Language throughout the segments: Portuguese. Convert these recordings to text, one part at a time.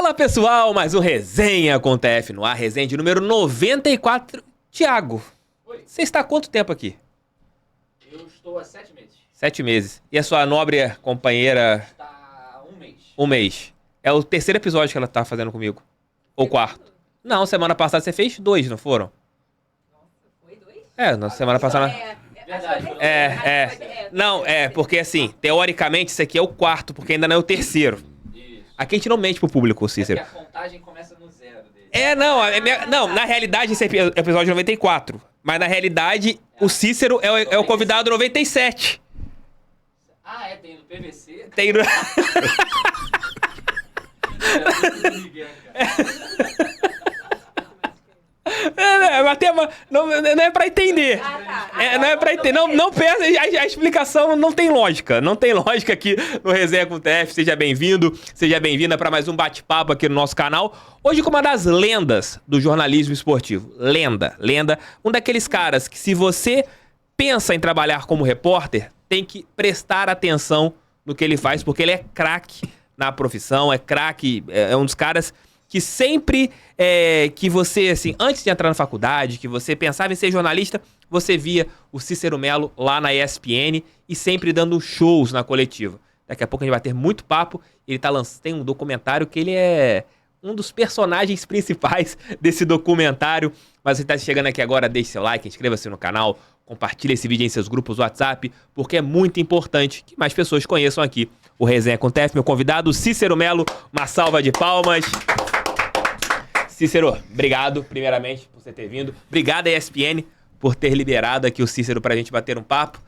Fala pessoal, mais um Resenha com TF no ar, resenha de número 94. Thiago, você está há quanto tempo aqui? Eu estou há 7 meses. 7 meses. E a sua nobre companheira? Está há 1 mês. 1 mês. É o terceiro episódio que ela tá fazendo comigo. Ou quarto. Não, semana passada você fez 2, não foram? Nossa, foi 2? É, na semana passada... Verdade. Não, porque assim, teoricamente isso aqui é o quarto, porque ainda não é o terceiro. Isso. Aqui a gente não mente pro público, É Cícero. porque a contagem começa no 0 dele. Não, na realidade esse é o episódio 94. Mas na realidade o Cícero é o convidado 97. Ah, tem no PVC. Tem no... Não é pra entender. Não é pra entender. Não pensa, a explicação não tem lógica. Não tem lógica aqui no Resenha com o TF. Seja bem-vindo, seja bem-vinda para mais um bate-papo aqui no nosso canal. Hoje com uma das lendas do jornalismo esportivo. Lenda. Um daqueles caras que, se você pensa em trabalhar como repórter, tem que prestar atenção no que ele faz, porque ele é craque na profissão, é craque, é um dos caras que sempre que você, assim, antes de entrar na faculdade, que você pensava em ser jornalista, você via o Cícero Melo lá na ESPN e sempre dando shows na coletiva. Daqui a pouco a gente vai ter muito papo. Ele tem um documentário que ele é um dos personagens principais desse documentário. Mas você está chegando aqui agora, deixe seu like, inscreva-se no canal, compartilhe esse vídeo em seus grupos WhatsApp, porque é muito importante que mais pessoas conheçam aqui o Resenha com TF. Meu convidado, Cícero Melo, uma salva de palmas. Cícero, obrigado, primeiramente, por você ter vindo. Obrigado, ESPN, por ter liberado aqui o Cícero pra gente bater um papo.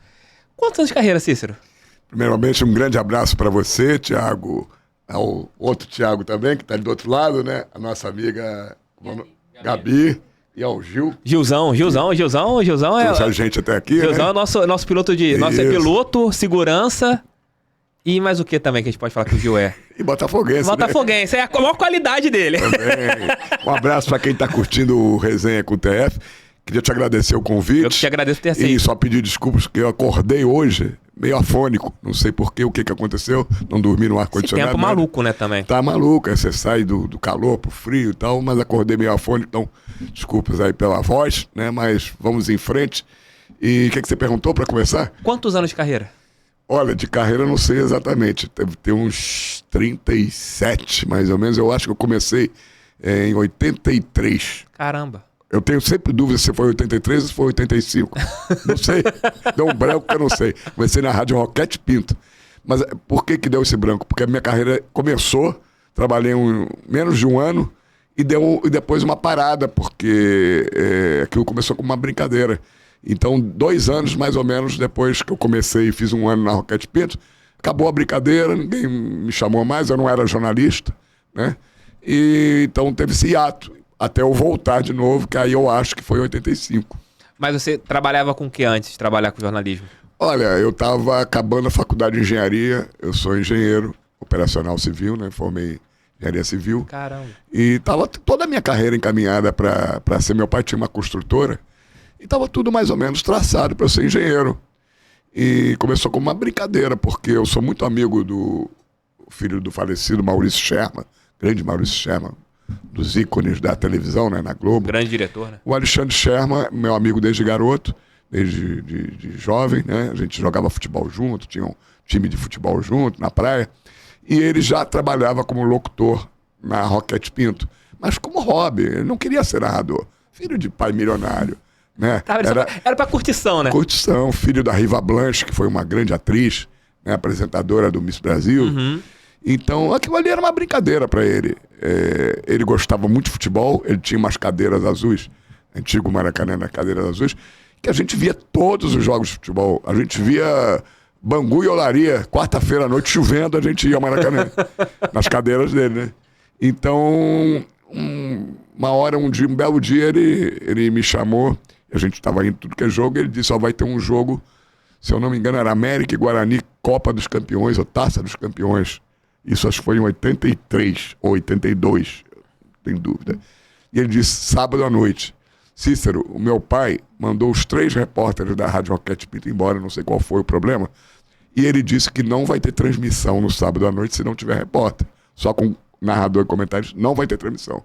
Quantos anos de carreira, Cícero? Primeiramente, um grande abraço para você, Thiago, ao outro Thiago também, que está do outro lado, né? A nossa amiga Gabi e ao Gil. Gilzão é... Trouxe a gente até aqui, Gilzão né? é nosso piloto nosso piloto, segurança e mais o que também que a gente pode falar que o Gil é? E botafoguense, Botafoguense, é a maior qualidade dele. Também. Um abraço para quem está curtindo o Resenha com o TF. Queria te agradecer o convite. Eu que te agradeço por ter aceito. E só pedir desculpas, porque eu acordei hoje meio afônico. Não sei porquê, o que aconteceu. Não dormi no ar-condicionado. Esse tempo maluco, né, também. Tá maluco, aí você sai do calor pro frio e tal, mas acordei meio afônico, então desculpas aí pela voz, né, mas vamos em frente. E o que você perguntou para começar? Quantos anos de carreira? Olha, de carreira eu não sei exatamente, deve ter uns 37, mais ou menos. Eu acho que eu comecei em 83. Caramba. Eu tenho sempre dúvida se foi 83 ou se foi 85. Não sei. Deu um branco que eu não sei. Comecei na Rádio Roquete Pinto. Mas por que deu esse branco? Porque a minha carreira começou, trabalhei menos de um ano e depois uma parada, porque aquilo começou como uma brincadeira. Então, 2 anos mais ou menos depois que eu comecei e fiz um ano na Roquete Pinto, acabou a brincadeira, ninguém me chamou mais, eu não era jornalista, né? E então teve esse hiato. Até eu voltar de novo, que aí eu acho que foi 85. Mas você trabalhava com o que antes de trabalhar com jornalismo? Olha, eu estava acabando a faculdade de engenharia, eu sou engenheiro operacional civil, né? Formei em engenharia civil. Caramba. E estava toda a minha carreira encaminhada para ser. Meu pai tinha uma construtora e estava tudo mais ou menos traçado para eu ser engenheiro. E começou como uma brincadeira, porque eu sou muito amigo do filho do falecido Maurício Sherman, grande Maurício Sherman, dos ícones da televisão, né, na Globo. Grande diretor, né? O Alexandre Sherman, meu amigo desde garoto, desde de jovem, né? A gente jogava futebol junto, tinha um time de futebol junto, na praia. E ele já trabalhava como locutor na Roquete Pinto. Mas como hobby, ele não queria ser narrador. Filho de pai milionário, né? Era pra curtição, né? Curtição, filho da Riva Blanche, que foi uma grande atriz, né, apresentadora do Miss Brasil. Uhum. Então, aquilo ali era uma brincadeira para ele. Ele gostava muito de futebol, ele tinha umas cadeiras azuis, antigo Maracanã, nas cadeiras azuis, que a gente via todos os jogos de futebol. A gente via Bangu e Olaria, quarta-feira à noite, chovendo, a gente ia ao Maracanã, nas cadeiras dele, né? Então, um belo dia, ele me chamou, a gente estava indo tudo que é jogo, ele disse, vai ter um jogo, se eu não me engano, era América e Guarani, Copa dos Campeões, ou Taça dos Campeões. Isso acho que foi em 83 ou 82, tem dúvida. E ele disse, sábado à noite, Cícero, o meu pai mandou os 3 repórteres da Rádio Roquete Pinto embora, não sei qual foi o problema, e ele disse que não vai ter transmissão no sábado à noite se não tiver repórter, só com narrador e comentarista, não vai ter transmissão.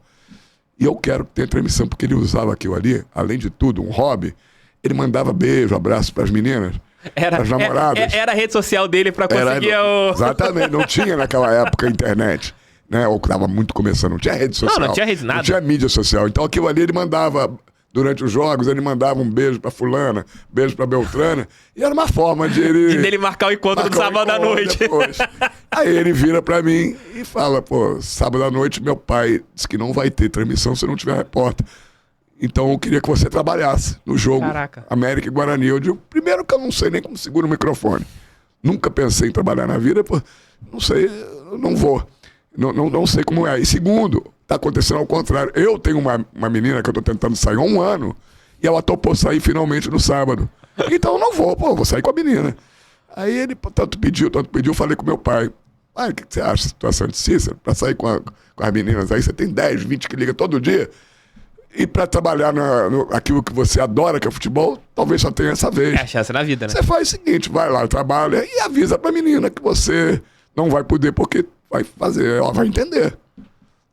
E eu quero que tenha transmissão, porque ele usava aquilo ali, além de tudo, um hobby. Ele mandava beijo, abraço pras meninas, pras namoradas. Era a rede social dele pra conseguir Exatamente, não tinha naquela época internet, né? Ou que tava muito começando, não tinha rede social. Não tinha rede nada. Não tinha mídia social. Então aquilo ali ele mandava... Durante os jogos, ele mandava um beijo pra fulana, beijo pra Beltrana, e era uma forma de ele... E dele marcar o encontro do sábado à noite. Depois. Aí ele vira pra mim e fala, pô, sábado à noite meu pai disse que não vai ter transmissão se não tiver repórter. Então eu queria que você trabalhasse no jogo. Caraca. América e Guarani. Eu digo, primeiro que eu não sei nem como segura o microfone. Nunca pensei em trabalhar na vida, pô, não sei, não vou. Não sei como é. E segundo, tá acontecendo ao contrário. Eu tenho uma menina que eu tô tentando sair há 1 ano e ela topou sair finalmente no sábado. Então eu não vou, pô, vou sair com a menina. Aí ele tanto pediu, eu falei com meu pai. Pai, o que você acha da situação de Cícero? Pra sair com as meninas aí, você tem 10, 20 que liga todo dia. E pra trabalhar aquilo que você adora, que é futebol, talvez só tenha essa vez. É a chance na vida, né? Você faz o seguinte, vai lá, trabalha e avisa pra menina que você não vai poder porque vai fazer, ela vai entender.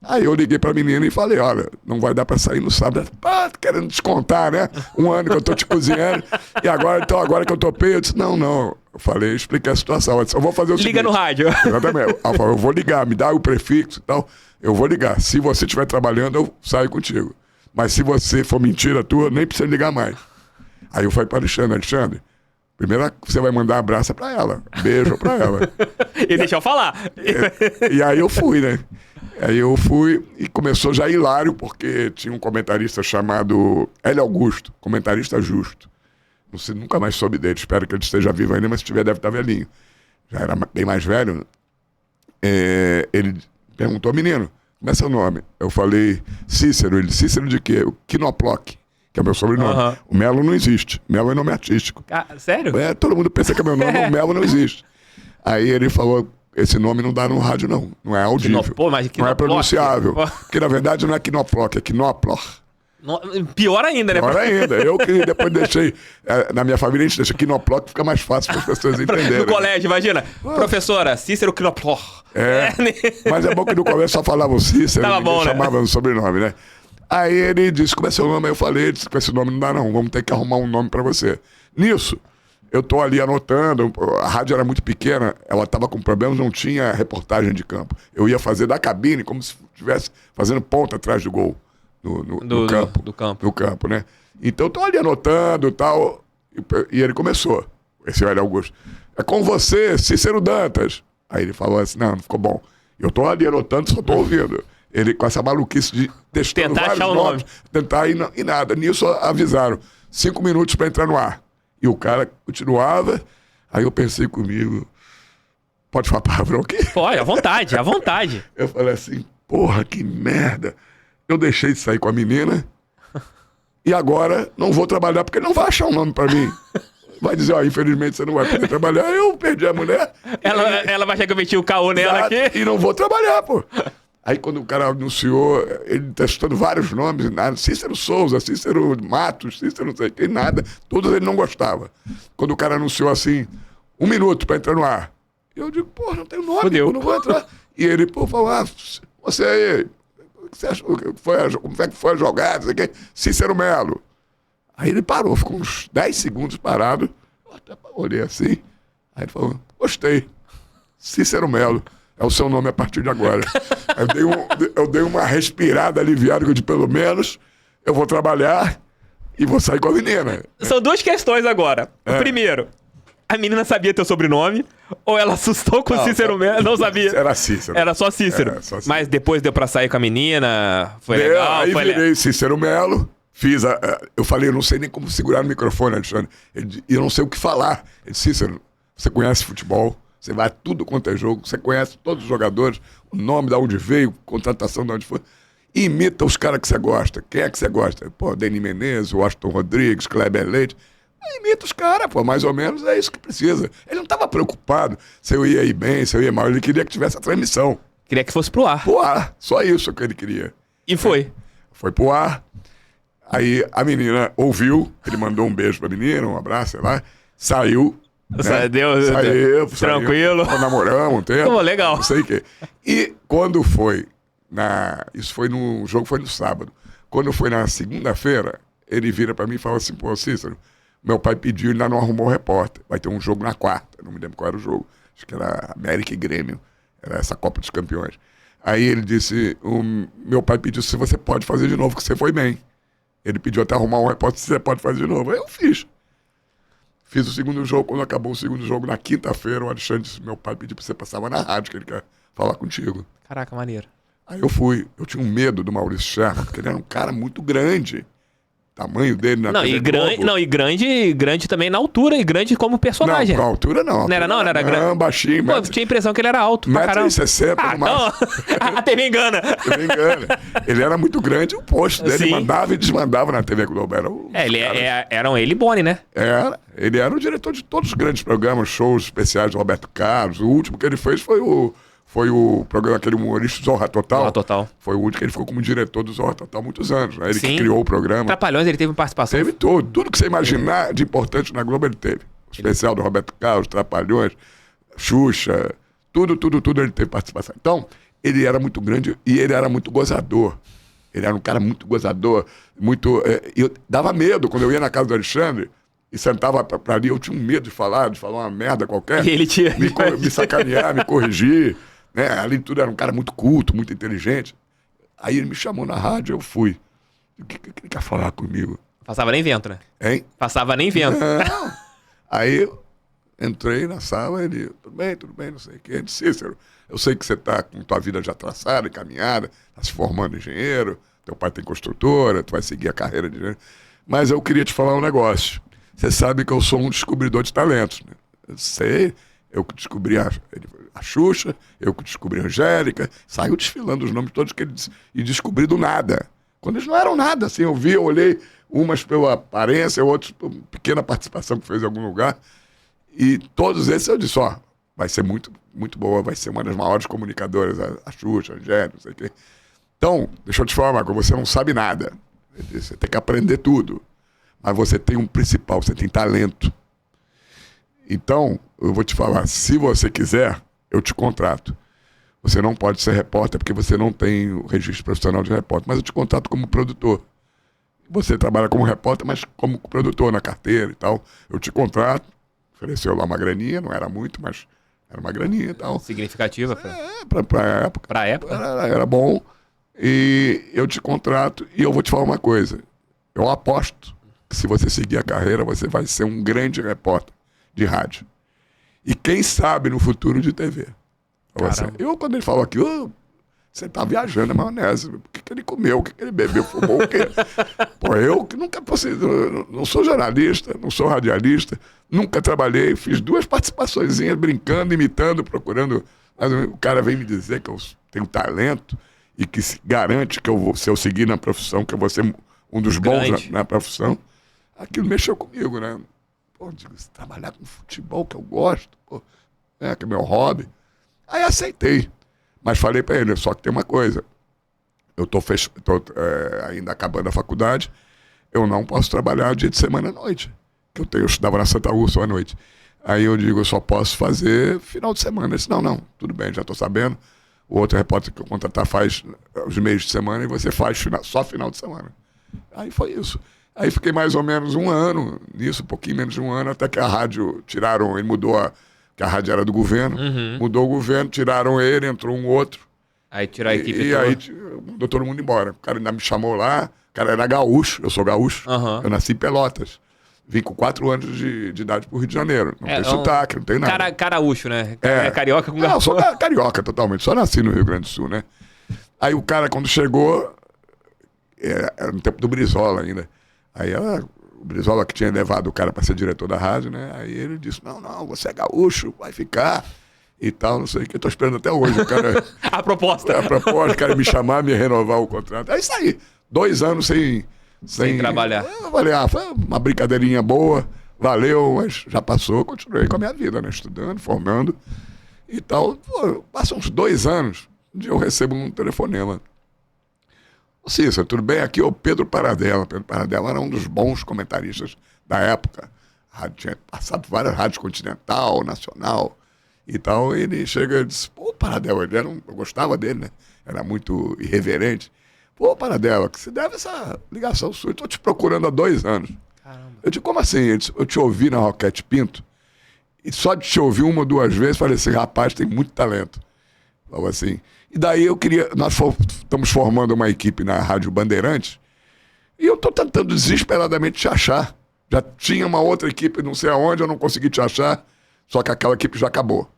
Aí eu liguei pra menina e falei, olha, não vai dar pra sair no sábado. Pá, querendo descontar, né? 1 ano que eu tô te cozinhando e agora que eu topei, eu disse, não. Eu falei, expliquei a situação. Eu disse, eu vou fazer o seguinte. Liga no rádio. Exatamente. Ela falou, eu vou ligar, me dá o prefixo e tal. Eu vou ligar. Se você estiver trabalhando, eu saio contigo. Mas se você for mentira tua, nem precisa ligar mais. Aí eu falei para Alexandre, primeiro você vai mandar um abraço para ela, beijo para ela. E deixa eu falar. E aí eu fui, né? Aí eu fui e começou já hilário, porque tinha um comentarista chamado Hélio Augusto, comentarista justo. Não sei, nunca mais soube dele, espero que ele esteja vivo ainda, mas se tiver deve estar velhinho. Já era bem mais velho. Ele perguntou, menino, como é seu nome? Eu falei, Cícero. Ele, Cícero de quê? O Quinoploc, que é o meu sobrenome. Uhum. O Melo não existe. Melo é nome artístico. Ah, sério? Todo mundo pensa que é meu nome, o Melo não existe. Aí ele falou, esse nome não dá no rádio não. Não é audível. Não é pronunciável. Porque na verdade não é Quinoploc, é Quinoplor. Pior ainda, né? Pior ainda. Eu que depois deixei... na minha família a gente deixa Quinoploc, fica mais fácil para as pessoas entenderem. No colégio, imagina. Professora, Cícero Quinoplor. Mas é bom que no colégio só falava o Cícero, chamava no sobrenome, né? Aí ele disse, como é seu nome? Aí eu falei, ele disse, com esse nome não dá não, vamos ter que arrumar um nome para você. Nisso, eu tô ali anotando, a rádio era muito pequena, ela tava com problemas, não tinha reportagem de campo. Eu ia fazer da cabine, como se estivesse fazendo ponta atrás do gol. No campo, né? Então eu tô ali anotando e tal, e ele começou, esse Hélio Augusto. É com você, Cícero Dantas. Aí ele falou assim, não ficou bom. Eu tô ali anotando, só tô ouvindo. Ele com essa maluquice de testando tentar vários nomes, tentar e nada. Nisso avisaram, 5 minutos para entrar no ar. E o cara continuava, aí eu pensei comigo, pode falar palavrão aqui? Pode, à vontade, à vontade. Eu falei assim, porra, que merda. Eu deixei de sair com a menina e agora não vou trabalhar porque ele não vai achar um nome pra mim. Vai dizer, ó, infelizmente você não vai poder trabalhar. Eu perdi a mulher. Ela vai achar que eu meti o caô nela aqui. E não vou trabalhar, pô. Aí quando o cara anunciou, ele testando vários nomes, nada, Cícero Souza, Cícero Matos, Cícero não sei o que, nada. Todos ele não gostava. Quando o cara anunciou assim, 1 minuto pra entrar no ar. Eu digo, pô, não tenho nome, eu não vou entrar. E ele, pô, falou, você aí... Você achou, como é que foi a jogada? Cícero Melo. Aí ele parou, ficou uns 10 segundos parado. Eu até olhei assim. Aí ele falou, gostei. Cícero Melo. É o seu nome a partir de agora. Eu dei uma respirada aliviada, que eu disse, pelo menos eu vou trabalhar e vou sair com a menina. São 2 questões agora. O primeiro, a menina sabia teu sobrenome? Ou ela assustou com o Cícero Melo? Não sabia. Era Cícero. Era só Cícero. Mas depois deu pra sair com a menina? Foi legal? Aí virei Cícero Melo. Eu falei, eu não sei nem como segurar no microfone, Alexandre. E eu não sei o que falar. Ele disse, Cícero, você conhece futebol? Você vai a tudo quanto é jogo. Você conhece todos os jogadores. O nome de onde veio, contratação de onde foi. E imita os caras que você gosta. Quem é que você gosta? Pô, Denis Menezes, Washington Rodrigues, Kleber Leite. Imita os caras, pô, mais ou menos é isso que precisa. Ele não estava preocupado se eu ia ir bem, se eu ia mal. Ele queria que tivesse a transmissão. Queria que fosse pro ar. Pro ar, só isso que ele queria. E foi? Foi pro ar. Aí a menina ouviu, ele mandou um beijo pra menina, um abraço, sei lá. Saiu, Deu tranquilo. Namoramos um tempo. Pô, legal. Não sei o quê. E quando foi isso foi no jogo, foi no sábado. Quando foi na segunda-feira, ele vira pra mim e fala assim, pô, Cícero, meu pai pediu, ainda não arrumou o repórter. Vai ter um jogo na quarta, não me lembro qual era o jogo. Acho que era América e Grêmio. Era essa Copa dos Campeões. Aí ele disse, meu pai pediu se você pode fazer de novo, que você foi bem. Ele pediu até arrumar um repórter se você pode fazer de novo. Aí eu fiz. Fiz o segundo jogo. Quando acabou o segundo jogo, na quinta-feira, o Alexandre disse, meu pai pediu pra você passar na rádio, que ele quer falar contigo. Caraca, maneiro. Aí eu fui. Eu tinha um medo do Maurício Scherman, porque ele era um cara muito grande. Tamanho dele na TV Globo. E grande também na altura, e grande como personagem. Não, na altura não. Não era grande. Não, baixinho. Pô, tinha a impressão que ele era alto pra caramba. 1,60 m no máximo. A TV engana. TV engana. Ele era muito grande, o posto dele mandava e desmandava na TV Globo. Eram ele e Boni, né? Ele era o diretor de todos os grandes programas, shows especiais do Roberto Carlos. O último que ele fez foi o programa, aquele humorista Zorra Total. Zorra Total. Foi o último que ele ficou como diretor do Zorra Total há muitos anos. Né? Ele que criou o programa. Trapalhões, ele teve participação. Teve tudo. Tudo que você imaginar de importante na Globo, ele teve. O especial do Roberto Carlos, Trapalhões, Xuxa, tudo ele teve participação. Então, ele era muito grande e ele era muito gozador. Ele era um cara muito gozador, muito... eu dava medo quando eu ia na casa do Alexandre e sentava pra ali, eu tinha um medo de falar uma merda qualquer. E ele tinha... Me sacanear, me corrigir. Né? Ali tudo era um cara muito culto, muito inteligente. Aí ele me chamou na rádio, eu fui. O que ele quer falar comigo? Passava nem vento, né? Hein? Passava nem vento. Não. Aí eu entrei na sala, ele, tudo bem, não sei o quê. Ele disse, Cícero, eu sei que você está com tua vida já traçada, encaminhada, está se formando engenheiro, teu pai tem construtora, tu vai seguir a carreira de engenheiro. Mas eu queria te falar um negócio. Você sabe que eu sou um descobridor de talentos. Né? Eu sei, eu que descobri a Xuxa, eu que descobri a Angélica, saiu desfilando os nomes todos que ele disse, e descobri do nada. Quando eles não eram nada, assim, eu olhei umas pela aparência, outros por pequena participação que fez em algum lugar, e todos esses eu disse, vai ser muito, muito boa, vai ser uma das maiores comunicadoras, a Xuxa, a Angélica, não sei o quê. Então, deixa eu te falar, Marco, você não sabe nada. Ele disse, você tem que aprender tudo, mas você tem um principal, você tem talento. Então, eu vou te falar, se você quiser, eu te contrato. Você não pode ser repórter porque você não tem o registro profissional de repórter, mas eu te contrato como produtor. Você trabalha como repórter, mas como produtor na carteira e tal. Eu te contrato, ofereceu lá uma graninha, não era muito, mas era uma graninha e tal. Significativa. Pra época. Pra época. Era bom. E eu te contrato e eu vou te falar uma coisa. Eu aposto que se você seguir a carreira, você vai ser um grande repórter de rádio. E quem sabe no futuro de TV. Eu, quando ele falou aquilo, você tá viajando na maionese. O que ele comeu? O que ele bebeu? Fumou o quê? Pô, eu que nunca possível. Não sou jornalista, não sou radialista, nunca trabalhei, fiz 2 participaçõezinhas brincando, imitando, procurando. Mas o cara vem me dizer que eu tenho talento e que se garante que se eu seguir na profissão, que eu vou ser um dos bons na profissão. Aquilo mexeu comigo, né? Pô, digo, trabalhar com futebol que eu gosto, pô, que é meu hobby. Aí aceitei. Mas falei pra ele, só que tem uma coisa. Eu tô ainda acabando a faculdade, eu não posso trabalhar dia de semana à noite. Eu estudava na Santa Úrsula à noite. Aí eu digo, eu só posso fazer final de semana. Ele disse, não, tudo bem, já tô sabendo. O outro repórter que eu contratar faz os meios de semana e você faz só final de semana. Aí foi isso. Aí fiquei mais ou menos um ano nisso, um pouquinho menos de um ano, até que a rádio tiraram, ele mudou, que a rádio era do governo, mudou o governo, tiraram ele, entrou um outro. Aí tirou a equipe e aí mandou todo mundo embora. O cara ainda me chamou lá, o cara era gaúcho, eu sou gaúcho, eu nasci em Pelotas. Vim com 4 anos de idade pro Rio de Janeiro. Não tem sotaque, não tem nada. Caraúcho, né? É carioca com gaúcho. Não, eu sou carioca totalmente, só nasci no Rio Grande do Sul, né? Aí o cara, quando chegou, era no tempo do Brizola ainda. Aí o Brizola que tinha levado o cara para ser diretor da rádio, né? Aí ele disse, não, você é gaúcho, vai ficar e tal, não sei o que. Eu tô esperando até hoje o cara... A proposta, o cara me chamar, me renovar o contrato. Aí saí, 2 anos sem trabalhar. Eu falei, foi uma brincadeirinha boa, valeu, mas já passou, continuei com a minha vida, né? Estudando, formando e tal. Pô, passam uns 2 anos, um dia eu recebo um telefonema. Cícero, tudo bem? Aqui é o Pedro Paradela. Pedro Paradela era um dos bons comentaristas da época. tinha passado por várias rádios, Continental, Nacional e tal. Ele chega e disse, pô, Paradela, eu gostava dele, né? Era muito irreverente. Pô, Paradela, que se deve essa ligação sua? Eu tô te procurando há 2 anos. Caramba. Eu digo, como assim? Ele disse, eu te ouvi na Roquete Pinto, e só de te ouvir 1 ou 2 vezes, falei assim, rapaz, tem muito talento. Falou assim. E daí nós estamos formando uma equipe na Rádio Bandeirantes, e eu tô tentando desesperadamente te achar. Já tinha uma outra equipe, não sei aonde, eu não consegui te achar, só que aquela equipe já acabou.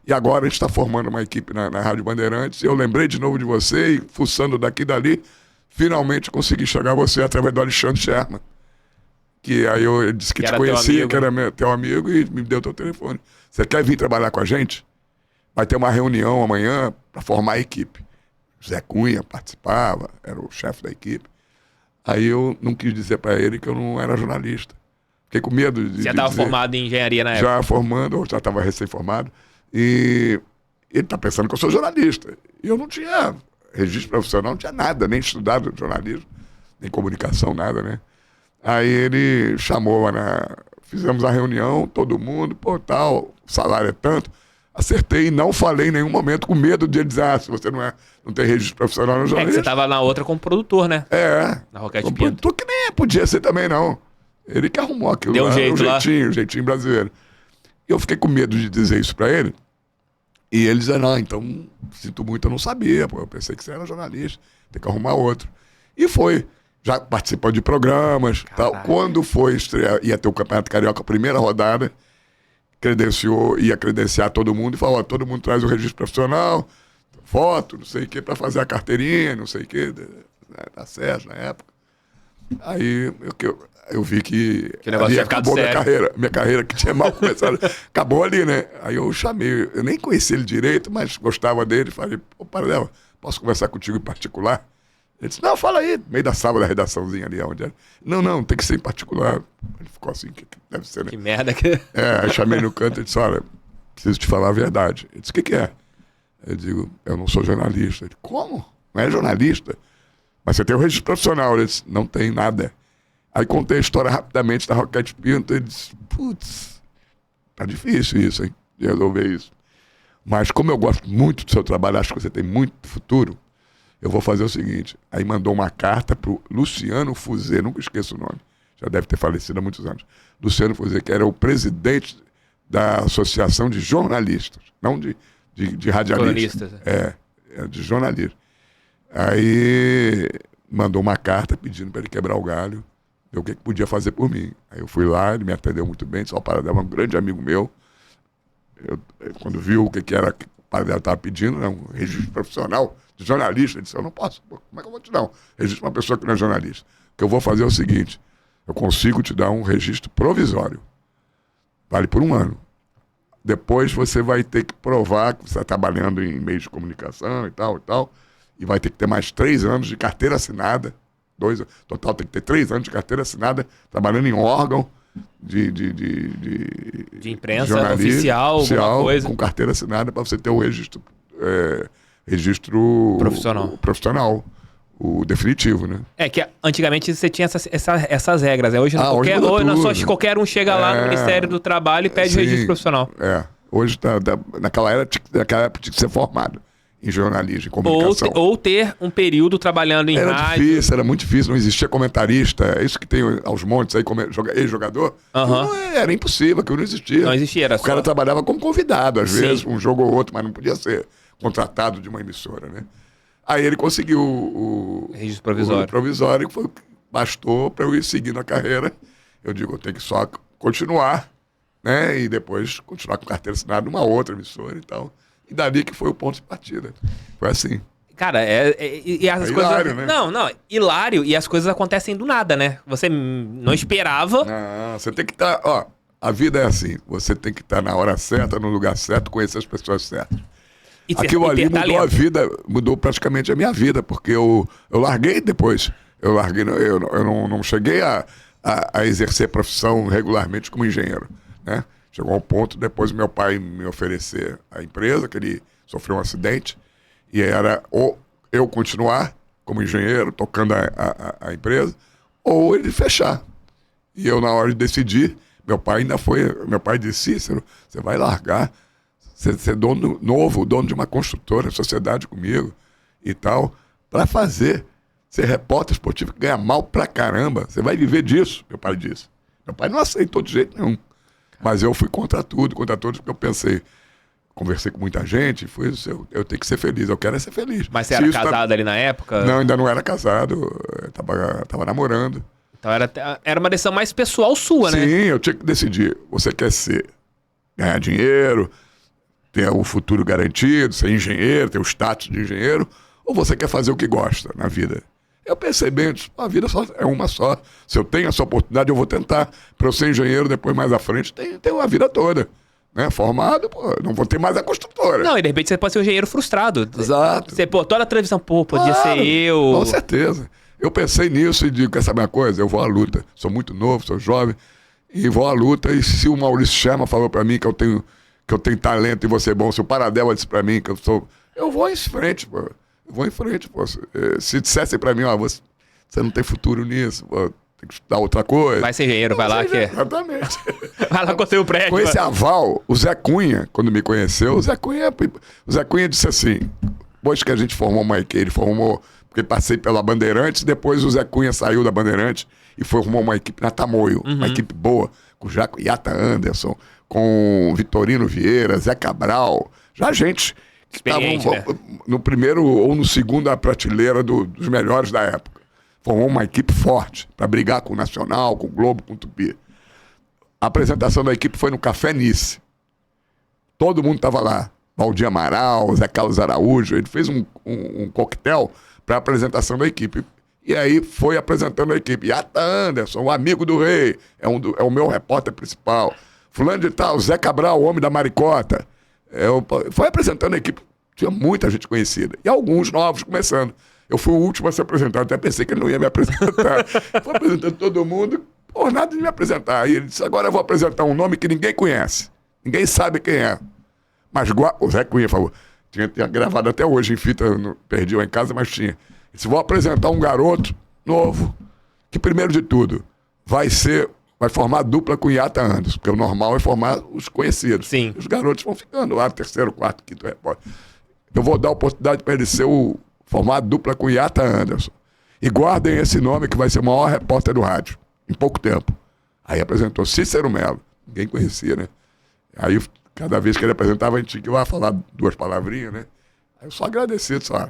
E agora a gente está formando uma equipe na Rádio Bandeirantes, e eu lembrei de novo de você, e fuçando daqui e dali, finalmente consegui chegar a você através do Alexandre Sherman. Que aí eu disse que te conhecia, que era teu amigo, e me deu teu telefone. Você quer vir trabalhar com a gente? Vai ter uma reunião amanhã para formar a equipe. Zé Cunha participava, era o chefe da equipe. Aí eu não quis dizer para ele que eu não era jornalista. Fiquei com medo de. Você já estava formado em engenharia na época? Já formando, ou já estava recém-formado. E ele está pensando que eu sou jornalista. E eu não tinha registro profissional, não tinha nada, nem estudado jornalismo, nem comunicação, nada, né? Aí ele chamou, fizemos a reunião, todo mundo, pô, tal, o salário é tanto. Acertei e não falei em nenhum momento, com medo de ele dizer, se você não tem registro profissional no jornalismo. Que você estava na outra como produtor, né? Na Roquete Pinto. Produtor que nem podia ser também, não. Ele que arrumou aquilo. Deu um jeito lá. O jeitinho brasileiro. E eu fiquei com medo de dizer isso pra ele. E ele dizia, não, então, sinto muito, eu não sabia, pô, eu pensei que você era jornalista, tem que arrumar outro. E foi. Já participou de programas, tal. Quando foi estrear, ia ter o Campeonato Carioca, a primeira rodada, ia credenciar todo mundo e falou, ó, todo mundo traz o registro profissional, foto, não sei o que, pra fazer a carteirinha, não sei o que, da SES na época. Aí eu vi que o negócio tinha ficado sério. Minha carreira que tinha mal começado, acabou ali, né? Aí eu chamei, eu nem conheci ele direito, mas gostava dele, falei, pô, Paradela, posso conversar contigo em particular? Ele disse, não, fala aí, no meio da sala da redaçãozinha ali, onde era. Não, tem que ser em particular. Ele ficou assim, que deve ser, né? Que merda que... Aí chamei no canto e disse, olha, preciso te falar a verdade. Ele disse, o que é? Eu digo, eu não sou jornalista. Ele, como? Não é jornalista? Mas você tem o registro profissional. Ele disse, não tem nada. Aí contei a história rapidamente da Roquete Pinto. Ele disse, putz, tá difícil isso, hein, de resolver isso. Mas como eu gosto muito do seu trabalho, acho que você tem muito futuro, eu vou fazer o seguinte. Aí mandou uma carta pro Luciano Fuzê, nunca esqueço o nome, já deve ter falecido há muitos anos. Luciano Fuzê, que era o presidente da Associação de Jornalistas, não de radialistas. De jornalistas. Aí mandou uma carta pedindo para ele quebrar o galho, ver o que podia fazer por mim. Aí eu fui lá, ele me atendeu muito bem, disse, ó, o Paradela é um grande amigo meu. Quando viu o que era que o Paradela estava pedindo, né, um registro profissional de jornalista, ele disse, eu não posso, como é que eu vou te dar um registro de uma pessoa que não é jornalista? O que eu vou fazer é o seguinte, eu consigo te dar um registro provisório, vale por 1 ano. Depois você vai ter que provar que você está trabalhando em meios de comunicação e tal, e vai ter que ter mais 3 anos de carteira assinada, total tem que ter 3 anos de carteira assinada, trabalhando em órgão de imprensa, oficial, alguma coisa. Com carteira assinada para você ter o registro profissional, o definitivo, né? É que antigamente você tinha essas regras, né? Hoje, qualquer um chega lá no Ministério do Trabalho e pede o registro profissional. Hoje, naquela época tinha que ser formado em jornalismo, em comunicação. Ou ter um período trabalhando em rádio. Era muito difícil, não existia comentarista, é isso que tem aos montes aí, ex-jogador. Era impossível, que não existia. Não existia, era o cara trabalhava como convidado, às vezes, um jogo ou outro, mas não podia ser contratado de uma emissora, né? Aí ele conseguiu o registro provisório. O provisório, que bastou para eu ir seguindo a carreira. Eu digo, eu tenho que só continuar, né? E depois continuar com carteira assinada numa outra emissora e tal. E dali que foi o ponto de partida. Foi assim. Cara, e as coisas... Hilário, né? Não, hilário, e as coisas acontecem do nada, né? Você não esperava. Não, você tem que estar... a vida é assim, você tem que estar na hora certa, no lugar certo, conhecer as pessoas certas. Aquilo ali mudou a vida, mudou praticamente a minha vida, porque eu larguei depois. Eu não cheguei a exercer profissão regularmente como engenheiro, né? Chegou a um ponto, depois meu pai me oferecer a empresa, que ele sofreu um acidente, e era ou eu continuar como engenheiro, tocando a empresa, ou ele fechar. E eu, na hora de decidir, Meu pai disse, Cícero, você vai largar, ser dono novo, dono de uma construtora, sociedade comigo e tal, para fazer, ser repórter esportivo, ganhar mal pra caramba, você vai viver disso, meu pai disse. Meu pai não aceitou de jeito nenhum, mas eu fui contra tudo, porque eu pensei, conversei com muita gente, eu tenho que ser feliz, eu quero ser feliz. Mas você era casado ali na época? Não, ainda não era casado, eu tava namorando. Então era uma decisão mais pessoal sua, né? Sim, eu tinha que decidir. Você quer ganhar dinheiro, ter o futuro garantido, ser engenheiro, ter o status de engenheiro, ou você quer fazer o que gosta na vida? Eu pensei bem, a vida é uma só. Se eu tenho essa oportunidade, eu vou tentar. Para eu ser engenheiro, depois mais à frente, tem uma vida toda. Né? Formado, não vou ter mais a construtora. Não, e de repente você pode ser um engenheiro frustrado. Exato. Você, toda a televisão, podia ser eu. Com certeza. Eu pensei nisso e digo, quer saber uma coisa? Eu vou à luta. Sou muito novo, sou jovem, e vou à luta. E se o Maurício Chama falou pra mim que eu tenho talento e vou ser bom, se o Paradela disse pra mim que eu sou... Eu vou em frente, pô. Eu vou em frente, pô. Se dissessem pra mim, você não tem futuro nisso, pô, tem que estudar outra coisa. Vai ser engenheiro, vai lá que... Exatamente. Vai lá construir o prédio. Com esse aval, o Zé Cunha, quando me conheceu, o Zé Cunha disse assim, depois que a gente formou uma equipe, ele formou... Porque passei pela Bandeirantes, depois o Zé Cunha saiu da Bandeirantes e formou uma equipe na Tamoio, uma equipe boa, com Jaco Yata Anderson, com Vitorino Vieira, Zé Cabral, já gente que estavam no primeiro ou no segundo prateleira dos melhores da época. Formou uma equipe forte para brigar com o Nacional, com o Globo, com o Tupi. A apresentação da equipe foi no Café Nice. Todo mundo estava lá. Valdir Amaral, Zé Carlos Araújo, ele fez um coquetel para a apresentação da equipe. E aí foi apresentando a equipe. Yata Anderson, o amigo do rei, é o meu repórter principal. Fulano de tal, Zé Cabral, o homem da maricota. Foi apresentando a equipe, tinha muita gente conhecida. E alguns novos começando. Eu fui o último a se apresentar, até pensei que ele não ia me apresentar. Foi apresentando todo mundo, por nada de me apresentar. E ele disse, agora eu vou apresentar um nome que ninguém conhece. Ninguém sabe quem é. Mas o Zé Cunha falou, tinha gravado até hoje em fita, perdi lá em casa, mas tinha. Se vou apresentar um garoto novo, que primeiro de tudo vai formar dupla com Yata Anderson, porque o normal é formar os conhecidos. Sim. Os garotos vão ficando lá, terceiro, quarto, quinto repórter. Eu vou dar a oportunidade para ele formar dupla com Yata Anderson. E guardem esse nome que vai ser o maior repórter do rádio, em pouco tempo. Aí apresentou Cícero Melo, ninguém conhecia, né? Aí cada vez que ele apresentava, a gente tinha que ir lá falar 2 palavrinhas, né? Aí eu só agradecido, só.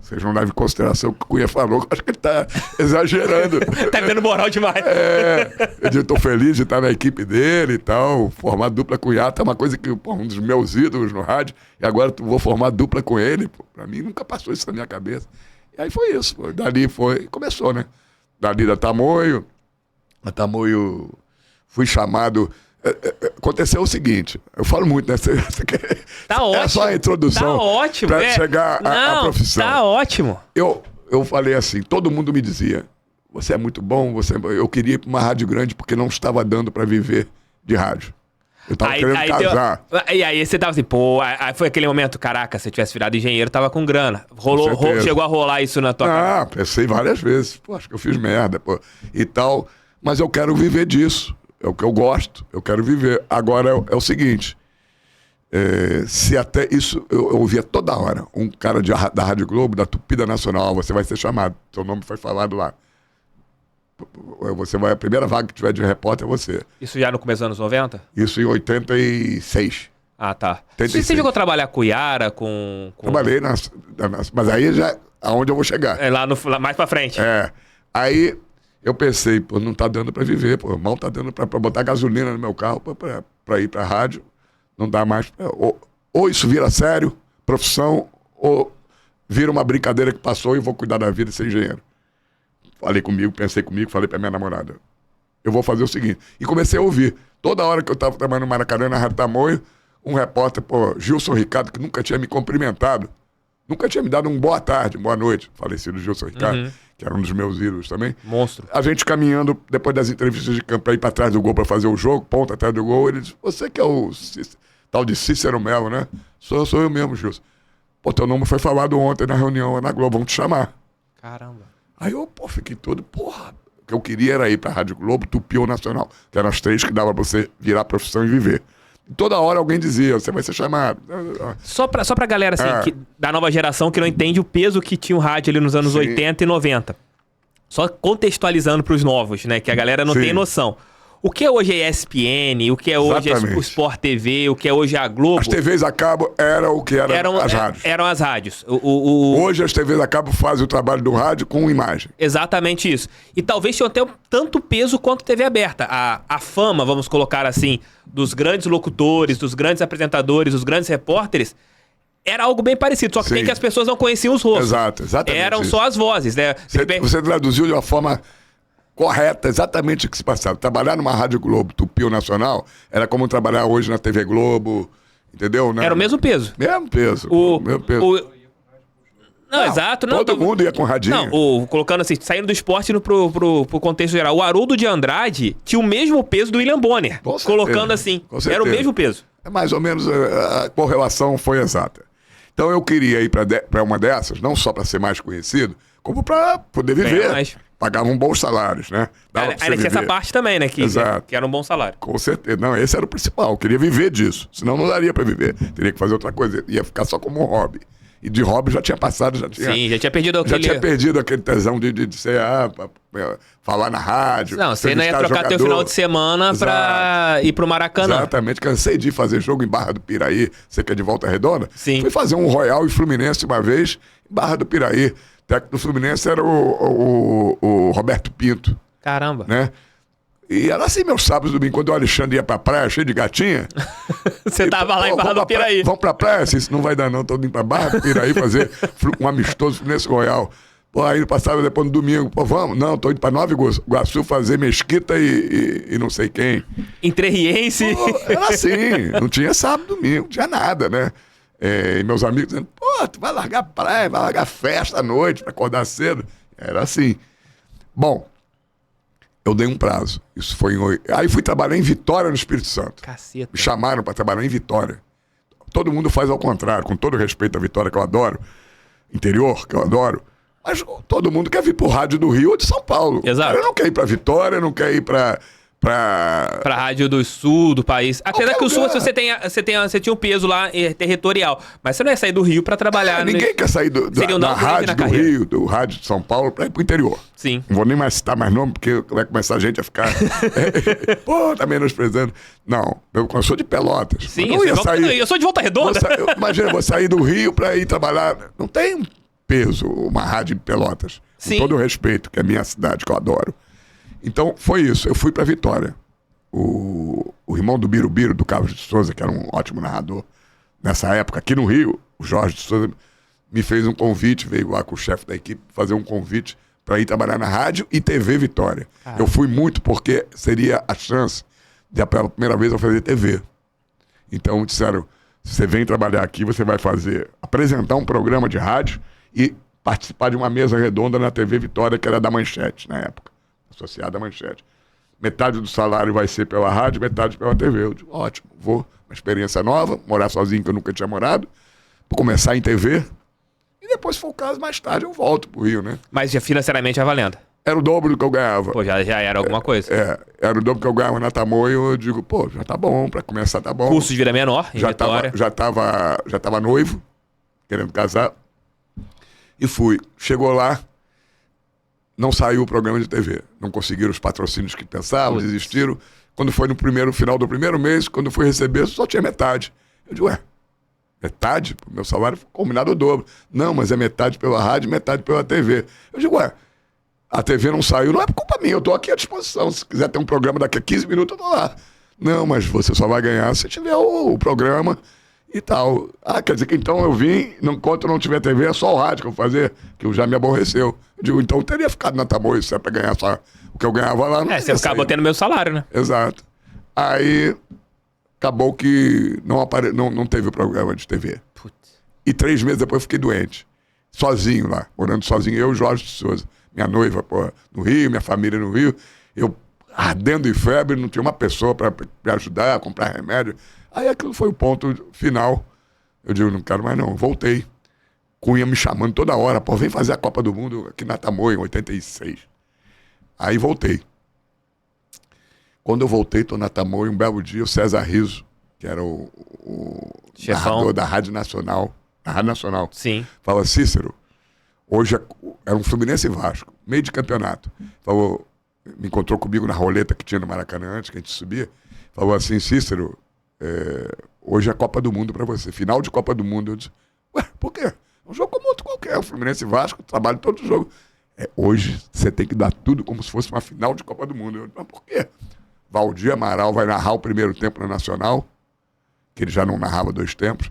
Vocês não levam em consideração o que o Cunha falou, acho que ele tá exagerando. Tá vendo moral demais. Eu estou feliz de estar na equipe dele e tal. Formar dupla com o Yata é uma coisa que, um dos meus ídolos no rádio, e agora vou formar dupla com ele. Pra mim nunca passou isso na minha cabeça. E aí foi isso. Dali começou, né? Dali da Tamoio. A Tamoio fui chamado. Aconteceu o seguinte, eu falo muito, né? Tá ótimo. É só a introdução. Tá ótimo. Pra chegar à profissão. Tá ótimo. Eu falei assim, todo mundo me dizia, você é muito bom, eu queria ir pra uma rádio grande porque não estava dando pra viver de rádio. Eu tava querendo casar. E aí você tava assim, aí foi aquele momento, caraca, se eu tivesse virado engenheiro, tava com grana. Chegou a rolar isso na tua cara? Pensei várias vezes. Acho que eu fiz merda, e tal. Mas eu quero viver disso. É o que eu gosto, eu quero viver. Agora é o seguinte, se até isso, eu ouvia toda hora, um cara da Rádio Globo, da Tupida Nacional, você vai ser chamado, seu nome foi falado lá. A primeira vaga que tiver de repórter é você. Isso já no começo dos anos 90? Isso em 86. Ah, tá. 86. Você chegou a trabalhar com Yara, com... Trabalhei, mas aí já, aonde eu vou chegar. Lá mais pra frente. Aí... Eu pensei, não tá dando pra viver, mal tá dando pra botar gasolina no meu carro pra ir pra rádio, não dá mais. Ou isso vira sério, profissão, ou vira uma brincadeira que passou e eu vou cuidar da vida e ser engenheiro. Pensei comigo, falei pra minha namorada, eu vou fazer o seguinte. E comecei a ouvir. Toda hora que eu tava trabalhando no Maracanã, na Rádio Tamoio, um repórter, Gilson Ricardo, que nunca tinha me cumprimentado, nunca tinha me dado um boa tarde, boa noite, falecido Gilson Ricardo. Que era um dos meus ídolos também. Monstro. A gente caminhando, depois das entrevistas de campo, aí pra trás do gol pra fazer o jogo, ponta atrás do gol, ele disse, você que é o tal de Cícero Melo, né? Sou eu mesmo, Gilson. Teu nome foi falado ontem na reunião na Globo, vamos te chamar. Caramba. Aí eu, fiquei todo, que eu queria era ir pra Rádio Globo, Tupi ou Nacional, que eram as 3 que dava pra você virar profissão e viver. E toda hora alguém dizia, você vai ser chamado. Só pra galera, assim, da nova geração que não entende o peso que tinha o rádio ali nos anos 80 e 90. Só contextualizando pros novos, né? Que a galera não tem noção. O que é hoje a ESPN, o que é hoje o Sport TV, o que é hoje a Globo... As TVs a cabo eram o que eram as rádios. Eram as rádios. Hoje as TVs a cabo fazem o trabalho do rádio com imagem. Exatamente isso. E talvez tenham até tanto peso quanto TV aberta. A fama, vamos colocar assim, dos grandes locutores, dos grandes apresentadores, dos grandes repórteres, era algo bem parecido. Só que tem que as pessoas não conheciam os rostos. Exatamente. Eram isso. Só as vozes, né? Você traduziu de uma forma... correta, exatamente o que se passava. Trabalhar numa Rádio Globo, Tupi ou Nacional, era como trabalhar hoje na TV Globo, entendeu? Era o mesmo peso. Mesmo peso. Não, exato. Todo mundo ia com radinho. Não, colocando assim, saindo do esporte indo pro contexto geral. O Haroldo de Andrade tinha o mesmo peso do William Bonner. Colocando assim. Era o mesmo peso. Mais ou menos a correlação foi exata. Então eu queria ir para uma dessas, não só para ser mais conhecido, como para poder viver. Pagavam bons salários, né? Ainda tinha essa parte também, né? Que era um bom salário. Com certeza. Não, esse era o principal. Eu queria viver disso. Senão não daria para viver. Teria que fazer outra coisa. Ia ficar só como um hobby. E de hobby já tinha passado, Sim, já tinha perdido aquele... Já tinha perdido aquele tesão de ser, falar na rádio. Não, você não ia trocar teu final de semana pra ir pro Maracanã. Exatamente. Cansei de fazer jogo em Barra do Piraí. Você que é de Volta Redonda? Sim. Fui fazer um Royal e Fluminense uma vez em Barra do Piraí. O técnico do Fluminense era o Roberto Pinto. Caramba. Né? E era assim, meus sábados e domingos, quando o Alexandre ia pra praia, cheio de gatinha. Você tava lá em Barra do Piraí. Vamos pra praia? Isso não vai dar não, tô indo pra Barra do Piraí fazer um amistoso Fluminense Royal. Pô, aí passava depois no domingo, pô, vamos? Não, tô indo pra Nova Iguaçu fazer Mesquita e não sei quem. Entrerriense. Era assim, não tinha sábado, domingo, não tinha nada, né? E meus amigos dizendo, pô, tu vai largar praia, vai largar festa à noite pra acordar cedo. Era assim. Bom, eu dei um prazo. Isso foi Aí fui trabalhar em Vitória, no Espírito Santo. Caceta. Me chamaram pra trabalhar em Vitória. Todo mundo faz ao contrário, com todo respeito à Vitória, que eu adoro. Interior, que eu adoro. Mas todo mundo quer vir pro rádio do Rio ou de São Paulo. Exato. Eu não quer ir pra Vitória, não quer ir pra rádio do sul do país. Apesar que o sul você tinha um peso lá territorial. Mas você não ia sair do Rio pra trabalhar. Ninguém quer sair da rádio do Rio, do rádio de São Paulo pra ir pro interior. Sim. Não vou nem mais citar mais nome, porque vai começar a gente a ficar... Pô, tá menosprezando. Não, eu sou de Pelotas. Sim, eu sou de Volta Redonda. Imagina, eu vou sair do Rio pra ir trabalhar. Não tem peso uma rádio de Pelotas. Sim. Com todo o respeito, que é a minha cidade, que eu adoro. Então, foi isso. Eu fui pra Vitória. O irmão do Birubiru, do Carlos de Souza, que era um ótimo narrador, nessa época, aqui no Rio, o Jorge de Souza, me fez um convite, veio lá com o chefe da equipe fazer um convite para ir trabalhar na rádio e TV Vitória. Eu fui muito porque seria a chance de, pela primeira vez, eu fazer TV. Então, disseram, você vem trabalhar aqui, você vai apresentar um programa de rádio e participar de uma mesa redonda na TV Vitória, que era da Manchete, na época. Associada à Manchete. Metade do salário vai ser pela rádio, metade pela TV. Eu digo, ótimo, vou. Uma experiência nova, morar sozinho que eu nunca tinha morado. Vou começar em TV. E depois, se for o caso, mais tarde eu volto pro Rio, né? Mas já financeiramente é valendo. Era o dobro do que eu ganhava. Pô, já era alguma coisa. Era o dobro que eu ganhava na Tamoio. Eu digo, pô, já tá bom, pra começar tá bom. O custo de vida é menor em Vitória. Já tava noivo, querendo casar. E fui. Chegou lá, não saiu o programa de TV. Não conseguiram os patrocínios que pensavam, desistiram. Quando foi no final do primeiro mês, quando fui receber, só tinha metade. Eu digo, metade? Meu salário foi combinado o dobro. Não, mas é metade pela rádio, metade pela TV. Eu digo, a TV não saiu, não é por culpa minha, eu tô aqui à disposição. Se quiser ter um programa daqui a 15 minutos, eu tô lá. Não, mas você só vai ganhar se tiver o programa e tal. Quer dizer que então eu vim, enquanto não tiver TV, é só o rádio que eu vou fazer, que já me aborreceu. Eu digo, então eu teria ficado na Tamoio, se é pra ganhar só o que eu ganhava lá. Você acabou tendo meu salário, né? Exato. Aí, acabou que não teve o programa de TV. Putz. E 3 meses depois eu fiquei doente. Sozinho lá, morando sozinho, eu e o Jorge de Souza. Minha noiva, no Rio, minha família no Rio. Eu ardendo em febre, não tinha uma pessoa pra me ajudar a comprar remédio. Aí aquilo foi o ponto final. Eu digo, não quero mais não. Voltei. Cunha me chamando toda hora. Vem fazer a Copa do Mundo aqui na Tamoio, em 86. Aí voltei. Quando eu voltei, tô na Tamoio, um belo dia, o César Rizzo, que era o narrador da Rádio Nacional, Sim. falou: Cícero, hoje era um Fluminense e Vasco, meio de campeonato. Falou, me encontrou comigo na roleta que tinha no Maracanã antes, que a gente subia. Falou assim: Cícero, hoje é Copa do Mundo pra você, final de Copa do Mundo. Eu disse: ué, por quê? É um jogo como outro qualquer, o Fluminense e Vasco, trabalho todo jogo. Hoje você tem que dar tudo como se fosse uma final de Copa do Mundo. Eu disse: mas por quê? Valdir Amaral vai narrar o primeiro tempo na Nacional, que ele já não narrava 2 tempos.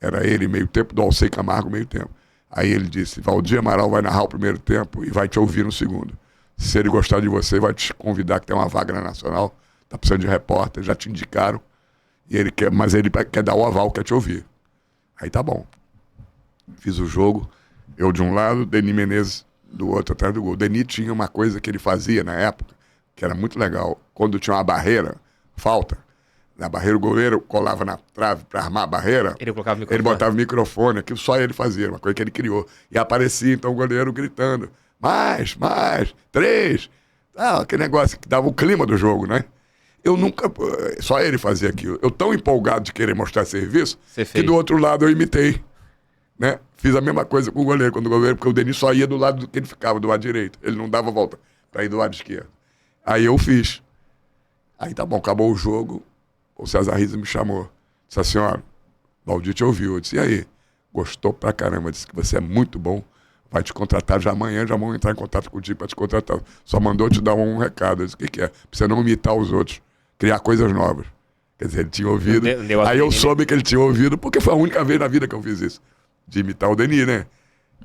Era ele meio tempo, do Alcei Camargo meio tempo. Aí ele disse: Valdir Amaral vai narrar o primeiro tempo e vai te ouvir no segundo. Se ele gostar de você, vai te convidar, que tem uma vaga na Nacional, tá precisando de repórter, já te indicaram, mas ele quer dar o aval, quer te ouvir. Aí tá bom. Fiz o jogo, eu de um lado, Denis Menezes do outro, atrás do gol. O Denis tinha uma coisa que ele fazia na época, que era muito legal. Quando tinha uma barreira, falta, na barreira o goleiro colava na trave para armar a barreira, Ele colocava o microfone. ele botava o microfone, aquilo só ele fazia, uma coisa que ele criou. E aparecia então o goleiro gritando: mais, 3. Aquele negócio que dava o clima do jogo, né? Eu nunca... Só ele fazia aquilo. Eu tão empolgado de querer mostrar serviço, que do outro lado eu imitei, né? Fiz a mesma coisa com o goleiro, porque o Denis só ia do lado do que ele ficava, do lado direito. Ele não dava volta para ir do lado esquerdo. Aí eu fiz. Aí tá bom, acabou o jogo, o César Rizzo me chamou. Disse assim: ó, Valdir te ouviu. Eu disse: e aí? Gostou pra caramba, disse que você é muito bom, vai te contratar já amanhã, já vão entrar em contato contigo para te contratar. Só mandou te dar um recado. Eu disse: o que é? Pra você não imitar os outros, criar coisas novas. Quer dizer, ele tinha ouvido. Aí eu soube que ele tinha ouvido, porque foi a única vez na vida que eu fiz isso, de imitar o Denis, né?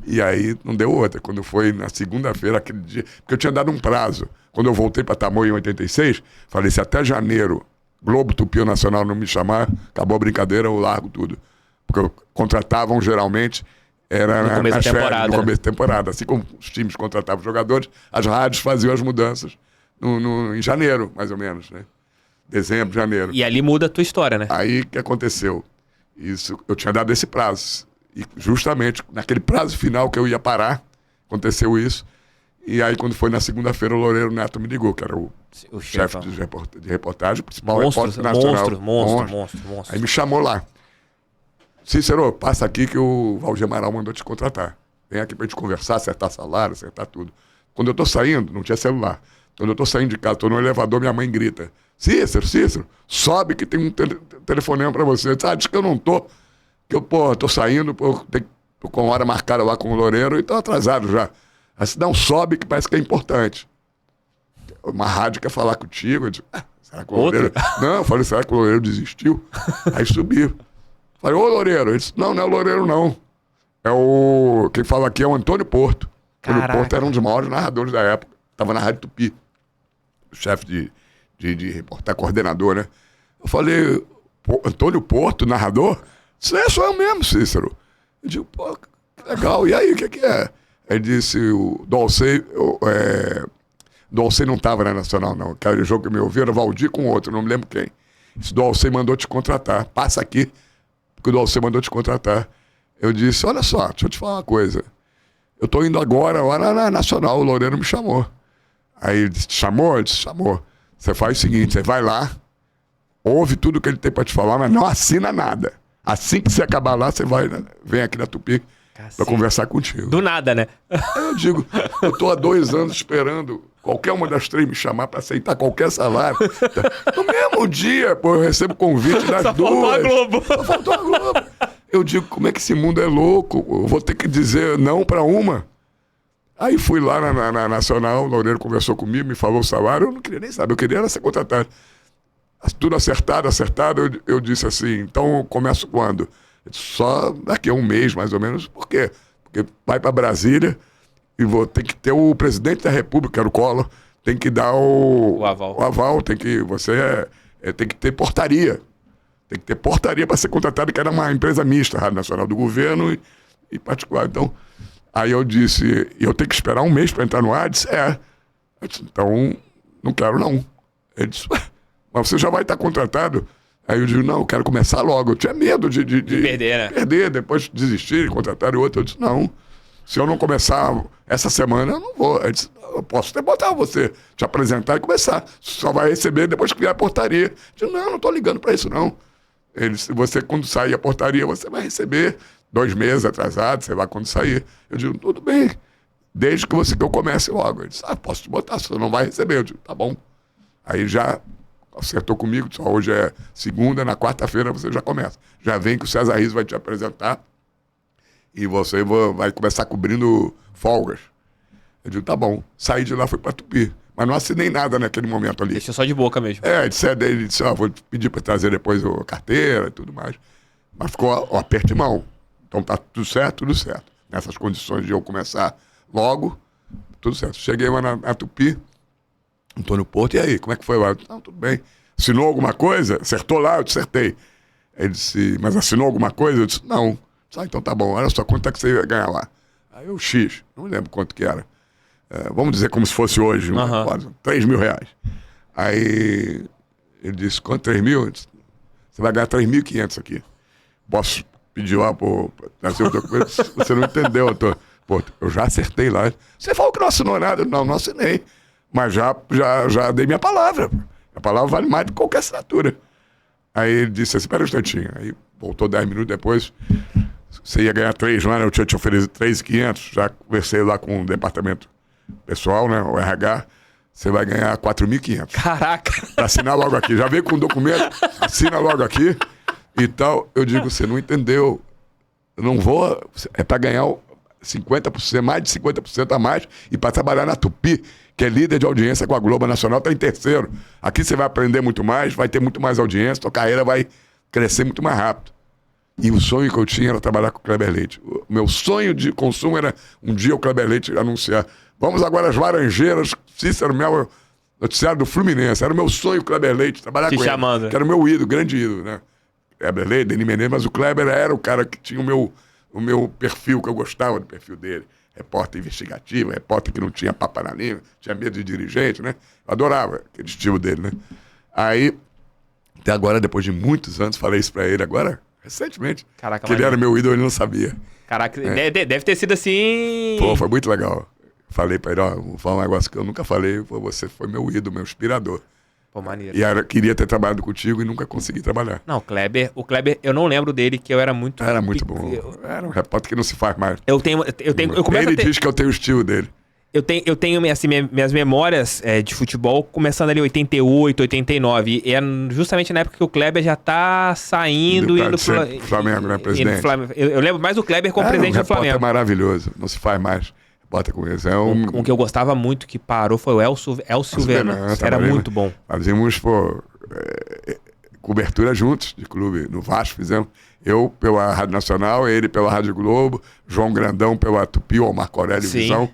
E aí não deu outra. Quando foi na segunda-feira, aquele dia, porque eu tinha dado um prazo. Quando eu voltei para Tamoio em 86, falei: se até janeiro Globo, Tupi ou Nacional não me chamar, acabou a brincadeira, eu largo tudo. Porque contratavam geralmente, era no começo nas da férias, temporada, no começo da temporada. Assim como os times contratavam jogadores, as rádios faziam as mudanças em janeiro, mais ou menos, né? Dezembro, janeiro. E ali muda a tua história, né? Aí o que aconteceu? Isso, eu tinha dado esse prazo. E justamente naquele prazo final que eu ia parar, aconteceu isso. E aí, quando foi na segunda-feira, o Loureiro Neto me ligou, que era o chefe de reportagem, o principal repórter nacional. Monstro. Aí me chamou lá: Cícero, passa aqui que o Valdir Amaral mandou te contratar. Vem aqui pra gente conversar, acertar salário, acertar tudo. Quando eu tô saindo, não tinha celular. Quando eu tô saindo de casa, tô no elevador, minha mãe grita: Cícero, sobe que tem um telefonema pra você. Diz que eu não tô, que eu, tô saindo, tô com hora marcada lá com o Loureiro e tô atrasado já. Aí se não, sobe, que parece que é importante. Uma rádio quer falar contigo. Eu disse: será que o Loureiro... Não, eu falei: será que o Loureiro desistiu? Aí subi. Falei: ô Loureiro. Ele disse: não é o Loureiro, não. Quem fala aqui é o Antônio Porto. Antônio Porto era um dos maiores narradores da época. Estava na Rádio Tupi. O chefe de reportagem, coordenador, né? Eu falei: Antônio Porto, narrador? Isso é só eu mesmo, Cícero. Eu digo: pô, que legal. E aí, o que é? Ele disse: o Dolcei não estava na Nacional, não. Aquele jogo que me ouviu era Valdir com outro, não me lembro quem. Esse Dolcei mandou te contratar. Passa aqui, porque o Dolcei mandou te contratar. Eu disse: olha só, deixa eu te falar uma coisa. Eu tô indo agora lá na Nacional, o Loureiro me chamou. Aí ele disse: chamou? Eu disse: chamou. Você faz o seguinte, você vai lá, ouve tudo que ele tem para te falar, mas não assina nada. Assim que você acabar lá, você vem aqui na Tupi para conversar contigo. Do nada, né? Aí eu digo: eu tô há 2 anos esperando qualquer uma das 3 me chamar para aceitar qualquer salário. No mesmo dia, pô, eu recebo convite das Só 2. faltou a Globo. Só faltou a Globo. Eu digo: como é que esse mundo é louco? Eu vou ter que dizer não para uma. Aí fui lá na Nacional, o Loureiro conversou comigo, me falou o salário, eu não queria nem saber, eu queria era ser contratado. Tudo acertado, eu disse assim: então eu começo quando? Eu disse: só daqui a 1 mês, mais ou menos. Por quê? Porque vai para Brasília e tem que ter o presidente da República, que era o Collor, tem que dar o aval, tem que ter portaria. Tem que ter portaria para ser contratado, que era uma empresa mista, Rádio Nacional do Governo e particular. Então, aí eu disse: eu tenho que esperar 1 mês para entrar no ar? Eu disse: Eu disse: então, não quero não. Ele disse: mas você já vai estar contratado? Aí eu digo: não, eu quero começar logo. Eu tinha medo de perder, né? Perder, depois desistir, contratar o outro. Eu disse: não, se eu não começar essa semana, eu não vou. Ele disse, eu posso até botar você, te apresentar e começar. Só vai receber depois que vier a portaria. Eu disse, não tô ligando para isso, não. Ele disse, você, quando sair a portaria, você vai receber 2 meses atrasado, você vai quando sair. Eu digo, tudo bem, desde que eu comece logo. Ele disse, posso te botar, você não vai receber. Eu digo, tá bom. Aí já acertou comigo, só hoje é segunda, na quarta-feira você já começa. Já vem que o César Rizzo vai te apresentar e você vai começar cobrindo folgas. Eu digo, tá bom. Saí de lá, fui pra Tupi. Mas não assinei nada naquele momento ali. Deixa só de boca mesmo. Ele disse, vou pedir pra trazer depois a carteira e tudo mais. Mas ficou o aperto de mão. Então tá tudo certo. Nessas condições de eu começar logo, tudo certo. Cheguei lá na Tupi, Antônio Porto, e aí, como é que foi lá? Não, tudo bem. Assinou alguma coisa? Acertou lá? Eu acertei. Ele disse, mas assinou alguma coisa? Eu disse, não. Então tá bom, olha só, quanto é que você ia ganhar lá? Aí eu, X, não lembro quanto que era. Vamos dizer como se fosse hoje, 3 mil reais. Aí ele disse, quanto? 3 mil? Eu disse, você vai ganhar 3.500 aqui. Posso pedir lá por trazer o documento? Você não entendeu, Pô, eu já acertei lá. Você falou que não assinou nada. Não assinei. Mas já dei minha palavra. A palavra vale mais do que qualquer assinatura. Aí ele disse assim, espera um instantinho. Aí voltou 10 minutos depois. Você ia ganhar 3 lá, né? Eu tinha te oferecido 3.500. Já conversei lá com o departamento pessoal, né? O RH. Você vai ganhar 4.500. Caraca! Pra assinar logo aqui. Já veio com o documento, assina logo aqui e tal. Eu digo, você não entendeu. Eu não vou... É para ganhar 50%, mais de 50% a mais e para trabalhar na Tupi, que é líder de audiência com a Globo Nacional, está em terceiro. Aqui você vai aprender muito mais, vai ter muito mais audiência, tua carreira vai crescer muito mais rápido. E o sonho que eu tinha era trabalhar com o Kleber Leite. O meu sonho de consumo era um dia o Kleber Leite anunciar. Vamos agora às Laranjeiras, Cícero Mel, noticiário do Fluminense. Era o meu sonho o Kleber Leite, trabalhar com chamando. Ele. Que era o meu ídolo, grande ídolo, né? Kleber Leite, Denis Menezes, mas o Kleber era o cara que tinha o meu perfil, que eu gostava do perfil dele. Repórter investigativo, repórter que não tinha papa na língua, tinha medo de dirigente, né? Eu adorava aquele estilo dele, né? Aí, até agora, depois de muitos anos, falei isso pra ele agora, recentemente. Caraca, que ele era meu ídolo, ele não sabia. Caraca, deve ter sido assim... Pô, foi muito legal. Falei pra ele, vou falar um negócio que eu nunca falei, você foi meu ídolo, meu inspirador. Pô, maneiro. E queria ter trabalhado contigo e nunca consegui trabalhar. Não, o Kleber, eu não lembro dele, que eu era muito... Era muito bom. Era um repórter que não se faz mais. Eu começo ele diz que eu tenho o estilo dele. Eu tenho assim, minhas memórias de futebol começando ali em 88, 89. E é justamente na época que o Kleber já tá saindo, indo pro Flamengo, né, presidente? Eu lembro mais do Kleber como presidente do Flamengo. É maravilhoso, não se faz mais. Bota com eles. O que eu gostava muito que parou foi o Elcio Venâncio. Era muito bom. Fazíamos, cobertura juntos de clube. No Vasco fizemos. Eu pela Rádio Nacional, ele pela Rádio Globo, João Grandão pela Tupi, ou Marco Aurélio Visão.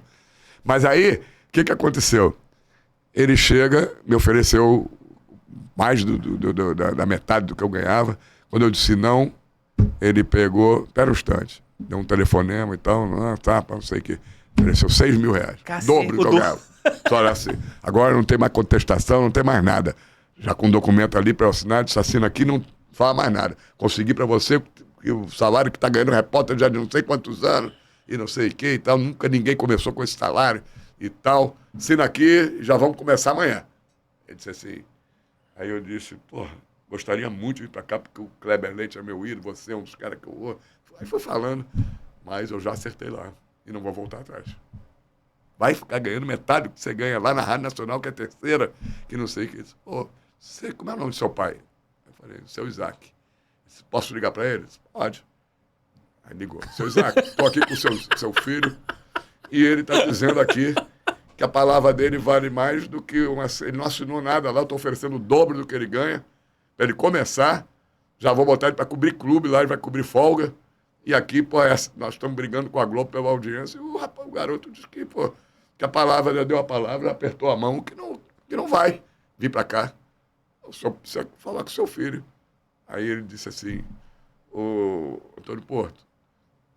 Mas aí, o que aconteceu? Ele chega, me ofereceu mais da metade do que eu ganhava. Quando eu disse não, ele pegou, espera um instante, deu um telefonema e tal, não sei o que. Ofereceu 6 mil reais. Dobro do que eu ganhava. Olha assim, agora não tem mais contestação, não tem mais nada. Já com o documento ali para eu assinar, disse, assina aqui, não fala mais nada. Consegui para você o salário que está ganhando repórter já de não sei quantos anos, e não sei o que e tal. Nunca ninguém começou com esse salário e tal. Assina aqui e já vamos começar amanhã. Ele disse assim. Aí eu disse, gostaria muito de ir para cá, porque o Kleber Leite é meu ídolo, você é um dos caras que eu vou. Aí foi falando, mas eu já acertei lá. E não vou voltar atrás. Vai ficar ganhando metade do que você ganha lá na Rádio Nacional, que é terceira, que não sei o que. Como é o nome do seu pai? Eu falei, seu Isaac. Disse, posso ligar para ele? Disse, pode. Aí ligou, seu Isaac, estou aqui com o seu filho, e ele está dizendo aqui que a palavra dele vale mais do que ele não assinou nada lá, eu estou oferecendo o dobro do que ele ganha, para ele começar, já vou botar ele para cobrir clube lá, ele vai cobrir folga. E aqui, nós estamos brigando com a Globo pela audiência. E o garoto disse que, que a palavra, deu a palavra, apertou a mão, que não vai vir para cá. Eu só preciso falar com o seu filho. Aí ele disse assim, Antônio Porto,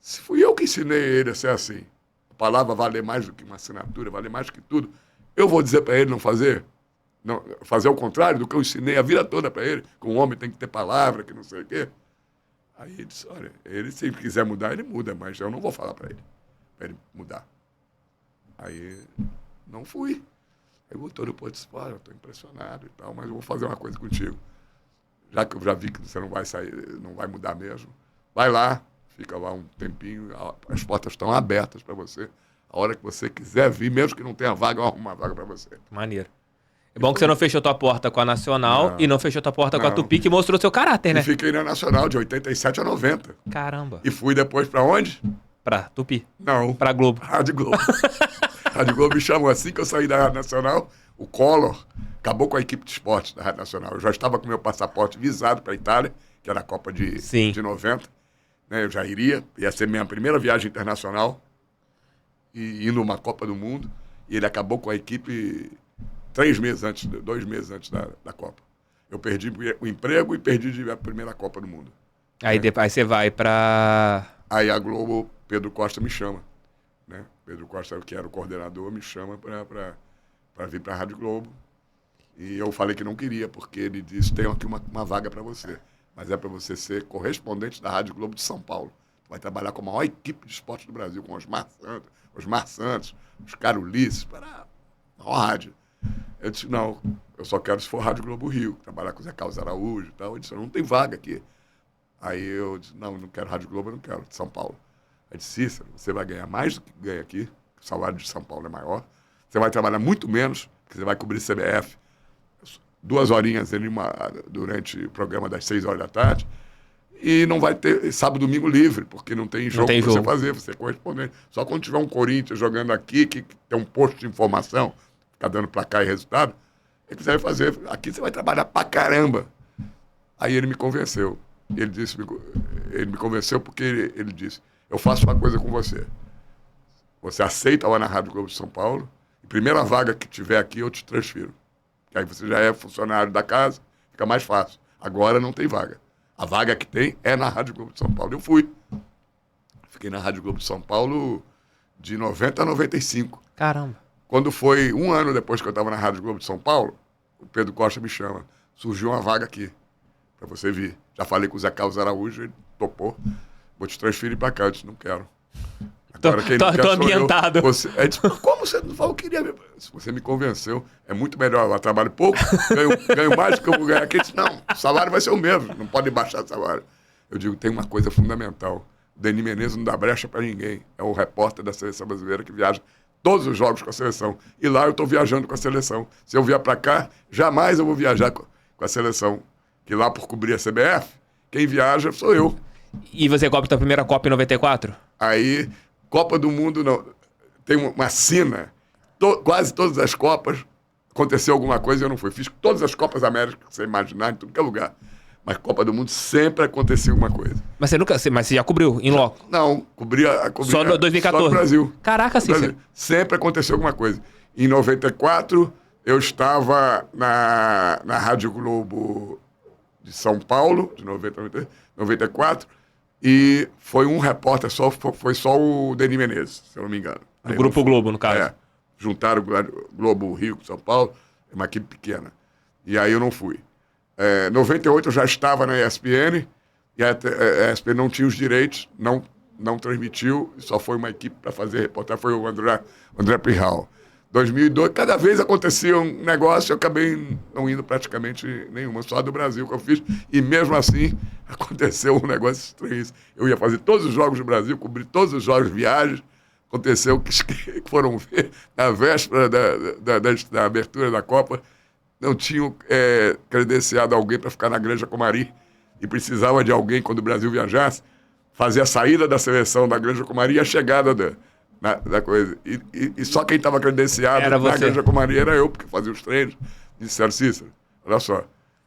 se fui eu que ensinei ele a ser assim, a palavra vale mais do que uma assinatura, vale mais do que tudo, eu vou dizer para ele não fazer? Não, fazer o contrário do que eu ensinei a vida toda para ele, que um homem tem que ter palavra, que não sei o quê. Aí ele disse, olha, ele se ele quiser mudar, ele muda, mas eu não vou falar para ele. pra ele mudar. Aí, não fui. Aí voltou no Porto Esporte, eu tô impressionado e tal, mas eu vou fazer uma coisa contigo. Já que eu já vi que você não vai sair, não vai mudar mesmo, vai lá, fica lá um tempinho, as portas estão abertas para você. A hora que você quiser vir, mesmo que não tenha vaga, eu arrumo uma vaga para você. Maneiro. É bom que você não fechou tua porta com a Nacional e não fechou tua porta com a Tupi, que mostrou seu caráter, né? E fiquei na Nacional de 87 a 90. Caramba. E fui depois para onde? Pra Tupi. Não. Pra Globo. Rádio Globo. Rádio Globo me chamou assim que eu saí da Rádio Nacional. O Collor acabou com a equipe de esportes da Rádio Nacional. Eu já estava com meu passaporte visado para a Itália, que era a Copa de 90. Né? Eu já iria. Ia ser minha primeira viagem internacional. E indo uma Copa do Mundo. E ele acabou com a equipe 2 meses antes da Copa. Eu perdi o emprego e perdi a primeira Copa do Mundo. Aí depois você vai pra... Aí a Globo, Pedro Costa me chama. Né? Pedro Costa, que era o coordenador, me chama para vir para a Rádio Globo. E eu falei que não queria, porque ele disse, tem aqui uma vaga para você. Mas é para você ser correspondente da Rádio Globo de São Paulo. Tu vai trabalhar com a maior equipe de esporte do Brasil, com Osmar Santos, os Carulices, para a maior rádio. Eu disse, não, eu só quero se for Rádio Globo Rio, trabalhar com o Zé Carlos Araújo e tal. Ele disse, não tem vaga aqui. Aí eu disse, não quero Rádio Globo, eu não quero, de São Paulo. Aí disse, Cícero, você vai ganhar mais do que ganha aqui, o salário de São Paulo é maior. Você vai trabalhar muito menos, porque você vai cobrir CBF 2 horinhas durante o programa das 6 horas da tarde. E não vai ter sábado e domingo livre, porque não tem jogo para você fazer, você é correspondente. Só quando tiver um Corinthians jogando aqui, que tem um posto de informação, ficar dando placar e resultado, é que você vai fazer. Aqui você vai trabalhar pra caramba. Aí ele me convenceu. Ele me convenceu porque ele disse, eu faço uma coisa com você. Você aceita lá na Rádio Globo de São Paulo, e primeira vaga que tiver aqui eu te transfiro. Que aí você já é funcionário da casa, fica mais fácil. Agora não tem vaga. A vaga que tem é na Rádio Globo de São Paulo. Eu fui. Fiquei na Rádio Globo de São Paulo de 90 a 95. Caramba. Quando foi 1 ano depois que eu estava na Rádio Globo de São Paulo, o Pedro Costa me chama. Surgiu uma vaga aqui, para você vir. Já falei com o Zé Carlos Araújo, ele topou. Vou te transferir para cá. Eu disse, não quero. Agora, quem não quer, tô ambientado. Aí disse, como você não falou? Eu queria. Se você me convenceu, é muito melhor. Eu trabalho pouco, ganho mais do que eu vou ganhar aqui. Ele disse, não, o salário vai ser o mesmo, não pode baixar o salário. Eu digo, tem uma coisa fundamental. O Denis Menezes não dá brecha para ninguém. É o repórter da seleção brasileira que viaja todos os jogos com a seleção. E lá eu estou viajando com a seleção. Se eu vier para cá, jamais eu vou viajar com a seleção. Que lá, por cobrir a CBF, quem viaja sou eu. E você cobre a primeira Copa em 94? Aí, Copa do Mundo, não, tem uma sina. Quase todas as Copas aconteceu alguma coisa e eu não fui. Fiz todas as Copas Américas que você imaginar, em tudo que é lugar. Mas Copa do Mundo sempre aconteceu alguma coisa. Mas você já cobriu em loco? Não, cobria só no 2014? Só no Brasil. Caraca, sim. Sempre aconteceu alguma coisa. Em 94, eu estava na Rádio Globo de São Paulo, de 94, e foi um repórter só, foi só o Denis Menezes, se eu não me engano. Do Grupo Globo, no caso. É, juntaram o Globo Rio com São Paulo, é uma equipe pequena. E aí eu não fui. 98 eu já estava na ESPN, e a ESPN não tinha os direitos, não transmitiu, só foi uma equipe para fazer reportagem, foi o André Pirral. 2002, cada vez acontecia um negócio, eu acabei não indo praticamente nenhuma, só do Brasil que eu fiz, e mesmo assim aconteceu um negócio estranho. Eu ia fazer todos os jogos do Brasil, cobrir todos os jogos, viagens, aconteceu que foram ver na véspera da abertura da Copa, não tinham credenciado alguém para ficar na Granja Comari, e precisava de alguém, quando o Brasil viajasse, fazer a saída da seleção da Granja Comari e a chegada da coisa. E só quem estava credenciado na Granja Comari era eu, porque fazia os treinos. Disseram, Cícero, olha só,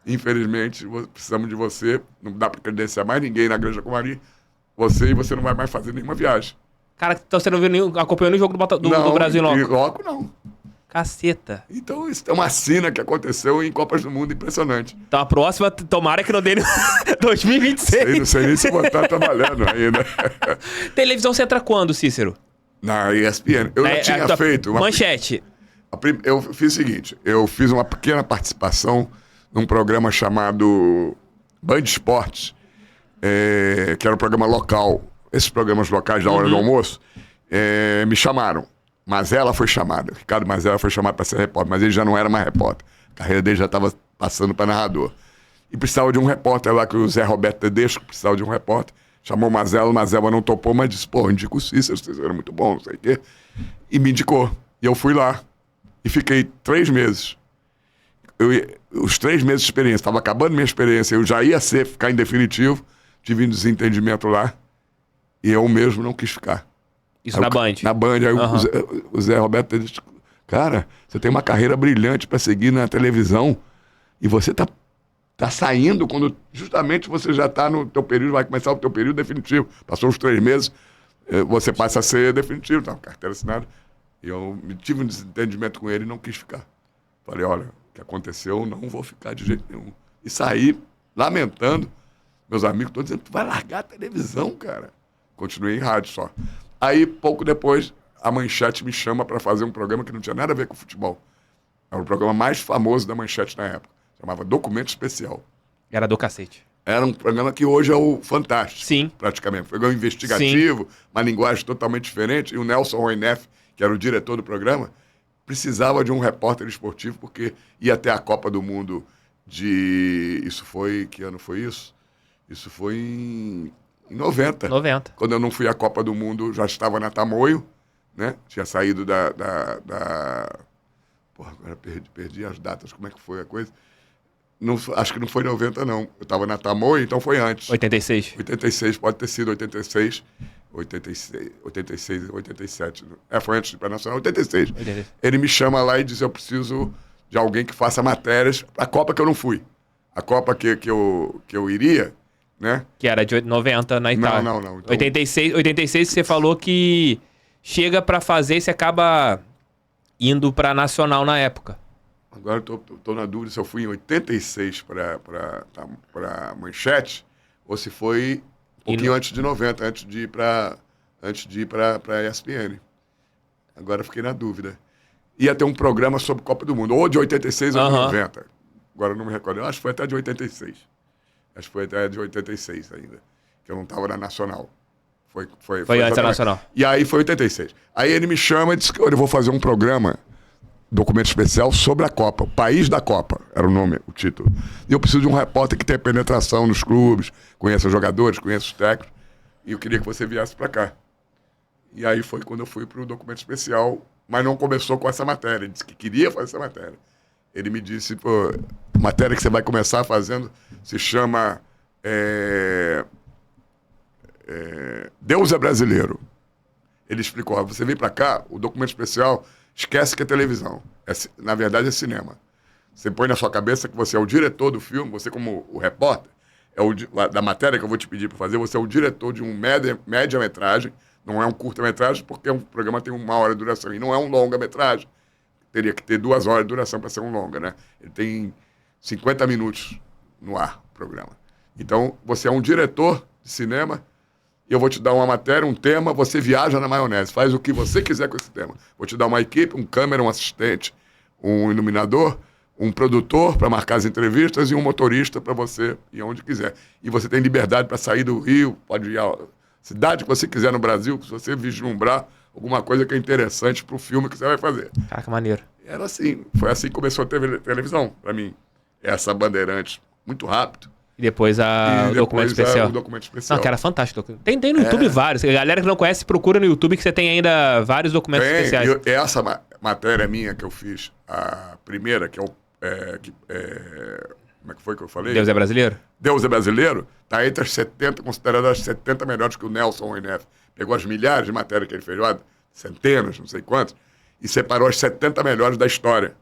infelizmente precisamos de você, não dá para credenciar mais ninguém na Granja Comari, você não vai mais fazer nenhuma viagem. Cara, então você não acompanhou nenhum jogo do Brasil logo? Logo não. Caceta. Então isso é uma cena que aconteceu em Copas do Mundo impressionante. Então a próxima, tomara que não dê 2026. Não sei nem se eu vou estar trabalhando ainda. Televisão você entra quando, Cícero? Na ESPN. Eu já tinha feito manchete. Eu fiz o seguinte, eu fiz uma pequena participação num programa chamado Band Esportes, que era um programa local, esses programas locais da hora do almoço, me chamaram. Mazella foi chamado. Ricardo Mazella foi chamado para ser repórter, mas ele já não era mais repórter. A carreira dele já estava passando para narrador. E precisava de um repórter lá, que o Zé Roberto Tedesco precisava de um repórter. Chamou o Mazella não topou, mas disse, pô, indica o Cícero, vocês eram muito bons, não sei o quê. E me indicou. E eu fui lá. E fiquei 3 meses. Os 3 meses de experiência, estava acabando minha experiência, eu já ia ficar em definitivo, tive um desentendimento lá, e eu mesmo não quis ficar. Isso na Band? Na Band. Aí o Zé Roberto disse, cara, você tem uma carreira brilhante para seguir na televisão, e você tá saindo quando justamente você já está no teu período, vai começar o teu período definitivo. Passou uns 3 meses, você passa a ser definitivo, tá, carteira assinada. E eu tive um desentendimento com ele e não quis ficar. Falei, olha, o que aconteceu, não vou ficar de jeito nenhum. E saí lamentando. Meus amigos todos dizendo, tu vai largar a televisão, cara. Continuei em rádio só. Aí, pouco depois, a Manchete me chama para fazer um programa que não tinha nada a ver com futebol. Era o programa mais famoso da Manchete na época. Chamava Documento Especial. Era do cacete. Era um programa que hoje é o Fantástico. Sim. Praticamente. Um programa investigativo, uma linguagem totalmente diferente. E o Nelson Roineff, que era o diretor do programa, precisava de um repórter esportivo, porque ia ter a Copa do Mundo de... Isso foi... Que ano foi isso? Isso foi em 90. 90. Quando eu não fui à Copa do Mundo, já estava na Tamoio, né? Tinha saído da... Porra, agora perdi as datas. Como é que foi a coisa? Não, acho que não foi 90, não. Eu estava na Tamoio, então foi antes. 86. 86, pode ter sido 86. 86 e 87. Foi antes do Internacional, 86. Ele me chama lá e diz, eu preciso de alguém que faça matérias. A Copa que eu não fui. A Copa que eu iria, né? Que era de 90 na Itália. Não. Então... 86 você falou que chega pra fazer e você acaba indo pra Nacional na época. Agora eu tô na dúvida se eu fui em 86 pra Manchete ou se foi um pouquinho antes de 90, antes de ir pra ESPN. Agora fiquei na dúvida. Ia ter um programa sobre Copa do Mundo, ou de 86 ou de 90. Agora eu não me recordo. Eu acho que foi até de 86. Acho que foi até de 86 ainda. Que eu não estava na Nacional. Foi antes da Nacional. E aí foi 86. Aí ele me chama e diz que eu vou fazer um programa, documento especial, sobre a Copa. O País da Copa, era o nome, o título. E eu preciso de um repórter que tenha penetração nos clubes, conheça os jogadores, conheça os técnicos. E eu queria que você viesse para cá. E aí foi quando eu fui para o documento especial, mas não começou com essa matéria. Ele disse que queria fazer essa matéria. Ele me disse, pô, a matéria que você vai começar fazendo se chama Deus é Brasileiro. Ele explicou, você vem para cá, o documento especial, esquece que é televisão. Na verdade é cinema. Você põe na sua cabeça que você é o diretor do filme, você como o repórter, da matéria que eu vou te pedir para fazer, você é o diretor de um média-metragem, não é um curta-metragem, porque um programa tem 1 hora de duração, e não é um longa-metragem. Teria que ter 2 horas de duração para ser um longa, né? Ele tem 50 minutos no ar, o programa. Então, você é um diretor de cinema, e eu vou te dar uma matéria, um tema, você viaja na maionese, faz o que você quiser com esse tema. Vou te dar uma equipe, um câmera, um assistente, um iluminador, um produtor para marcar as entrevistas e um motorista para você ir onde quiser. E você tem liberdade para sair do Rio, pode ir à cidade que você quiser no Brasil, se você vislumbrar alguma coisa que é interessante para o filme que você vai fazer. Caraca, maneiro. Era assim, foi assim que começou a televisão, para mim. Essa Bandeirantes, muito rápido. E depois o documento especial. O documento especial. Não, que era fantástico. Tem no YouTube vários. A galera que não conhece, procura no YouTube que você tem ainda vários documentos especiais. Essa matéria minha que eu fiz, a primeira, que como é que foi que eu falei? Deus é Brasileiro? Deus é Brasileiro, tá entre as 70, consideradas as 70 melhores que o Nelson Roineff. Pegou as milhares de matérias que ele fez lá, centenas, não sei quantas, e separou as 70 melhores da história.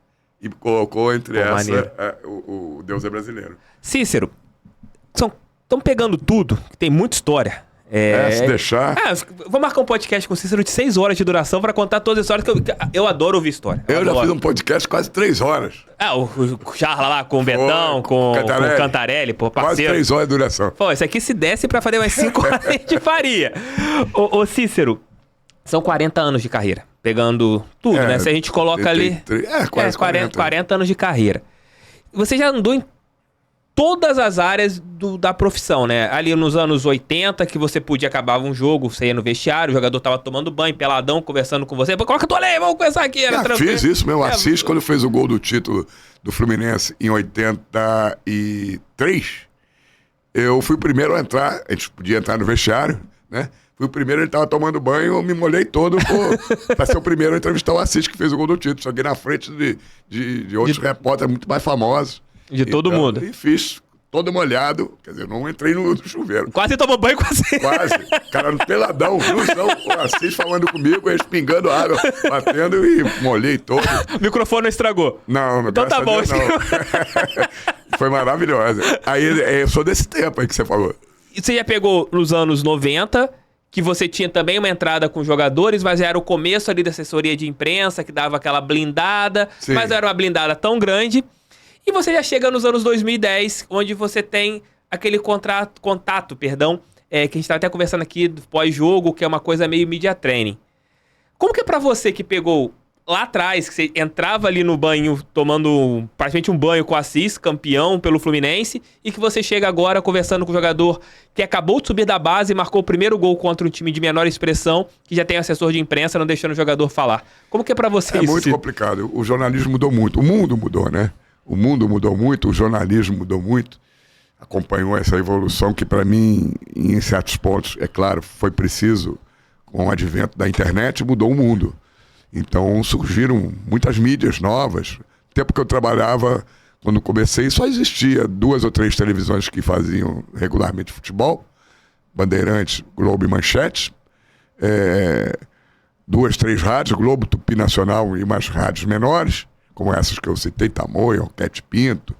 E colocou entre o Deus é Brasileiro. Cícero, estão pegando tudo, que tem muita história. Se deixar. Vou marcar um podcast com o Cícero de 6 horas de duração para contar todas as histórias, que eu adoro ouvir história. Eu já fiz um podcast quase 3 horas. O Charla lá com o Betão, com o Cantarelli, pô, parceiro. Quase 3 horas de duração. Pô, isso aqui se desse para fazer umas 5 horas a gente faria. Ô Cícero, são 40 anos de carreira, pegando tudo, né? Se a gente coloca ali... Quase 40 anos de carreira. Você já andou em todas as áreas da profissão, né? Ali nos anos 80, que você podia acabar um jogo, você ia no vestiário, o jogador tava tomando banho, peladão, conversando com você. Coloca a tua lei, vamos conversar aqui. Fiz isso mesmo. Assis, quando fez o gol do título do Fluminense em 83, eu fui o primeiro a entrar, a gente podia entrar no vestiário, né? Fui o primeiro, ele tava tomando banho, eu me molhei todo pra ser o primeiro a entrevistar o Assis, que fez o gol do título. Cheguei na frente de outros repórteres muito mais famosos. De todo mundo. E fiz todo molhado, quer dizer, não entrei no chuveiro. Quase tomou banho, quase. Quase. Cara, no peladão, blusão, o Assis falando comigo, eles pingando água, batendo e molhei todo. O microfone não estragou? Não, então tá bom. Deus, não. Foi maravilhosa. Aí eu sou desse tempo aí que você falou. E você já pegou nos anos 90, que você tinha também uma entrada com jogadores, mas era o começo ali da assessoria de imprensa, que dava aquela blindada, Sim. mas não era uma blindada tão grande. E você já chega nos anos 2010, onde você tem aquele contato, que a gente tá até conversando aqui do pós-jogo, que é uma coisa meio media training. Como que é pra você que pegou lá atrás, que você entrava ali no banho, tomando praticamente um banho com o Assis, campeão pelo Fluminense, e que você chega agora conversando com o jogador que acabou de subir da base e marcou o primeiro gol contra um time de menor expressão, que já tem assessor de imprensa, não deixando o jogador falar. Como que é pra você isso? É muito complicado. O jornalismo mudou muito. O mundo mudou, né? O mundo mudou muito, o jornalismo mudou muito. Acompanhou essa evolução que, para mim, em certos pontos, é claro, foi preciso, com o advento da internet, mudou o mundo. Então surgiram muitas mídias novas. No tempo que eu trabalhava, quando comecei, só existia 2 ou 3 televisões que faziam regularmente futebol. Bandeirantes, Globo e Manchete. 2, 3 rádios, Globo, Tupi Nacional e mais rádios menores, como essas que eu citei, Tamoio, Alquete Pinto.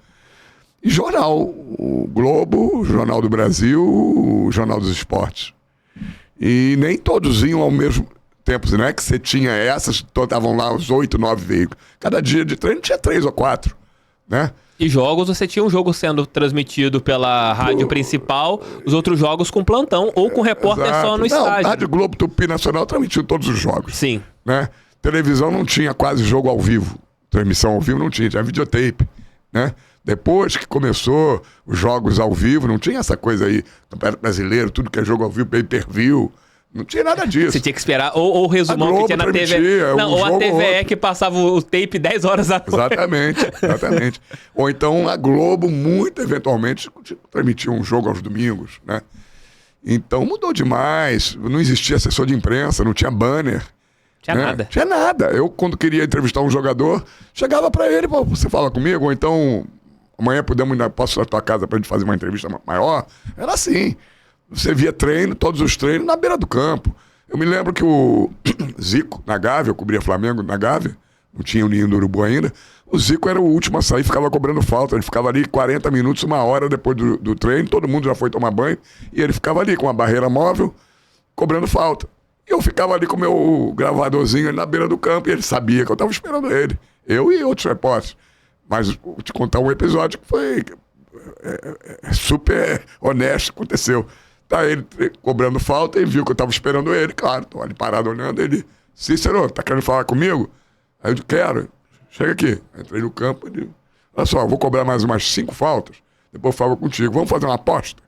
E jornal, o Globo, o Jornal do Brasil, o Jornal dos Esportes. E nem todos iam ao mesmo tempo, não é que você tinha essas, estavam lá os 8, 9 veículos. Cada dia de treino tinha 3 ou 4, né? E jogos, você tinha um jogo sendo transmitido pela rádio principal, os outros jogos com plantão ou com repórter só no estádio. Rádio Globo, Tupi Nacional transmitiu todos os jogos. Sim. Né? Televisão não tinha quase jogo ao vivo. Transmissão ao vivo não tinha, tinha videotape, né? Depois que começou os jogos ao vivo, não tinha essa coisa aí, Campeonato Brasileiro, tudo que é jogo ao vivo, pay-per-view, não tinha nada disso. Você tinha que esperar, ou o resumão que tinha na TV. Não, ou a TVE que passava o tape 10 horas à noite. Exatamente. Ou então a Globo, muito eventualmente, transmitia um jogo aos domingos, né? Então mudou demais, não existia assessor de imprensa, não tinha banner. Tinha nada. Tinha nada. Eu, quando queria entrevistar um jogador, chegava pra ele, pô, você fala comigo, ou então amanhã posso ir na tua casa pra gente fazer uma entrevista maior. Era assim. Você via treino, todos os treinos, na beira do campo. Eu me lembro que o Zico, na Gávea, eu cobria Flamengo na Gávea, não tinha o Ninho do Urubu ainda, o Zico era o último a sair, ficava cobrando falta. Ele ficava ali 40 minutos, 1 hora depois do treino, todo mundo já foi tomar banho, e ele ficava ali com uma barreira móvel, cobrando falta. E eu ficava ali com o meu gravadorzinho ali na beira do campo, e ele sabia que eu estava esperando ele. Eu e outros repórteres. Mas vou te contar um episódio que foi super honesto, aconteceu. Tá ele cobrando falta e viu que eu estava esperando ele, claro. Tô ali parado olhando, ele... Cícero, tá querendo falar comigo? Aí eu disse, quero. Chega aqui. Entrei no campo e disse, olha só, eu vou cobrar mais umas 5 faltas, depois eu falo contigo. Vamos fazer uma aposta?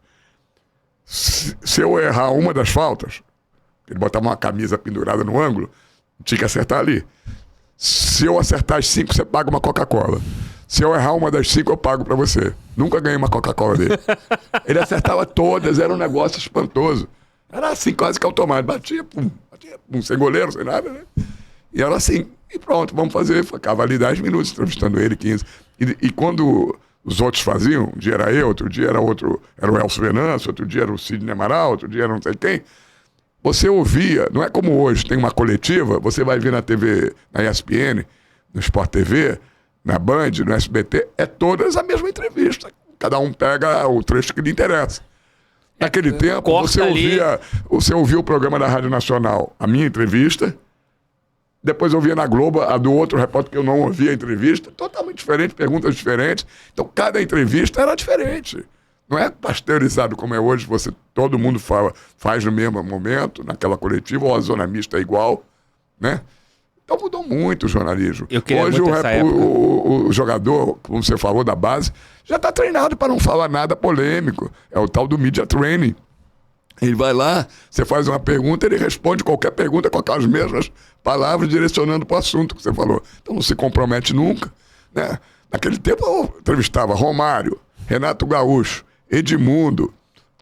Se eu errar uma das faltas, ele botava uma camisa pendurada no ângulo, tinha que acertar ali. Se eu acertar as 5, você paga uma Coca-Cola. Se eu errar uma das 5, eu pago pra você. Nunca ganhei uma Coca-Cola dele. Ele acertava todas, era um negócio espantoso. Era assim, quase que automático. Batia, pum, sem goleiro, sem nada, né? E era assim, e pronto, vamos fazer. Ficava ali 10 minutos entrevistando ele, 15. E quando os outros faziam, um dia era eu, outro dia era outro, era o Elcio Venâncio, outro dia era o Sidney Amaral, outro dia era não sei quem. Você ouvia, não é como hoje, tem uma coletiva, você vai ver na TV, na ESPN, no Sport TV, na Band, no SBT, é todas a mesma entrevista. Cada um pega o trecho que lhe interessa. Naquele tempo, você ouvia o programa da Rádio Nacional, a minha entrevista, depois eu ouvia na Globo a do outro repórter que eu não ouvia a entrevista, totalmente diferente, perguntas diferentes. Então, cada entrevista era diferente. Não é pasteurizado como é hoje, todo mundo faz no mesmo momento, naquela coletiva, ou a zona mista é igual, né? Então mudou muito o jornalismo. Eu queria Hoje muito essa época. o jogador, como você falou, da base, já está treinado para não falar nada polêmico. É o tal do media training. Ele vai lá, você faz uma pergunta, ele responde qualquer pergunta com aquelas mesmas palavras, direcionando para o assunto que você falou. Então não se compromete nunca, né? Naquele tempo eu entrevistava Romário, Renato Gaúcho, Edmundo,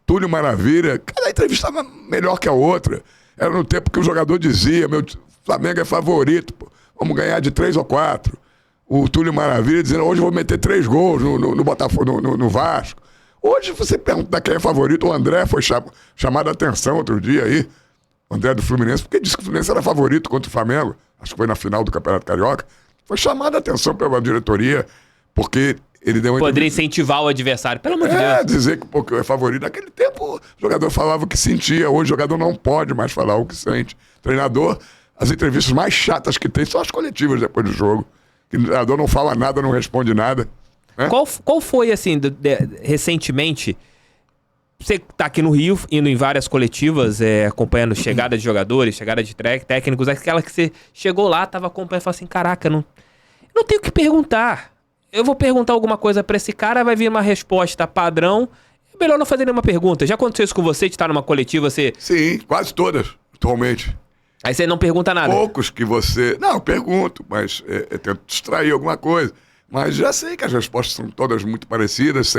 Túlio Maravilha. Cada entrevista melhor que a outra. Era no tempo que o jogador dizia, meu Flamengo é favorito, pô. Vamos ganhar de 3 ou 4. O Túlio Maravilha dizendo, hoje eu vou meter 3 gols no Botafogo, no Vasco. Hoje você pergunta quem é favorito. O André foi chamado a atenção outro dia aí, o André do Fluminense, porque disse que o Fluminense era favorito contra o Flamengo. Acho que foi na final do Campeonato Carioca. Foi chamado a atenção pela diretoria, porque ele deu uma... Poderia incentivar o adversário, pelo amor de Deus. Dizer que porque é favorito. Naquele tempo o jogador falava o que sentia. Hoje o jogador não pode mais falar o que sente. Treinador, as entrevistas mais chatas que tem são as coletivas depois do jogo. Que o treinador não fala nada, não responde nada. Né? Qual foi, assim, recentemente, você tá aqui no Rio, indo em várias coletivas, acompanhando chegada de jogadores, chegada de técnicos, aquela que você chegou lá, tava acompanhando e falou assim, caraca, não tenho o que perguntar. Eu vou perguntar alguma coisa pra esse cara, vai vir uma resposta padrão, é melhor não fazer nenhuma pergunta. Já aconteceu isso com você, de estar numa coletiva, você... Sim, quase todas, atualmente. Aí você não pergunta nada? Poucos que você... Não, eu pergunto, mas eu tento distrair alguma coisa. Mas já sei que as respostas são todas muito parecidas,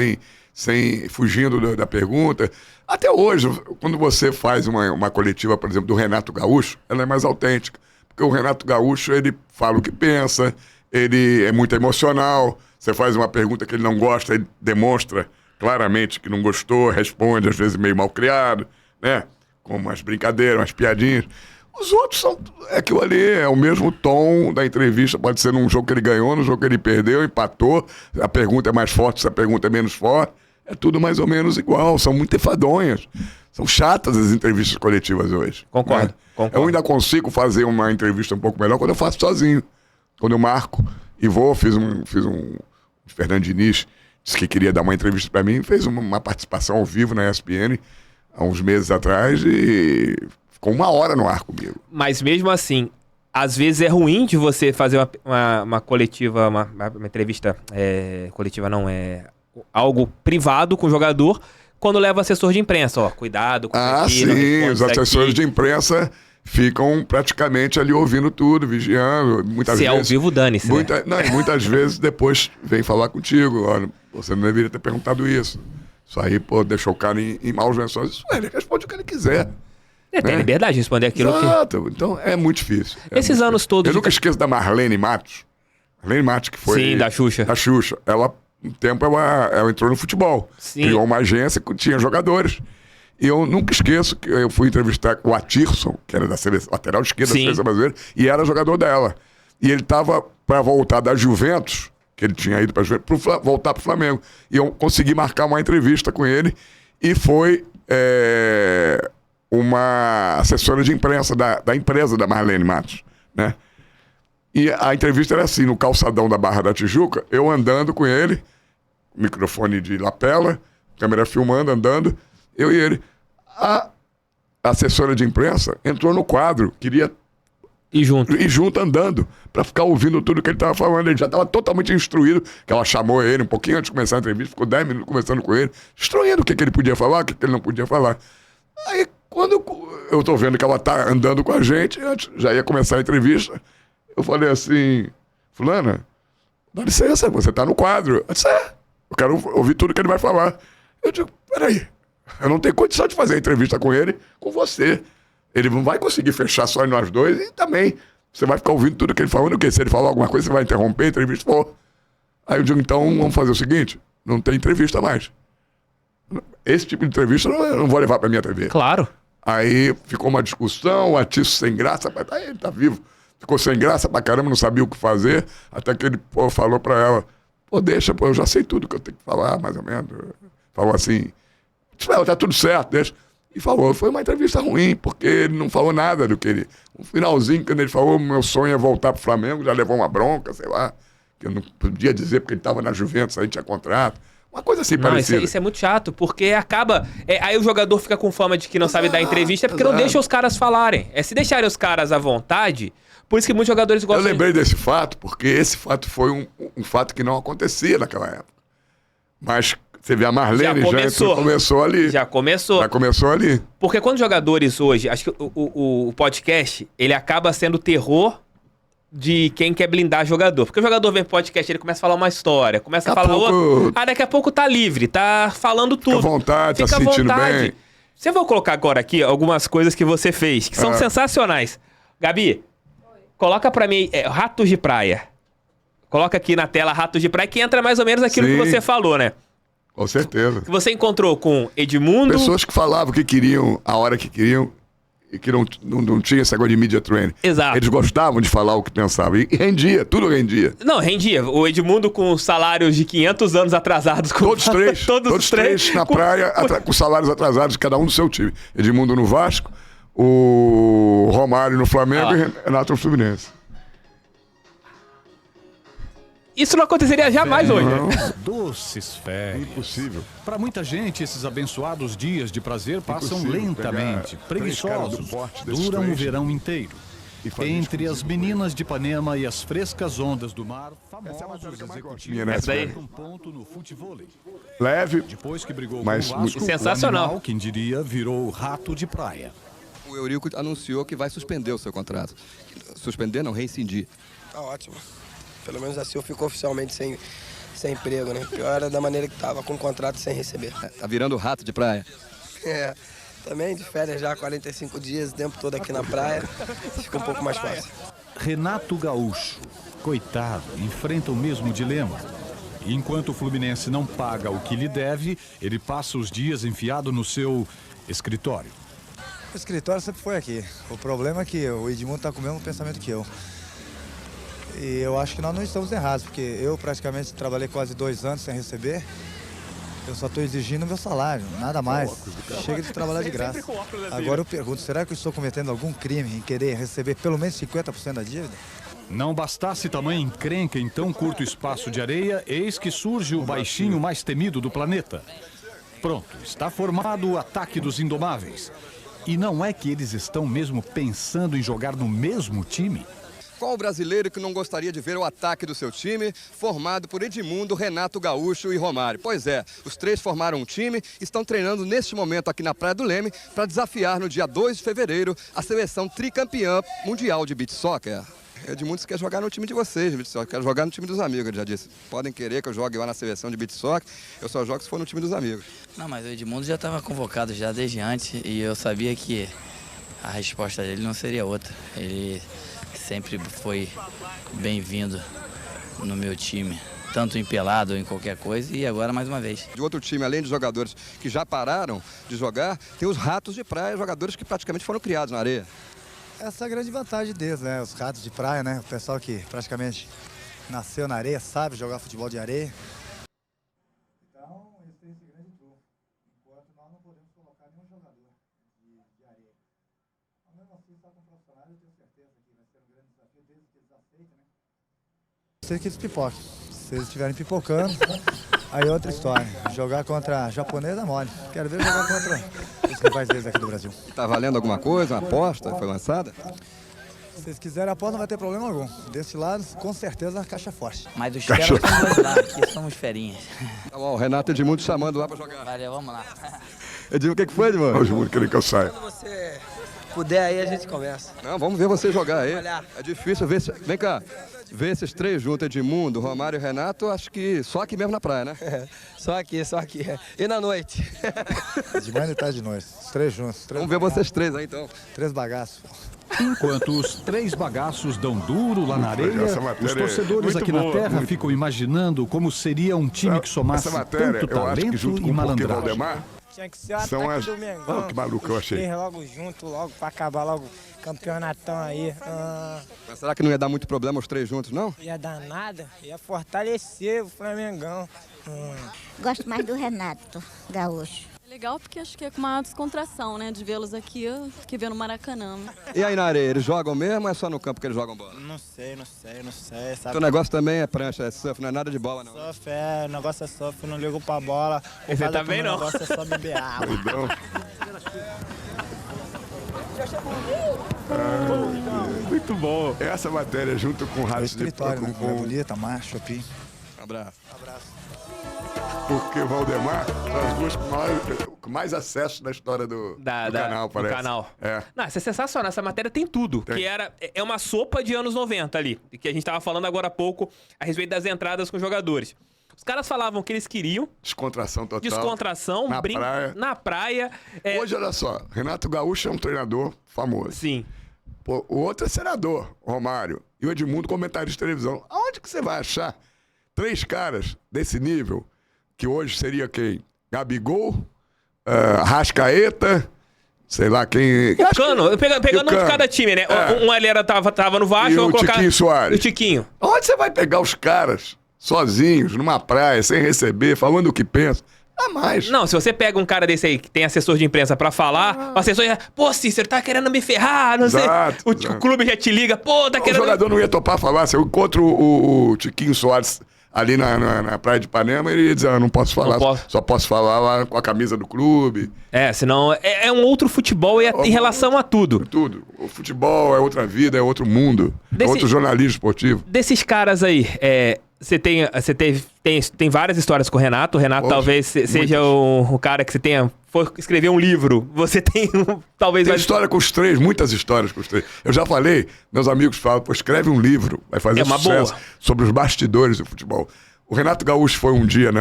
sem fugindo da pergunta. Até hoje, quando você faz uma coletiva, por exemplo, do Renato Gaúcho, ela é mais autêntica. Porque o Renato Gaúcho, ele fala o que pensa, ele é muito emocional. Você faz uma pergunta que ele não gosta, ele demonstra claramente que não gostou, responde, às vezes meio mal criado, né? Com umas brincadeiras, umas piadinhas. Os outros são aquilo ali, é o mesmo tom da entrevista, pode ser num jogo que ele ganhou, no jogo que ele perdeu, empatou, a pergunta é mais forte, se a pergunta é menos forte, é tudo mais ou menos igual, são muito enfadonhas, são chatas as entrevistas coletivas hoje. Concordo, né? concordo. Eu ainda consigo fazer uma entrevista um pouco melhor quando eu faço sozinho, quando eu marco e vou, fiz um Fernando Diniz, disse que queria dar uma entrevista para mim, fez uma participação ao vivo na ESPN há uns meses atrás e... com 1 hora no ar comigo. Mas mesmo assim, às vezes é ruim de você fazer uma coletiva, uma entrevista coletiva, não, algo privado com o jogador, quando leva assessor de imprensa, ó, cuidado com isso aqui, sim, os assessores de imprensa ficam praticamente ali ouvindo tudo, vigiando, muitas Se vezes... é ao vivo, dane-se, e muitas vezes depois vem falar contigo, olha, você não deveria ter perguntado isso. Isso aí, deixou o cara em maus lençóis. Isso, ele responde o que ele quiser. Tem liberdade de responder aquilo Exato. Então é muito difícil. Esses muito anos difícil. todos... Eu nunca esqueço da Marlene Matos. Marlene Matos, que foi... Sim, da Xuxa. Da Xuxa. Ela, um tempo, ela entrou no futebol. Sim. Criou uma agência que tinha jogadores. E eu nunca esqueço que eu fui entrevistar o Atirson, que era da seleção, lateral esquerda da seleção brasileira, e era jogador dela. E ele estava para voltar da Juventus, que ele tinha ido para a Juventus, para voltar para o Flamengo. E eu consegui marcar uma entrevista com ele. E foi... uma assessora de imprensa da empresa da Marlene Matos, né? E a entrevista era assim, no calçadão da Barra da Tijuca, eu andando com ele, microfone de lapela, câmera filmando, andando, eu e ele. A assessora de imprensa entrou no quadro, queria ir junto andando, para ficar ouvindo tudo que ele estava falando. Ele já estava totalmente instruído, que ela chamou ele um pouquinho antes de começar a entrevista, ficou 10 minutos conversando com ele, instruindo o que ele podia falar, o que ele não podia falar. Aí, quando eu tô vendo que ela tá andando com a gente, já ia começar a entrevista, eu falei assim, fulana, dá licença, você tá no quadro. Eu disse, eu quero ouvir tudo que ele vai falar. Eu digo, peraí, eu não tenho condição de fazer a entrevista com ele, com você. Ele não vai conseguir fechar só nós dois e também você vai ficar ouvindo tudo que ele falando, porque se ele falar alguma coisa, você vai interromper a entrevista. Pô. Aí eu digo, então vamos fazer o seguinte, não tem entrevista mais. Esse tipo de entrevista eu não vou levar pra minha TV. Claro. Aí ficou uma discussão, o Atício sem graça, aí ele tá vivo. Ficou sem graça pra caramba, não sabia o que fazer, até que ele falou pra ela, deixa, eu já sei tudo que eu tenho que falar, mais ou menos. Falou assim, tá tudo certo, deixa. E falou, foi uma entrevista ruim, porque ele não falou nada do que ele... No finalzinho, quando ele falou, meu sonho é voltar pro Flamengo, já levou uma bronca, sei lá, que eu não podia dizer porque ele tava na Juventus, aí tinha contrato. Uma coisa assim Não, parecida. isso é muito chato, porque acaba... aí o jogador fica com fama de que não sabe dar entrevista, porque não deixa os caras falarem. Se deixarem os caras à vontade, por isso que muitos jogadores gostam... Eu lembrei desse fato, porque esse fato foi um fato que não acontecia naquela época. Mas você vê a Marlene começou ali. Já começou. Já começou ali. Porque quando jogadores hoje... Acho que o podcast, ele acaba sendo o terror de quem quer blindar jogador. Porque o jogador vem pro podcast, ele começa a falar uma história, começa a falar outra. Daqui a pouco tá livre, tá falando tudo. Fica à vontade, tá se sentindo bem. Você vai colocar agora aqui algumas coisas que você fez, que são sensacionais. Gabi, coloca pra mim Ratos de Praia. Coloca aqui na tela Ratos de Praia, que entra mais ou menos aquilo que você falou, né? Com certeza. Que você encontrou com Edmundo... Pessoas que falavam o que queriam, a hora que queriam, e que não tinha esse negócio de media training. Exato. Eles gostavam de falar o que pensavam. E rendia, tudo rendia. Não, rendia. O Edmundo com salários de 500 anos atrasados. Todos três. Todos três na praia, com salários atrasados, cada um do seu time. Edmundo no Vasco, o Romário no Flamengo e Renato no Fluminense. Isso não aconteceria jamais hoje. Doces férias. Impossível. Para muita gente, esses abençoados dias de prazer passam lentamente, preguiçosos, duram o verão inteiro. Entre as meninas de Ipanema e as frescas ondas do mar, famosos executivos um ponto no futevôlei. Leve, depois que brigou mas com o Vasco, sensacional. O animal, quem diria, virou rato de praia. O Eurico anunciou que vai suspender o seu contrato. Suspender não, rescindir. Tá ótimo. Pelo menos assim eu fico oficialmente sem emprego, né? Pior era da maneira que tava, com contrato sem receber. Tá virando rato de praia. Também de férias já, 45 dias, o tempo todo aqui na praia, fica um pouco mais fácil. Renato Gaúcho, coitado, enfrenta o mesmo dilema. E enquanto o Fluminense não paga o que lhe deve, ele passa os dias enfiado no seu escritório. O escritório sempre foi aqui. O problema é que o Edmundo está com o mesmo pensamento que eu. E eu acho que nós não estamos errados, porque eu praticamente trabalhei quase 2 anos sem receber. Eu só estou exigindo o meu salário, nada mais. Chega de trabalhar de graça. Agora eu pergunto, será que eu estou cometendo algum crime em querer receber pelo menos 50% da dívida? Não bastasse tamanha encrenca em tão curto espaço de areia, eis que surge o baixinho mais temido do planeta. Pronto, está formado o ataque dos indomáveis. E não é que eles estão mesmo pensando em jogar no mesmo time? Qual brasileiro que não gostaria de ver o ataque do seu time formado por Edmundo, Renato Gaúcho e Romário? Pois é, os três formaram um time e estão treinando neste momento aqui na Praia do Leme para desafiar no dia 2 de fevereiro a seleção tricampeã mundial de beach soccer. Edmundo quer jogar no time de vocês, de beach soccer, quer jogar no time dos amigos, ele já disse. Podem querer que eu jogue lá na seleção de beach soccer, eu só jogo se for no time dos amigos. Não, mas o Edmundo já estava convocado já desde antes e eu sabia que a resposta dele não seria outra. Ele sempre foi bem-vindo no meu time, tanto em pelado ou em qualquer coisa, e agora mais uma vez. De outro time, além de jogadores que já pararam de jogar, tem os ratos de praia, jogadores que praticamente foram criados na areia. Essa é a grande vantagem deles, né? Os ratos de praia, né? O pessoal que praticamente nasceu na areia, sabe jogar futebol de areia. Então, eles têm esse grande truque. Enquanto nós não podemos colocar nenhum jogador de areia. Mas mesmo assim, está com profissionais, eu tenho certeza que vai ser um grande desafio desde que eles aceitem, né? Sei que eles pipoquem. Se eles estiverem pipocando, aí é outra história. Jogar contra japonês é mole. Quero ver jogar contra os rivais deles aqui do Brasil. Tá valendo alguma coisa? Uma aposta foi lançada? Se vocês quiserem aposta, não vai ter problema algum. Desse lado, com certeza, a caixa forte. Mas os feras estão lá, aqui somos ferinhas. Tá bom, o Renato Edmundo chamando lá pra jogar. Valeu, vamos lá. Edmundo, o que foi, Edmundo? O Edmundo querendo que eu saia. Quando você puder aí, a gente conversa. Não, vamos ver você jogar aí. Olhar. É difícil ver. Vem cá. Ver esses três juntos, Edmundo, Romário e Renato, acho que só aqui mesmo na praia, né? Só aqui. E na noite? De manhã e tarde de noite. Os três juntos. Vamos ver vocês três aí, então. 3 bagaços. Enquanto os 3 bagaços dão duro lá na areia, os torcedores aqui na terra ficam imaginando como seria um time que somasse tanto talento e malandragem. Tinha que ser o ataque do Mengão. Que maluco eu achei. Logo junto, logo pra acabar logo o campeonatão aí. Mas será que não ia dar muito problema os três juntos, não? Ia dar nada, ia fortalecer o Flamengão. Gosto mais do Renato Gaúcho. Legal porque acho que é com uma descontração, né? De vê-los aqui, que ver no Maracanã. E aí na areia, eles jogam mesmo ou é só no campo que eles jogam bola? Não sei. Sabe? Teu negócio também é prancha, é surf, não é nada de bola não. Surf, o negócio é surf, não ligo pra bola. Você também não. O negócio é só beber água. Muito bom. Essa matéria, junto com o Rato de Escritório, né? Mulher bonita, mar, shopping. Abraço. Porque Valdemar são as duas com mais acesso na história do canal, parece. Do canal. É. Não, isso é sensacional. Essa matéria tem tudo. Tem. Que é uma sopa de anos 90 ali. Que a gente tava falando agora há pouco a respeito das entradas com jogadores. Os caras falavam que eles queriam. Descontração total. Descontração, na praia. Na praia. Hoje, olha só, Renato Gaúcho é um treinador famoso. Sim. Pô, o outro é senador, Romário. E o Edmundo, comentarista de televisão. Aonde que você vai achar 3 caras desse nível, que hoje seria quem? Gabigol, Rascaeta, sei lá quem... Cano, pegando um de cada time, né? Um ali tava no Vasco, E vamos o colocar... Tiquinho Soares. O Tiquinho. Onde você vai pegar os caras sozinhos, numa praia, sem receber, falando o que pensa? Dá mais. Não, se você pega um cara desse aí que tem assessor de imprensa pra falar, o assessor já... Pô, Cícero, tá querendo me ferrar, não sei... Exato. O clube já te liga, pô, tá querendo... O jogador não ia topar falar. Se eu encontro o Tiquinho Soares ali na praia de Ipanema, ele ia dizer, não posso falar, só posso falar lá com a camisa do clube. Senão é um outro futebol em relação a tudo. Tudo. O futebol é outra vida, é outro mundo, é outro jornalismo esportivo. Desses caras aí, você tem várias histórias com o Renato. O Renato talvez seja o cara que você tenha... For escrever um livro, você tem talvez... Tem história com os 3, muitas histórias com os 3. Eu já falei, meus amigos falam, pô, escreve um livro, vai fazer sucesso sobre os bastidores do futebol. O Renato Gaúcho foi um dia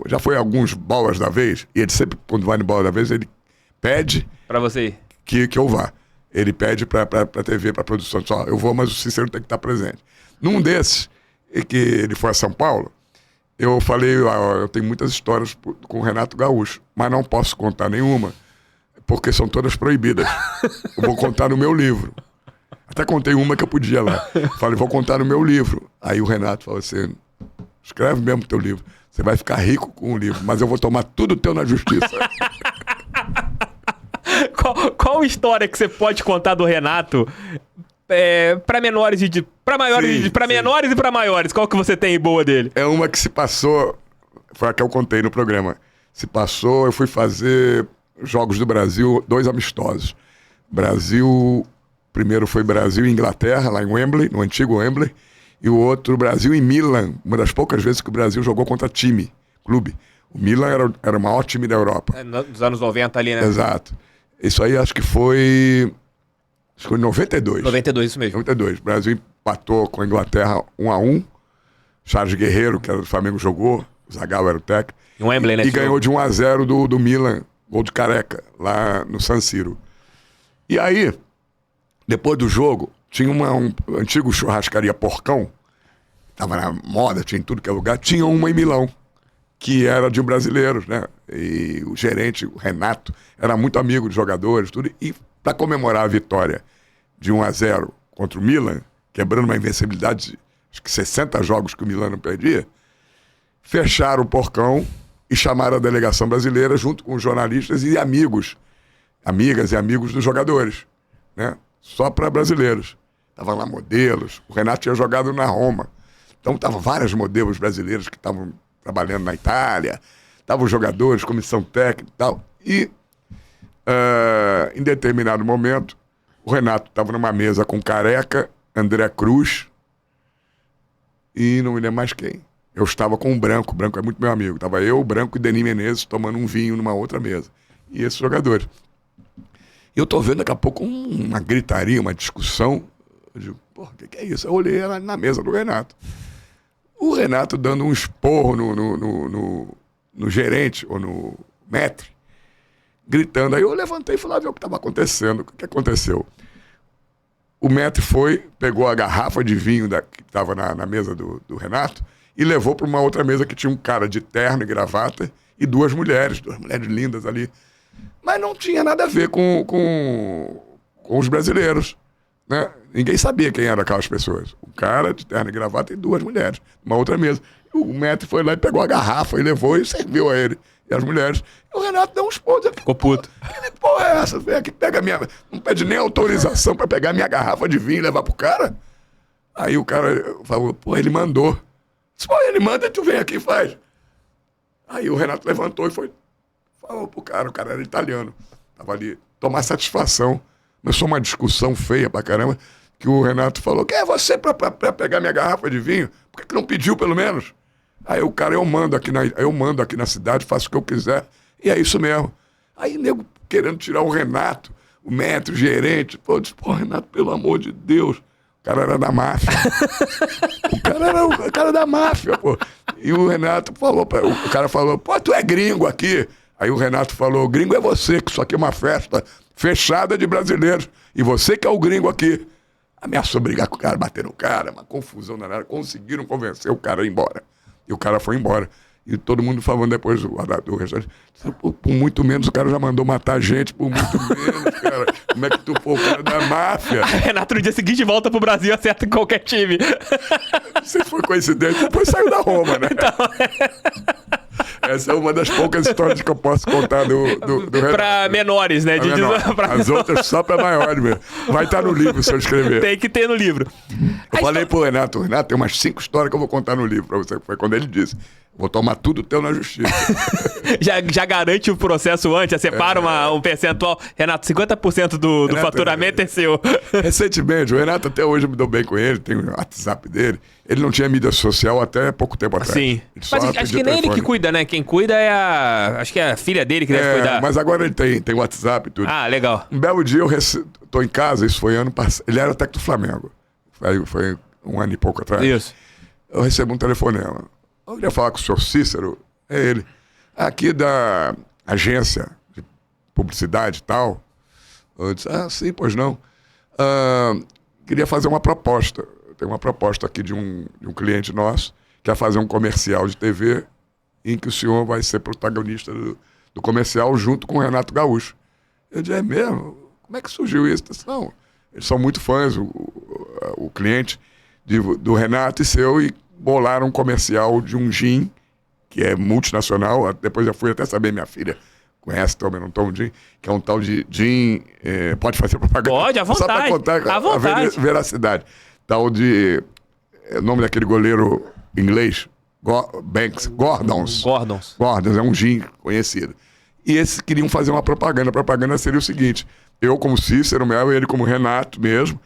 já foi alguns bolas da vez, e ele sempre, quando vai no bola da vez, ele pede... Pra você que eu vá. Ele pede pra TV, pra produção, só, eu vou, mas o Cícero tem que estar presente. Num desses, que ele foi a São Paulo, eu falei, eu tenho muitas histórias com o Renato Gaúcho, mas não posso contar nenhuma, porque são todas proibidas. Eu vou contar no meu livro. Até contei uma que eu podia lá. Falei, vou contar no meu livro. Aí o Renato falou assim, escreve mesmo teu livro. Você vai ficar rico com o livro, mas eu vou tomar tudo teu na justiça. Qual história que você pode contar do Renato para menores para maiores, para menores e para maiores? Qual que você tem boa dele? É uma que se passou, foi a que eu contei no programa. Se passou, eu fui fazer Jogos do Brasil, 2 amistosos. Primeiro foi Brasil e Inglaterra, lá em Wembley, no antigo Wembley, e o outro Brasil e Milan, uma das poucas vezes que o Brasil jogou contra clube. O Milan era o maior time da Europa. Dos anos 90 ali, né? Exato. Isso aí acho que foi em 92. 92, isso mesmo. 92. O Brasil empatou com a Inglaterra 1-1. Charles Guerreiro, que era do Flamengo, jogou. O Zagallo era o técnico. Em Wembley, né? E ganhou de 1-0 do Milan, gol de Careca, lá no San Siro. E aí, depois do jogo, tinha um antigo churrascaria Porcão, tava na moda, tinha em tudo que é lugar, tinha uma em Milão, que era de brasileiros, né? E o gerente, o Renato, era muito amigo de jogadores, tudo. E para comemorar a vitória de 1-0 contra o Milan, quebrando uma invencibilidade de acho que 60 jogos que o Milan não perdia, fecharam o Porcão e chamaram a delegação brasileira junto com os jornalistas e amigas e amigos dos jogadores, né? Só para brasileiros. Estavam lá modelos, o Renato tinha jogado na Roma. Então estavam vários modelos brasileiros que estavam trabalhando na Itália, estavam jogadores, comissão técnica e tal. E, em determinado momento, o Renato estava numa mesa com Careca, André Cruz e não me lembro mais quem. Eu estava com o Branco é muito meu amigo. Estava eu, o Branco e Denis Menezes tomando um vinho numa outra mesa. E esses jogadores. E eu tô vendo daqui a pouco uma gritaria, uma discussão. Eu digo, porra, o que é isso? Eu olhei na mesa do Renato. O Renato dando um esporro no gerente, ou no maître, gritando. Aí eu levantei e fui lá ver o que estava acontecendo. O que aconteceu? O maître pegou a garrafa de vinho que estava na mesa do Renato e levou para uma outra mesa que tinha um cara de terno e gravata e duas mulheres lindas ali. Mas não tinha nada a ver com os brasileiros. né? Ninguém sabia quem eram aquelas pessoas. O cara de terno e gravata e 2 mulheres, uma outra mesa. O Metri foi lá e pegou a garrafa e levou e serviu a ele. E as mulheres. E o Renato deu uns pontos. Ficou puto. Que porra é essa? Vem aqui, pega minha... Não pede nem autorização pra pegar minha garrafa de vinho e levar pro cara? Aí o cara falou, pô, ele mandou. Disse, pô, ele manda e tu vem aqui e faz. Aí o Renato levantou e falou pro cara, o cara era italiano. Tava ali, tomar satisfação. Começou uma discussão feia pra caramba, que o Renato falou, quem é você pra pegar minha garrafa de vinho? Por que não pediu pelo menos? Aí o cara, eu mando aqui na cidade, faço o que eu quiser. E é isso mesmo. Aí nego querendo tirar o Renato, o Metri, o gerente. Pô, eu disse, pô, Renato, pelo amor de Deus. O cara era da máfia. O cara era o cara da máfia, pô. E o Renato falou, o cara falou, pô, tu é gringo aqui. Aí o Renato falou, gringo é você, que isso aqui é uma festa fechada de brasileiros. E você que é o gringo aqui. Ameaçou brigar com o cara, bater no cara, uma confusão danada. Conseguiram convencer o cara a ir embora. E o cara foi embora. E todo mundo falando depois do restaurante, por muito menos o cara já mandou matar gente, por muito menos, cara. Como é que tu for o cara da máfia? Renato no dia seguinte volta pro Brasil e acerta em qualquer time. Não sei se foi coincidência, depois saiu da Roma, né? Então... Essa é uma das poucas histórias que eu posso contar do Renato. Pra menores, né? As outras só pra maiores mesmo. Vai estar no livro se eu escrever. Tem que ter no livro. Eu falei pro Renato, tem umas 5 histórias que eu vou contar no livro pra você. Foi quando ele disse, vou tomar tudo teu na justiça. já garante o processo antes, separa um percentual. Renato, 50% do faturamento é seu. Recentemente, o Renato até hoje me deu bem com ele, tem o WhatsApp dele. Ele não tinha mídia social até pouco tempo atrás. Sim. Mas acho que nem ele que cuida, né? Quem cuida é acho que é a filha dele que deve cuidar. Mas agora ele tem WhatsApp e tudo. Ah, legal. Um belo dia eu tô em casa, isso foi ano passado. Ele era técnico do Flamengo. Foi 1 ano e pouco atrás. Isso. Eu recebo um telefonema. Eu queria falar com o senhor Cícero. É ele. Aqui da agência de publicidade e tal. Eu disse, sim, pois não. Queria fazer uma proposta. Tem uma proposta aqui de um cliente nosso, que é fazer um comercial de TV em que o senhor vai ser protagonista do comercial junto com o Renato Gaúcho. Eu disse, é mesmo? Como é que surgiu isso? Eu disse, não, eles são muito fãs, o cliente do Renato e seu, e bolaram um comercial de um gin, que é multinacional. Depois eu fui até saber, minha filha conhece também, não toma um gin, que é um tal de gin, pode fazer propaganda? Pode, à vontade. Só para contar a veracidade. Tal de, o nome daquele goleiro inglês, Gordons, é um gin conhecido. E esses queriam fazer uma propaganda. A propaganda seria o seguinte, eu como Cícero mesmo, ele como Renato mesmo,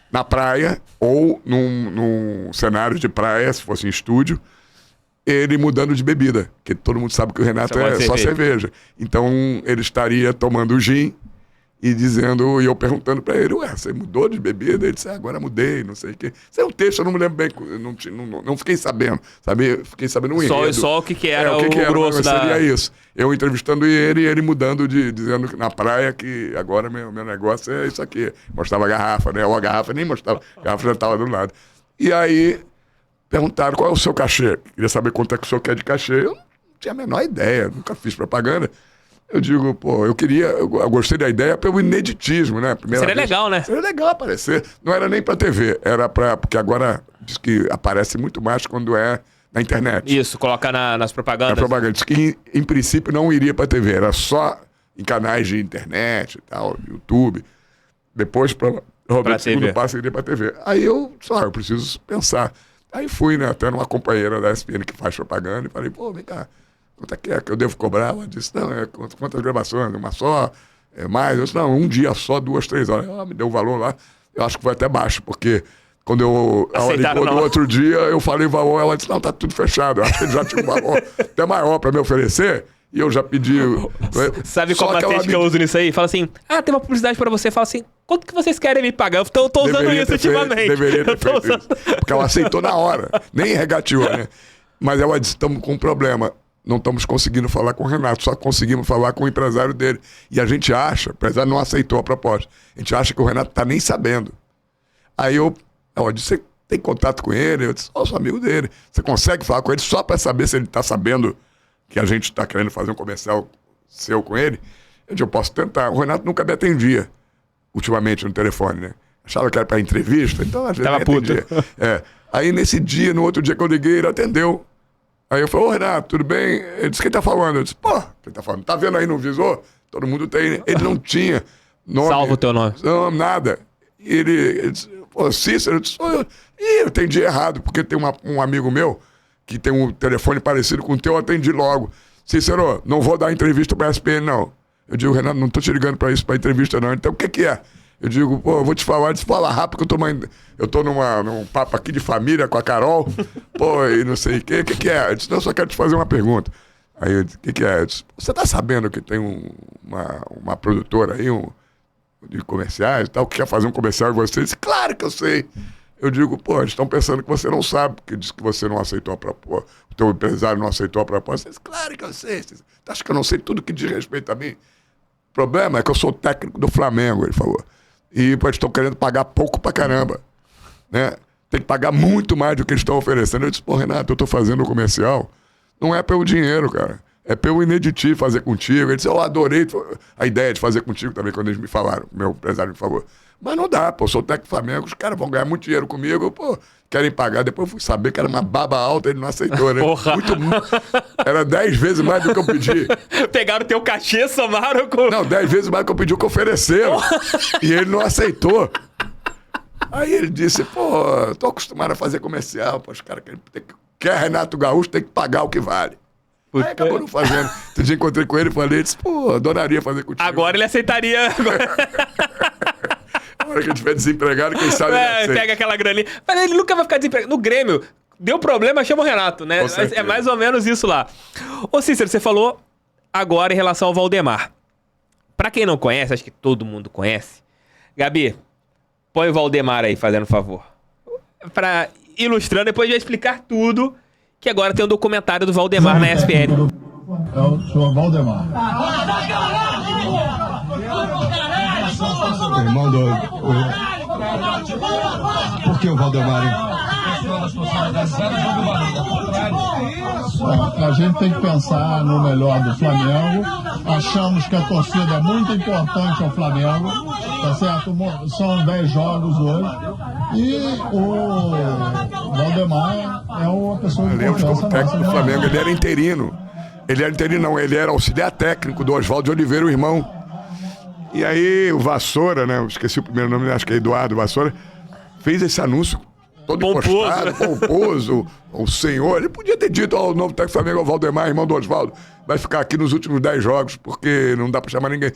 na praia, ou num cenário de praia, se fosse em estúdio, ele mudando de bebida, porque todo mundo sabe que o Renato é só cerveja. Então ele estaria tomando gin e dizendo, e eu perguntando pra ele, você mudou de bebida? Ele disse, agora mudei, não sei o quê. Isso é um texto, eu não me lembro bem, não fiquei sabendo, sabe? Fiquei sabendo um enredo. Só o que era o grosso da... Seria isso. Eu entrevistando ele e ele mudando, dizendo que na praia que agora meu negócio é isso aqui. Mostrava a garrafa, né? Ou a garrafa nem mostrava, a garrafa já estava do lado. E aí perguntaram qual é o seu cachê. Queria saber quanto é que o senhor quer de cachê. Eu não tinha a menor ideia, nunca fiz propaganda. Eu digo, pô, eu gostei da ideia pelo ineditismo, né? Seria legal, né? Seria legal aparecer. Não era nem pra TV, era porque agora diz que aparece muito mais quando é na internet. Isso, colocar nas propagandas. Na propaganda. Diz que em princípio não iria pra TV, era só em canais de internet e tal, YouTube. Depois, Roberto II Passo iria pra TV. Aí eu preciso pensar. Aí fui, né, até numa companheira da ESPN que faz propaganda e falei, pô, vem cá. Quanto é que eu devo cobrar? Ela disse, não, quantas gravações? Uma só? Mais? Eu disse, não, um dia só, 2, 3 horas. Ela me deu o valor lá, eu acho que foi até baixo, porque quando ela ligou no outro dia, eu falei o valor, ela disse, não, tá tudo fechado. Eu acho que ele já tinha um valor até maior para me oferecer, e eu já pedi... Sabe qual macete que eu uso nisso aí? Fala assim, tem uma publicidade para você, fala assim, quanto que vocês querem me pagar? Eu tô usando isso ultimamente. Deveria ter feito isso, porque ela aceitou na hora, nem regateou, né? Mas ela disse, estamos com um problema. Não estamos conseguindo falar com o Renato, só conseguimos falar com o empresário dele. E a gente acha, o empresário não aceitou a proposta, a gente acha que o Renato está nem sabendo. Aí eu disse, você tem contato com ele? Eu disse, sou amigo dele. Você consegue falar com ele só para saber se ele está sabendo que a gente está querendo fazer um comercial seu com ele? Eu disse, eu posso tentar. O Renato nunca me atendia, ultimamente, no telefone, né? Achava que era pra entrevista, então às vezes Tava nem atendia. puto. Aí nesse dia, no outro dia que eu liguei, ele atendeu. Aí eu falei, ô Renato, tudo bem? Ele disse, quem tá falando? Eu disse, pô, quem tá falando? Tá vendo aí no visor? Todo mundo tem, né? Ele não tinha nome. Salva o teu nome. Não, nada. E ele disse, pô, Cícero, eu disse, eu atendi errado, porque tem um amigo meu que tem um telefone parecido com o teu, eu atendi logo. Cícero, não vou dar entrevista pra SPN, não. Eu digo, Renato, não tô te ligando pra isso, pra entrevista, não. Então, o que é? Eu digo, pô, eu vou te falar, fala rápido, que eu tô num papo aqui de família com a Carol, pô, e não sei o que é? Eu disse, não, eu só quero te fazer uma pergunta. Aí eu disse, o que é? Eu disse, você tá sabendo que tem uma produtora aí, de comerciais e tal, que quer fazer um comercial e você disse, claro que eu sei. Eu digo, pô, eles estão pensando que você não sabe, porque disse que você não aceitou a proposta, o teu empresário não aceitou a proposta. Ele disse, claro que eu sei. Você acha que eu não sei tudo que diz respeito a mim? O problema é que eu sou técnico do Flamengo, ele falou. E eles estão querendo pagar pouco pra caramba, né? Tem que pagar muito mais do que eles estão oferecendo. Eu disse, pô, Renato, eu tô fazendo o comercial, não é pelo dinheiro, cara. É pelo Inediti fazer contigo. Ele disse, eu adorei a ideia de fazer contigo também, quando eles me falaram, meu empresário me falou. Mas não dá, pô, eu sou técnico do Flamengo, os caras vão ganhar muito dinheiro comigo, pô, querem pagar. Depois eu fui saber que era uma baba alta, ele não aceitou, né? Porra. Era 10 vezes mais do que eu pedi. Pegaram o teu cachê, somaram com... Não, 10 vezes mais do que eu pedi, o que ofereceram. E ele não aceitou. Aí ele disse, pô, tô acostumado a fazer comercial, pô, os caras quer Renato Gaúcho, tem que pagar o que vale. Aí acabou não fazendo. Outro dia encontrei com ele e falei, disse, pô, adoraria fazer contigo. Agora ele aceitaria. Agora que ele estiver desempregado, quem sabe ele aceita. Pega aquela graninha. Mas ele nunca vai ficar desempregado. No Grêmio, deu problema, chama o Renato, né? É mais ou menos isso lá. Ô Cícero, você falou agora em relação ao Valdemar. Pra quem não conhece, acho que todo mundo conhece. Gabi, põe o Valdemar aí, fazendo favor. Pra ilustrando, depois de explicar tudo, que agora tem um documentário do Valdemar na ESPN. É o senhor Valdemar. Irmão do... Por que o Valdemar? A gente tem que pensar no melhor do Flamengo. Achamos que a torcida é muito importante ao Flamengo, tá certo? São 10 jogos hoje. E o Valdemar é uma pessoa de confiança. Técnico do Flamengo, ele era interino. Ele era interino, não, ele era auxiliar técnico do Oswaldo de Oliveira, o irmão. E aí o Vassoura, né? Eu esqueci o primeiro nome, acho que é Eduardo Vassoura, fez esse anúncio todo impostado, pomposo, o senhor. Ele podia ter dito ao novo técnico do Flamengo, ao Valdemar, irmão do Oswaldo, vai ficar aqui nos últimos 10 jogos, porque não dá pra chamar ninguém.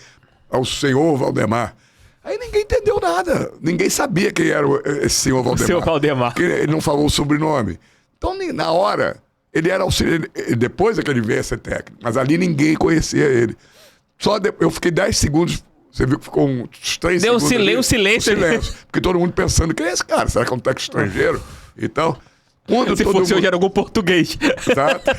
Ao senhor Valdemar. Aí ninguém entendeu nada. Ninguém sabia quem era esse senhor Valdemar. O senhor Valdemar. Porque ele não falou o sobrenome. Então, na hora, ele era auxiliar. Depois é que ele veio a ser técnico. Mas ali ninguém conhecia ele. Eu fiquei 10 segundos. Você viu que ficou uns 3 Deu segundos. Deu um silêncio. Porque todo mundo pensando, quem é esse cara? Será que é um técnico estrangeiro? Então, se fosse hoje, era algum português. Exato.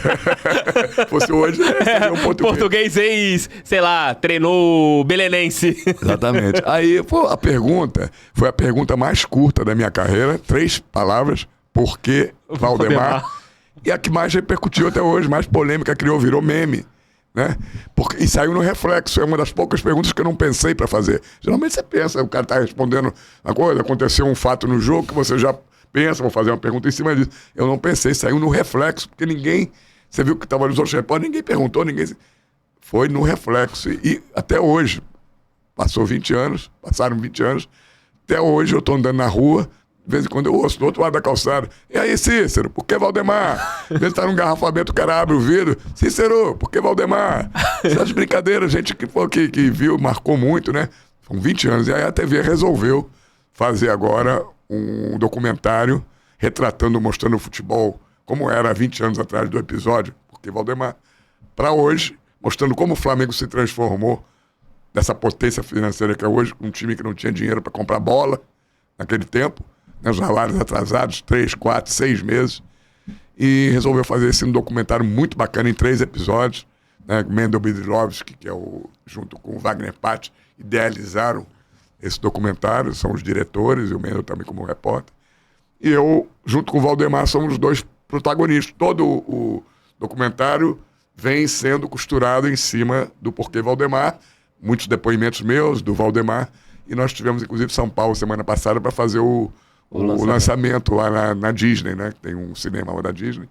Fosse hoje, seria um português. Português sei lá, treinou belenense. Exatamente. Aí, pô, a pergunta foi a pergunta mais curta da minha carreira. 3 palavras. Por que Valdemar? E a que mais repercutiu até hoje, mais polêmica, virou meme. Né? E saiu no Reflexo. É uma das poucas perguntas que eu não pensei para fazer. Geralmente você pensa, o cara tá respondendo uma coisa, aconteceu um fato no jogo que você já pensa, vou fazer uma pergunta em cima disso. Eu não pensei, saiu no Reflexo, porque ninguém... Você viu que estava nos outros repórteres, ninguém perguntou, Foi no Reflexo. E até hoje, passaram 20 anos, até hoje eu estou andando na rua, de vez em quando eu ouço do outro lado da calçada. E aí, Cícero, por que Valdemar? Às vezes tá num garrafamento, o cara abre o vidro. Cícero, por que Valdemar? Essas brincadeiras, gente que viu, marcou muito, né? São 20 anos. E aí a TV resolveu fazer agora um documentário retratando, mostrando o futebol como era há 20 anos atrás do episódio, porque Valdemar, para hoje, mostrando como o Flamengo se transformou dessa potência financeira que é hoje, um time que não tinha dinheiro para comprar bola naquele tempo, né, os salários atrasados, 3, 4, 6 meses, e resolveu fazer esse documentário muito bacana em 3 episódios, né, Mendel Bidrovski, que é junto com o Wagner Patti, idealizaram esse documentário, são os diretores, e o Mendel também como repórter, e eu, junto com o Valdemar, somos os 2 protagonistas. Todo o documentário vem sendo costurado em cima do porquê Valdemar, muitos depoimentos meus, do Valdemar, E nós tivemos, inclusive, São Paulo semana passada para fazer o lançamento lá na Disney, né? Que tem um cinema lá da Disney.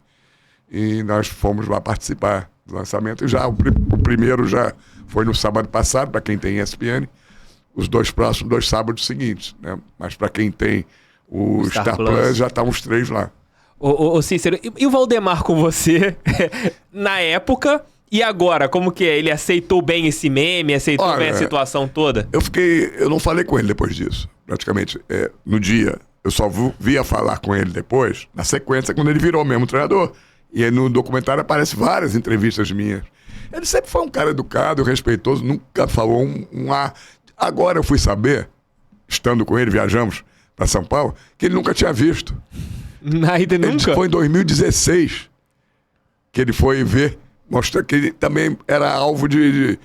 E nós fomos lá participar do lançamento. E já o primeiro já foi no sábado passado, para quem tem ESPN. Os 2 próximos, 2 sábados seguintes, né? Mas para quem tem o Star Plus, já tá uns 3 lá. Ô Cícero, e o Valdemar com você na época e agora? Como que é? Ele aceitou bem esse meme, aceitou bem a situação toda? Eu não falei com ele depois disso, praticamente. No dia, eu só via falar com ele depois, na sequência, quando ele virou mesmo treinador. E aí no documentário aparecem várias entrevistas minhas. Ele sempre foi um cara educado, respeitoso, nunca falou um A. Agora eu fui saber, estando com ele, viajamos para São Paulo, que ele nunca tinha visto. Ainda nunca? Foi em 2016 que ele foi ver, mostrou que ele também era alvo de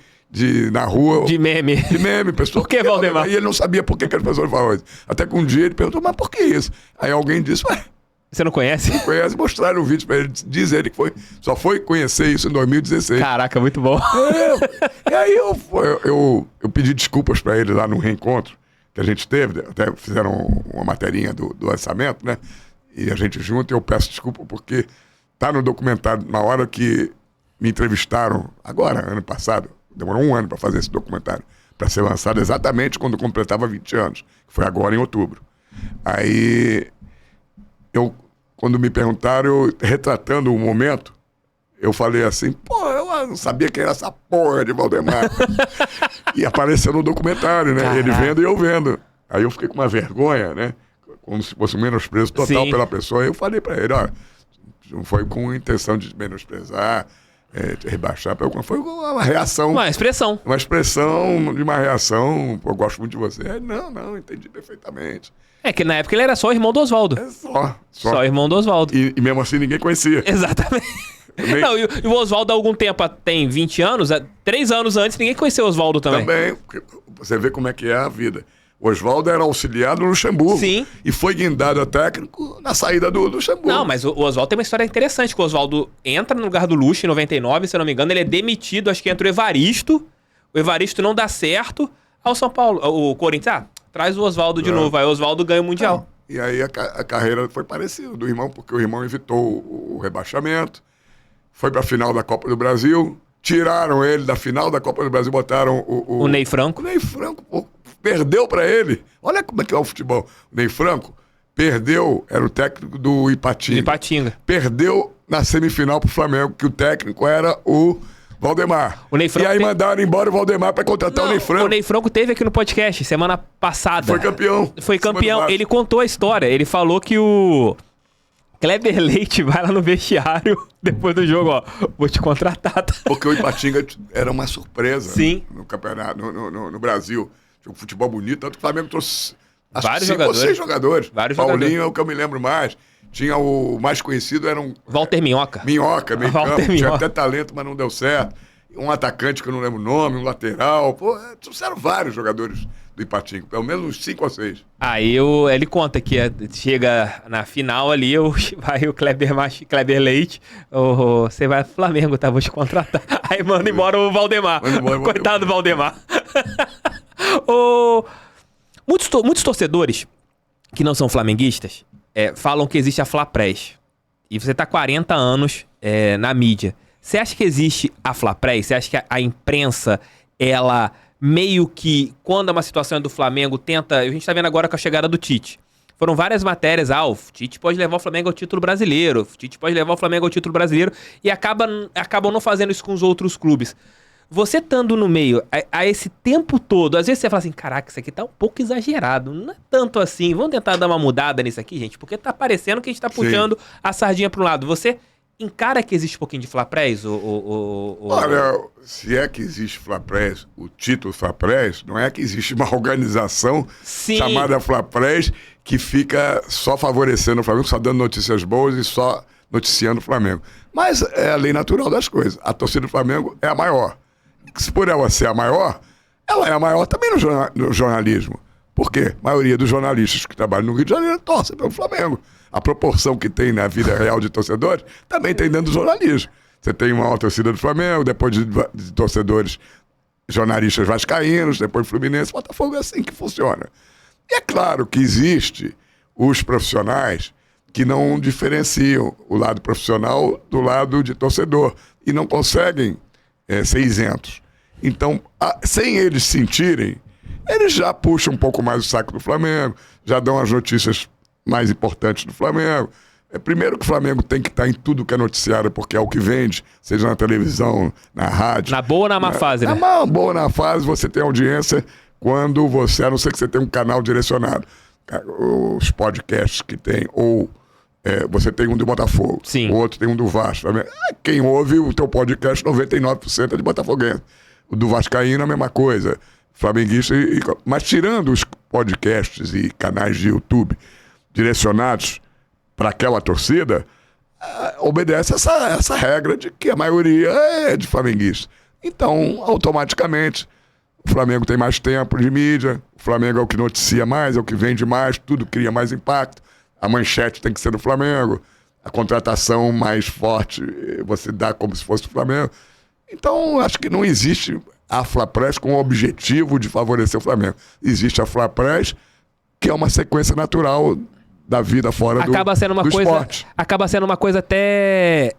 na rua... De meme. De meme, pessoal. Por que, Valdemar? E ele não sabia por que as pessoas falavam isso. Até que um dia ele perguntou, mas por que isso? Aí alguém disse, ué... Você não conhece? Não conhece, mostraram o vídeo pra ele, diz ele que só foi conhecer isso em 2016. Caraca, muito bom. E aí eu pedi desculpas pra ele lá no reencontro que a gente teve, até fizeram uma materinha do lançamento, né? E a gente junto, e eu peço desculpa porque tá no documentário, na hora que me entrevistaram, agora, ano passado, demorou 1 ano para fazer esse documentário, para ser lançado exatamente quando eu completava 20 anos, que foi agora em outubro. Aí, quando me perguntaram, retratando o momento, eu falei assim, pô, eu não sabia quem era essa porra de Valdemar. E apareceu no documentário, né? Caraca. Ele vendo e eu vendo. Aí eu fiquei com uma vergonha, né? Como se fosse um menosprezo total pela pessoa. Eu falei pra ele, ó, não foi com intenção de menosprezar, de rebaixar, foi uma reação. Uma expressão. Uma expressão de uma reação, eu gosto muito de você. Aí, não, entendi perfeitamente. É que na época ele era só o irmão do Oswaldo. Só o irmão do Oswaldo. E mesmo assim ninguém conhecia. Exatamente. Não, e o Oswaldo há algum tempo, tem 20 anos, 3 anos antes, ninguém conheceu o Oswaldo também. Também, você vê como é que é a vida. O Oswaldo era auxiliar do Luxemburgo. Sim. E foi guindado a técnico na saída do Luxemburgo. Não, mas o Oswaldo tem uma história interessante, que o Oswaldo entra no lugar do Luxo em 99, se eu não me engano, ele é demitido, acho que entra o Evaristo não dá certo, ao São Paulo, o Corinthians, traz o Oswaldo de novo, aí o Oswaldo ganha o Mundial. E aí a carreira foi parecida do irmão, porque o irmão evitou o rebaixamento, foi pra final da Copa do Brasil, tiraram ele da final da Copa do Brasil, botaram o Ney Franco. O Ney Franco, pô, perdeu pra ele. Olha como é que é o futebol. O Ney Franco perdeu, era o técnico do Ipatinga. Perdeu na semifinal pro Flamengo, que o técnico era o Valdemar. O Ney Franco e aí mandaram embora o Valdemar pra contratar o Ney Franco. O Ney Franco teve aqui no podcast semana passada. Foi campeão. Foi campeão. Ele contou a história. Ele falou que o Kleber Leite vai lá no vestiário depois do jogo, ó, vou te contratar. Porque o Ipatinga era uma surpresa. Sim. No campeonato, no Brasil. Tinha um futebol bonito, tanto que o Flamengo trouxe vários jogadores. 6 jogadores. Vários Paulinho jogadores. é o que eu me lembro mais. Tinha o mais conhecido, era um... Walter Minhoca. Minhoca, meio campo. Tinha até talento, mas não deu certo. Um atacante que eu não lembro o nome, um lateral. Pô, trouxeram vários jogadores do Ipatinga. Pelo menos uns 5 ou 6. Aí ele conta que chega na final ali, vai o Kleber Leite, você vai pro Flamengo, tá? Vou te contratar. Aí manda embora o Valdemar. Coitado do Valdemar. Muitos torcedores que não são flamenguistas falam que existe a Flapress. E você tá 40 anos na mídia. Você acha que existe a Flapress? Você acha que a imprensa, ela meio que, quando é uma situação do Flamengo, tenta... A gente tá vendo agora com a chegada do Tite. Foram várias matérias, o Tite pode levar o Flamengo ao título brasileiro, o Tite pode levar o Flamengo ao título brasileiro, e acabam não fazendo isso com os outros clubes. Você estando no meio, a esse tempo todo, às vezes você fala assim, caraca, isso aqui tá um pouco exagerado, não é tanto assim, vamos tentar dar uma mudada nisso aqui, gente, porque tá parecendo que a gente tá puxando a sardinha para um lado. Você encara que existe um pouquinho de Flapress? Olha, se é que existe Flapress, o título Flapress, não é que existe uma organização chamada Flapress que fica só favorecendo o Flamengo, só dando notícias boas e só noticiando o Flamengo. Mas é a lei natural das coisas. A torcida do Flamengo é a maior. Se por ela ser a maior, ela é a maior também no jornalismo. Por quê? A maioria dos jornalistas que trabalham no Rio de Janeiro torcem pelo Flamengo. A proporção que tem na vida real de torcedores também tem dentro do jornalismo. Você tem uma torcida do Flamengo, depois de torcedores jornalistas vascaínos, depois Fluminense, Botafogo é assim que funciona. E é claro que existe os profissionais que não diferenciam o lado profissional do lado de torcedor e não conseguem ser isentos. Então, sem eles sentirem, eles já puxam um pouco mais o saco do Flamengo, já dão as notícias mais importantes do Flamengo. Primeiro que o Flamengo tem que estar em tudo que é noticiário, porque é o que vende, seja na televisão, na rádio. Na boa ou na má fase, né? Na boa ou na fase, você tem audiência quando você, a não ser que você tenha um canal direcionado. Os podcasts que tem, ou você tem um do Botafogo, sim, o outro tem um do Vasco. Quem ouve o teu podcast, 99% é de botafoguense. O do Vascaíno é a mesma coisa. Flamenguista, mas tirando os podcasts e canais de YouTube direcionados para aquela torcida, obedece essa regra de que a maioria é de flamenguista. Então, automaticamente, o Flamengo tem mais tempo de mídia, o Flamengo é o que noticia mais, é o que vende mais, tudo cria mais impacto, a manchete tem que ser do Flamengo, a contratação mais forte você dá como se fosse do Flamengo. Então, acho que não existe a Flapress com o objetivo de favorecer o Flamengo. Existe a Flapress, que é uma sequência natural da vida fora do esporte. Acaba sendo uma coisa até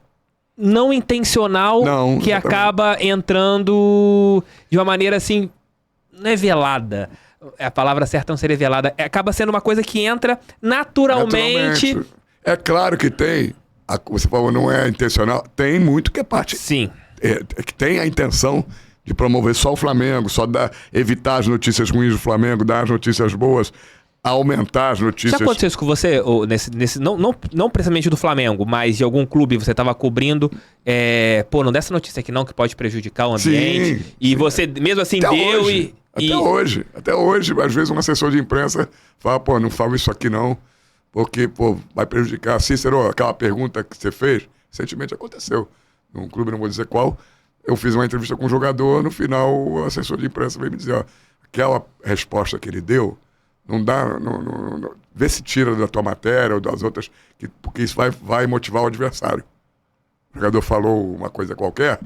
não intencional, que acaba entrando de uma maneira assim, não é velada. A palavra certa não seria velada. Acaba sendo uma coisa que entra naturalmente. É claro que tem. Você falou, não é intencional. Tem muito que é parte. Sim. Que tem a intenção de promover só o Flamengo, evitar as notícias ruins do Flamengo, dar as notícias boas, aumentar as notícias. Já aconteceu isso com você, não precisamente do Flamengo, mas de algum clube você estava cobrindo, não dá essa notícia aqui não, que pode prejudicar o ambiente, sim, e você mesmo assim deu Até hoje, às vezes um assessor de imprensa fala, não fala isso aqui não, porque, vai prejudicar. Cícero, aquela pergunta que você fez, recentemente aconteceu, num clube, não vou dizer qual, eu fiz uma entrevista com um jogador, no final o assessor de imprensa veio me dizer, aquela resposta que ele deu, não dá, vê se tira da tua matéria ou das outras, porque isso vai motivar o adversário. O jogador falou uma coisa qualquer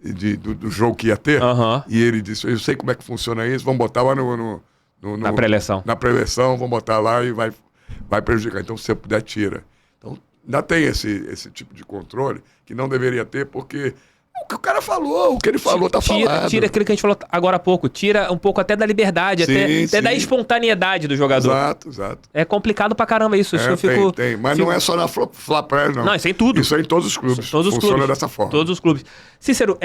do jogo que ia ter, e ele disse, eu sei como é que funciona isso, vamos botar lá na pré-eleição. Na pré-eleição, vamos botar lá e vai prejudicar. Então, se você puder, tira. Então, ainda tem esse tipo de controle que não deveria ter, porque o que o cara falou, o que ele falou tá falado. Tira aquilo que a gente falou agora há pouco, tira um pouco até da liberdade, até da espontaneidade do jogador. Exato. É complicado pra caramba isso. Tem. Mas não é só na Flapress, não. Não, isso é em tudo. Isso é em todos os clubes. Funciona dessa forma. Todos os clubes. Cícero,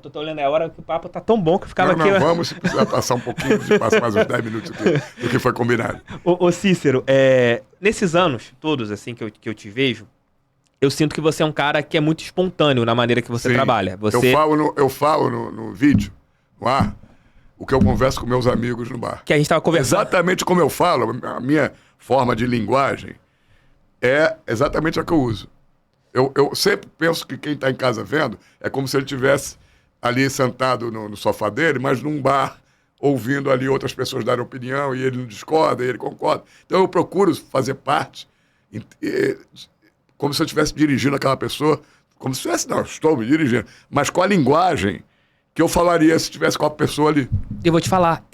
tô olhando a hora que o papo tá tão bom que eu ficava aqui... Não, vamos, se precisar passar um pouquinho, passa mais uns 10 minutos do que foi combinado. Ô Cícero, nesses anos todos assim que eu te vejo, eu sinto que você é um cara que é muito espontâneo na maneira que você trabalha. Eu falo no vídeo, no ar, o que eu converso com meus amigos no bar. Que a gente tava conversando. Exatamente como eu falo, a minha forma de linguagem é exatamente a que eu uso. Eu sempre penso que quem está em casa vendo é como se ele estivesse ali sentado no sofá dele, mas num bar, ouvindo ali outras pessoas darem opinião, e ele não discorda, e ele concorda. Então eu procuro fazer parte... como se eu estivesse dirigindo aquela pessoa, como se estivesse, não, estou me dirigindo, mas com a linguagem que eu falaria se estivesse com a pessoa ali. Eu vou te falar,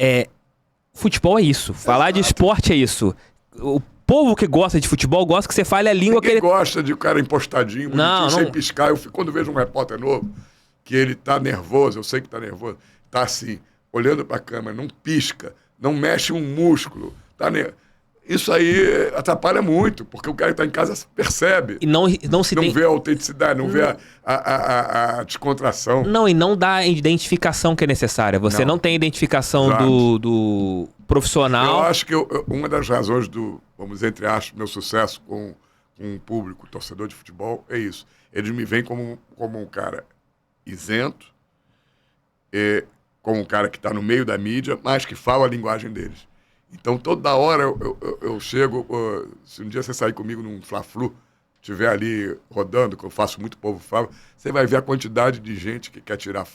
futebol é isso, falar de esporte é isso. O povo que gosta de futebol gosta que você fale a língua que ele... gosta de um cara impostadinho, bonitinho, sem piscar. Quando vejo um repórter novo, que ele tá nervoso, eu sei que tá nervoso, tá assim, olhando pra câmera, não pisca, não mexe um músculo, tá nervoso. Isso aí atrapalha muito, porque o cara que está em casa percebe. E não vê a autenticidade, não vê a descontração. Não, e não dá a identificação que é necessária. Você não tem a identificação do profissional. Eu acho que uma das razões vamos dizer, entre aspas, meu sucesso com um público torcedor de futebol é isso. Eles me veem como um cara isento, como um cara que está no meio da mídia, mas que fala a linguagem deles. Então, toda hora eu chego, se um dia você sair comigo num Fla-Flu, estiver ali rodando, que eu faço muito povo fala, você vai ver a quantidade de gente que quer tirar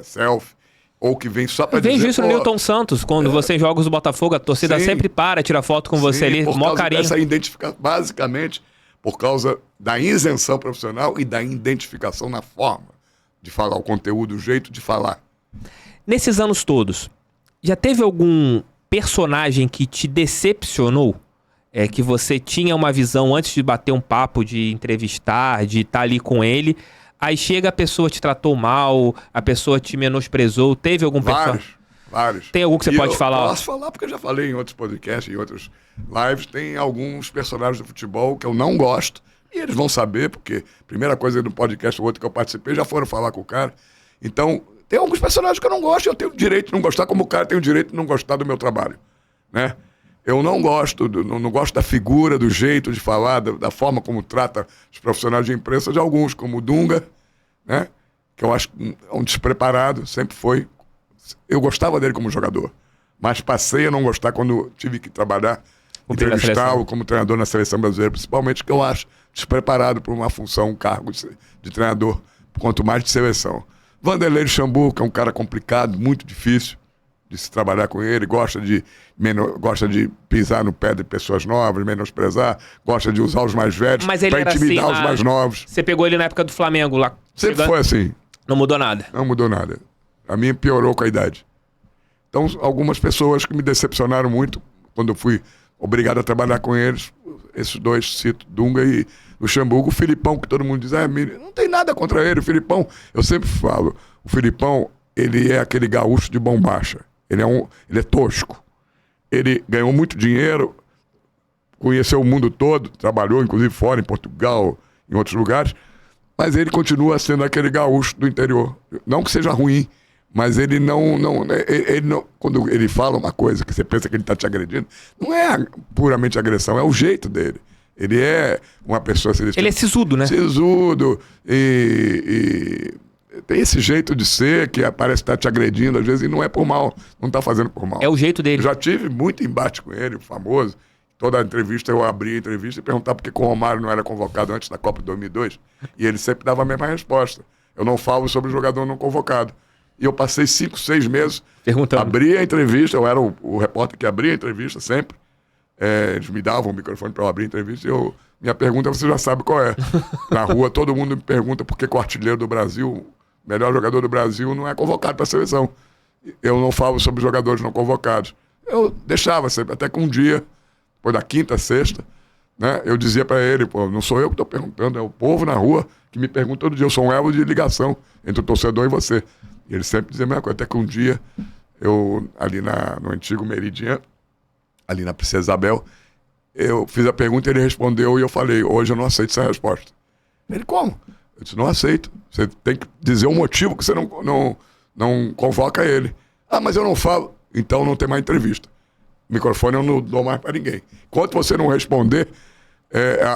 selfie, ou que vem só para dizer... Eu vejo isso no Newton Santos, quando você joga os Botafogo, a torcida sempre tira foto com você ali, com o maior carinho. Essa identificação, basicamente, por causa da isenção profissional e da identificação na forma de falar, o conteúdo, o jeito de falar. Nesses anos todos, já teve algum personagem que te decepcionou? Que você tinha uma visão antes de bater um papo, de entrevistar, de estar ali com ele, aí chega a pessoa te tratou mal, a pessoa te menosprezou, teve algum personagem? Vários. Tem algum que você pode falar? Posso falar porque eu já falei em outros podcasts, em outros lives, tem alguns personagens do futebol que eu não gosto, e eles vão saber, porque a primeira coisa no podcast, o outro que eu participei, já foram falar com o cara. Então, tem alguns personagens que eu não gosto, e eu tenho o direito de não gostar, como o cara tem o direito de não gostar do meu trabalho, né? Eu não gosto, não gosto da figura, do jeito de falar, da forma como trata os profissionais de imprensa de alguns, como o Dunga, né? Que eu acho um despreparado, sempre foi. Eu gostava dele como jogador, mas passei a não gostar quando tive que trabalhar, entrevistá-lo como treinador na seleção brasileira, principalmente, que eu acho despreparado para uma função, um cargo de treinador, quanto mais de seleção. Vanderlei Luxemburgo, que é um cara complicado, muito difícil de se trabalhar com ele, gosta de pisar no pé de pessoas novas, menosprezar, gosta de usar os mais velhos para intimidar assim, os mais novos. Você pegou ele na época do Flamengo lá? Sempre foi assim. Não mudou nada? Não mudou nada. A minha piorou com a idade. Então, algumas pessoas que me decepcionaram muito, quando eu fui obrigado a trabalhar com eles, esses dois, cito, Dunga e Luxemburgo, o Filipão, que todo mundo diz, não tem nada contra ele, o Filipão, eu sempre falo, o Filipão, ele é aquele gaúcho de bombacha. Ele é tosco. Ele ganhou muito dinheiro, conheceu o mundo todo, trabalhou inclusive fora, em Portugal, em outros lugares, mas ele continua sendo aquele gaúcho do interior. Não que seja ruim, mas ele não, quando ele fala uma coisa que você pensa que ele está te agredindo, não é puramente agressão, é o jeito dele. Ele é uma pessoa... Ele é sisudo, né? Sisudo e tem esse jeito de ser que parece estar te agredindo às vezes e não é por mal, não está fazendo por mal. É o jeito dele. Eu já tive muito embate com ele, famoso. Toda a entrevista eu abria a entrevista e perguntava por que o Romário não era convocado antes da Copa de 2002. E ele sempre dava a mesma resposta. Eu não falo sobre o jogador não convocado. E eu passei 5, 6 meses perguntando. Abria a entrevista, eu era o repórter que abria a entrevista sempre. Eles me davam o microfone para eu abrir a entrevista e minha pergunta você já sabe qual é. Na rua todo mundo me pergunta por que o artilheiro do Brasil, o melhor jogador do Brasil, não é convocado para a seleção. Eu não falo sobre jogadores não convocados. Eu deixava sempre, até que um dia, depois da quinta, sexta, né, eu dizia para ele, não sou eu que estou perguntando, é o povo na rua que me pergunta todo dia, eu sou um elo de ligação entre o torcedor e você. E ele sempre dizia a mesma coisa, até que um dia, eu ali no antigo Meridian, ali na Princesa Isabel, eu fiz a pergunta, ele respondeu e eu falei, hoje eu não aceito essa resposta. Ele, como? Eu disse, não aceito. Você tem que dizer o motivo que você não convoca ele. Ah, mas eu não falo. Então não tem mais entrevista. O microfone eu não dou mais para ninguém. Enquanto você não responder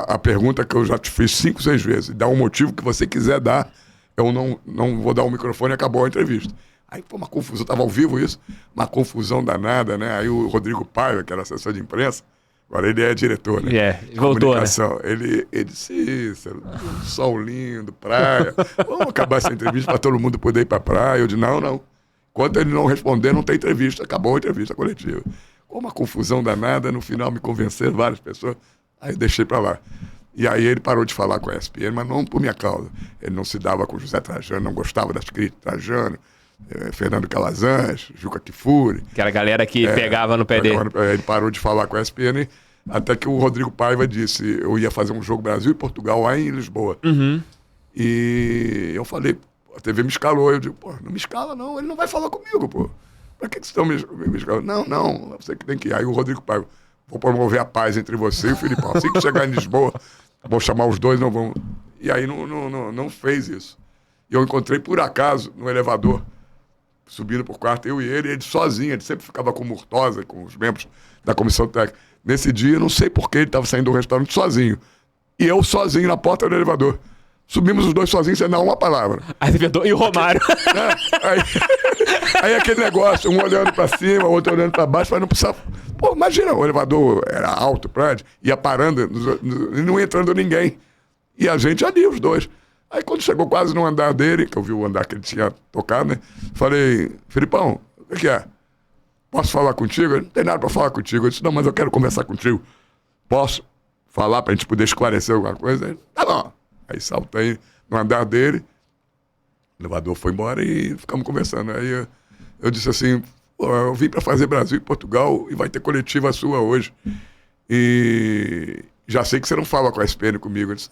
a pergunta que eu já te fiz 5, 6 vezes, dá um motivo que você quiser dar, eu não vou dar o microfone e acabou a entrevista. Aí foi uma confusão, estava ao vivo isso, uma confusão danada, né? Aí o Rodrigo Paiva, que era assessor de imprensa, agora ele é diretor, né? Voltou, né? Ele disse, sol lindo, praia, vamos acabar essa entrevista para todo mundo poder ir para a praia. Eu disse, não. Enquanto ele não responder, não tem entrevista, acabou a entrevista coletiva. Com uma confusão danada, no final me convenceram várias pessoas, aí eu deixei para lá. E aí ele parou de falar com a ESPN, mas não por minha causa. Ele não se dava com José Trajano, não gostava das críticas de Trajano, Fernando Calazans, Juca Kfouri. Que era a galera que pegava no pé dele. Ele parou de falar com a ESPN, até que o Rodrigo Paiva disse, eu ia fazer um jogo Brasil e Portugal lá em Lisboa. Uhum. E eu falei, a TV me escalou, eu digo, não me escala não, ele não vai falar comigo, Pra que vocês estão me escalando? Não, você que tem que ir. Aí o Rodrigo Paiva, vou promover a paz entre você e o Filipão. Assim que chegar em Lisboa, vou chamar os dois, não vão... E aí não fez isso. E eu encontrei por acaso no elevador, subindo por quarto, eu e ele sozinho, ele sempre ficava com o Murtosa, com os membros da comissão técnica. Nesse dia, não sei por que ele estava saindo do restaurante sozinho. E eu sozinho na porta do elevador. Subimos os dois sozinhos sem dar uma palavra. E o Romário? Aí aquele negócio, um olhando pra cima, o outro olhando pra baixo, mas não precisava... Imagina, o elevador era alto, prédio, ia parando, e não entrando ninguém. E a gente ali, os dois. Aí quando chegou quase no andar dele, que eu vi o andar que ele tinha tocado, né? Falei, Filipão, o que é? Posso falar contigo? Ele, não tem nada pra falar contigo. Eu disse, não, mas eu quero conversar contigo. Posso falar pra gente poder esclarecer alguma coisa? Ele, tá bom. Aí saltei no andar dele, o elevador foi embora e ficamos conversando. Aí Eu disse assim, eu vim para fazer Brasil e Portugal e vai ter coletiva sua hoje. E já sei que você não fala com a SPN comigo. Eu disse,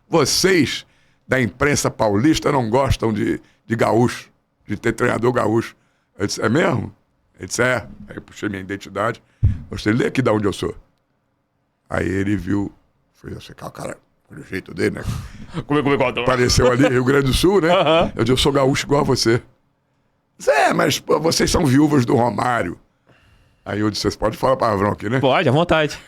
vocês da imprensa paulista não gostam de gaúcho, de ter treinador gaúcho. Eu disse, é mesmo? Ele disse, é. Aí eu puxei minha identidade. Eu disse, lê aqui de onde eu sou. Aí ele viu, fez assim, o cara, o jeito dele, né? Apareceu ali, Rio Grande do Sul, né? Eu disse, eu sou gaúcho igual a você. Mas pô, vocês são viúvas do Romário. Aí eu disse, você pode falar palavrão aqui, né? Pode, à vontade.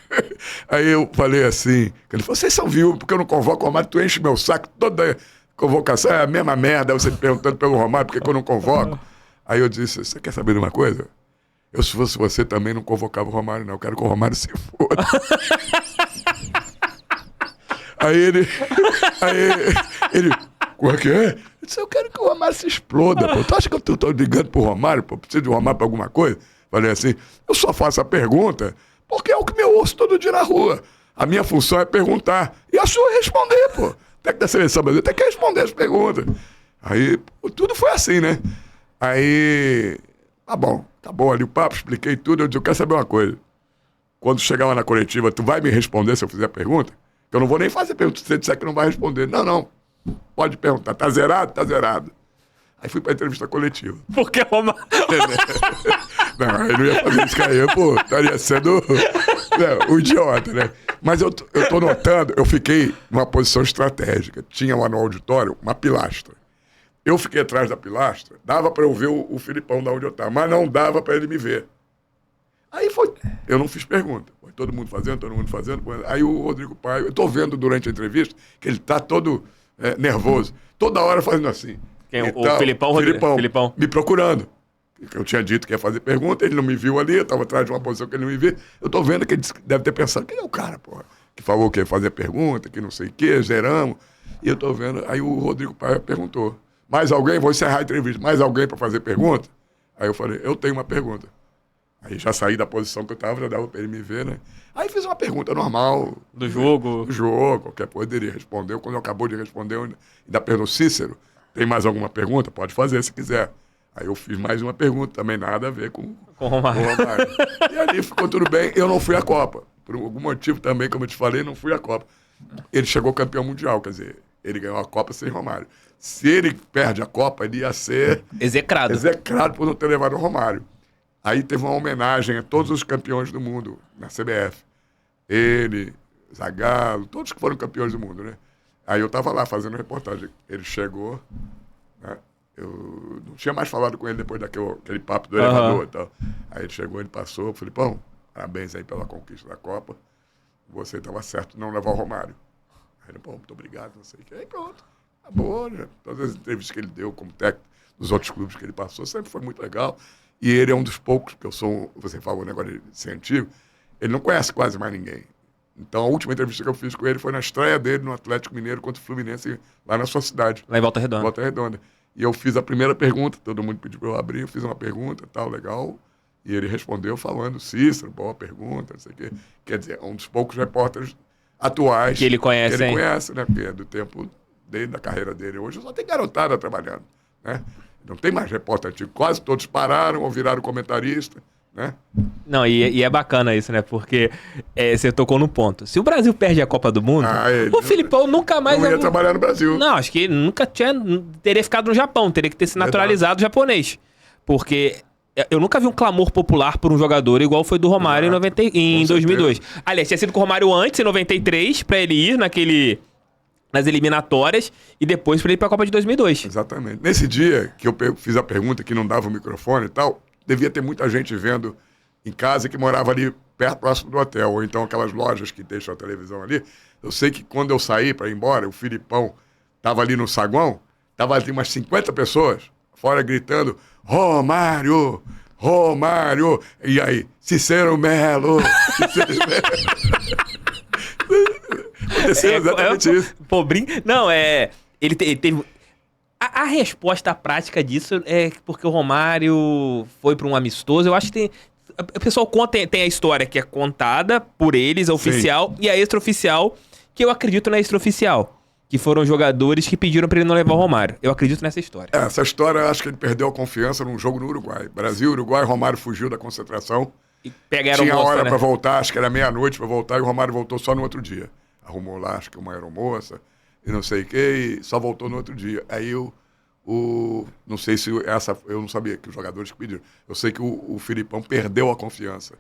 Aí eu falei assim, ele falou, vocês são viúvas, porque eu não convoco o Romário, tu enche meu saco, toda convocação é a mesma merda, você perguntando pelo Romário, por que eu não convoco? Aí eu disse, você quer saber de uma coisa? Eu, se fosse você, também não convocava o Romário, não. Eu quero que o Romário se foda. Aí ele... Como é que é? Eu disse, eu quero que o Romário se exploda, pô. Tu acha que eu tô ligando pro Romário, pô? Preciso de Romário pra alguma coisa? Falei assim, eu só faço a pergunta porque é o que me ouço todo dia na rua. A minha função é perguntar. E a sua é responder, pô. Até que da seleção brasileira tem que responder as perguntas. Aí, pô, tudo foi assim, né? Aí, tá bom. Acabou ali o papo, expliquei tudo. Eu disse, eu quero saber uma coisa. Quando chegar lá na coletiva, tu vai me responder se eu fizer a pergunta? Eu não vou nem fazer pergunta se você disser que não vai responder. Não. Pode perguntar. Tá zerado? Tá zerado. Aí fui pra entrevista coletiva. Por que Romário? Não, aí não ia fazer isso, cara. Eu, pô, estaria sendo um idiota, né? Mas eu tô notando, eu fiquei numa posição estratégica. Tinha lá no auditório uma pilastra. Eu fiquei atrás da pilastra, dava pra eu ver o Filipão da onde eu tava, mas não dava pra ele me ver. Aí foi, eu não fiz pergunta. Foi todo mundo fazendo. Aí o Rodrigo Paiva, eu tô vendo durante a entrevista que ele tá todo nervoso. Toda hora fazendo assim. Quem? Então, o Filipão. Me procurando. Eu tinha dito que ia fazer pergunta, ele não me viu ali, eu estava atrás de uma posição que ele não me viu. Eu tô vendo que ele deve ter pensado, quem é o cara, porra? Que falou que ia fazer pergunta, que não sei o quê, zeramos. E eu tô vendo, aí o Rodrigo Paiva perguntou, mais alguém? Vou encerrar a entrevista, mais alguém para fazer pergunta? Aí eu falei, eu tenho uma pergunta. Aí já saí da posição que eu estava, já dava para ele me ver, né? Aí fiz uma pergunta normal. Do jogo? Do jogo, qualquer coisa ele respondeu. Quando eu acabou de responder, eu ainda perguntou, Cícero, tem mais alguma pergunta? Pode fazer se quiser. Aí eu fiz mais uma pergunta, também nada a ver com o Romário. E ali ficou tudo bem. Eu não fui à Copa. Por algum motivo também, como eu te falei, não fui à Copa. Ele chegou campeão mundial, quer dizer, ele ganhou a Copa sem Romário. Se ele perde a Copa, ele ia ser... Execrado por não ter levado o Romário. Aí teve uma homenagem a todos os campeões do mundo na CBF. Ele, Zagallo, todos que foram campeões do mundo, né? Aí eu tava lá fazendo reportagem. Ele chegou, né? Eu não tinha mais falado com ele depois daquele papo do elevador e tal. Aí ele chegou, ele passou, Filipão, parabéns aí pela conquista da Copa. Você estava certo de não levar o Romário. Aí ele, pô, muito obrigado, não sei o que. Aí pronto, acabou, né? Todas as entrevistas que ele deu como técnico dos outros clubes que ele passou, sempre foi muito legal. E ele é um dos poucos, que eu sou, você falou, né, agora de ser antigo, ele não conhece quase mais ninguém. Então, a última entrevista que eu fiz com ele foi na estreia dele no Atlético Mineiro contra o Fluminense, lá na sua cidade. Lá em Volta Redonda. Volta Redonda. E eu fiz a primeira pergunta, todo mundo pediu para eu abrir, eu fiz uma pergunta, tal, legal, e ele respondeu falando, Cícero, boa pergunta, não sei o quê. Quer dizer, é um dos poucos repórteres atuais que ele conhece, que ele conhece, né? Porque é do tempo dele, da carreira dele. Hoje só tem garotada trabalhando, né? Não tem mais repórter antigo. Quase todos pararam ou viraram comentarista, né? Não, e é bacana isso, né? Porque você tocou no ponto. Se o Brasil perde a Copa do Mundo, o Filipão nunca mais... Não ia trabalhar no Brasil. Não, acho que ele nunca teria ficado no Japão. Teria que ter se naturalizado japonês. Porque eu nunca vi um clamor popular por um jogador igual foi do Romário em 2002. Aliás, tinha sido com o Romário antes, em 93, pra ele ir nas eliminatórias e depois pra ele ir pra Copa de 2002. Exatamente. Nesse dia que eu fiz a pergunta, que não dava o microfone e tal, devia ter muita gente vendo em casa que morava ali perto, próximo do hotel, ou então aquelas lojas que deixam a televisão ali. Eu sei que quando eu saí para ir embora, o Filipão tava ali no saguão, tava ali umas 50 pessoas fora gritando, Romário, Romário, e aí, Cícero Melo, Cícero Melo. Aconteceu exatamente isso. Não, ele teve... A resposta prática disso é porque o Romário foi para um amistoso. Eu acho que tem... O pessoal tem a história que é contada por eles, a oficial, e a extraoficial, que eu acredito na extraoficial. que foram jogadores que pediram pra ele não levar o Romário. Eu acredito nessa história. Essa história, eu acho que ele perdeu a confiança num jogo no Uruguai. Brasil, Uruguai, Romário fugiu da concentração. E pegaram Tinha moça, hora né? pra voltar, acho que era meia-noite pra voltar, e o Romário voltou só no outro dia. Arrumou lá, acho que uma aeromoça, e não sei o que, e só voltou no outro dia. Aí não sei se eu não sabia que os jogadores que pediram. Eu sei que o Filipão perdeu a confiança.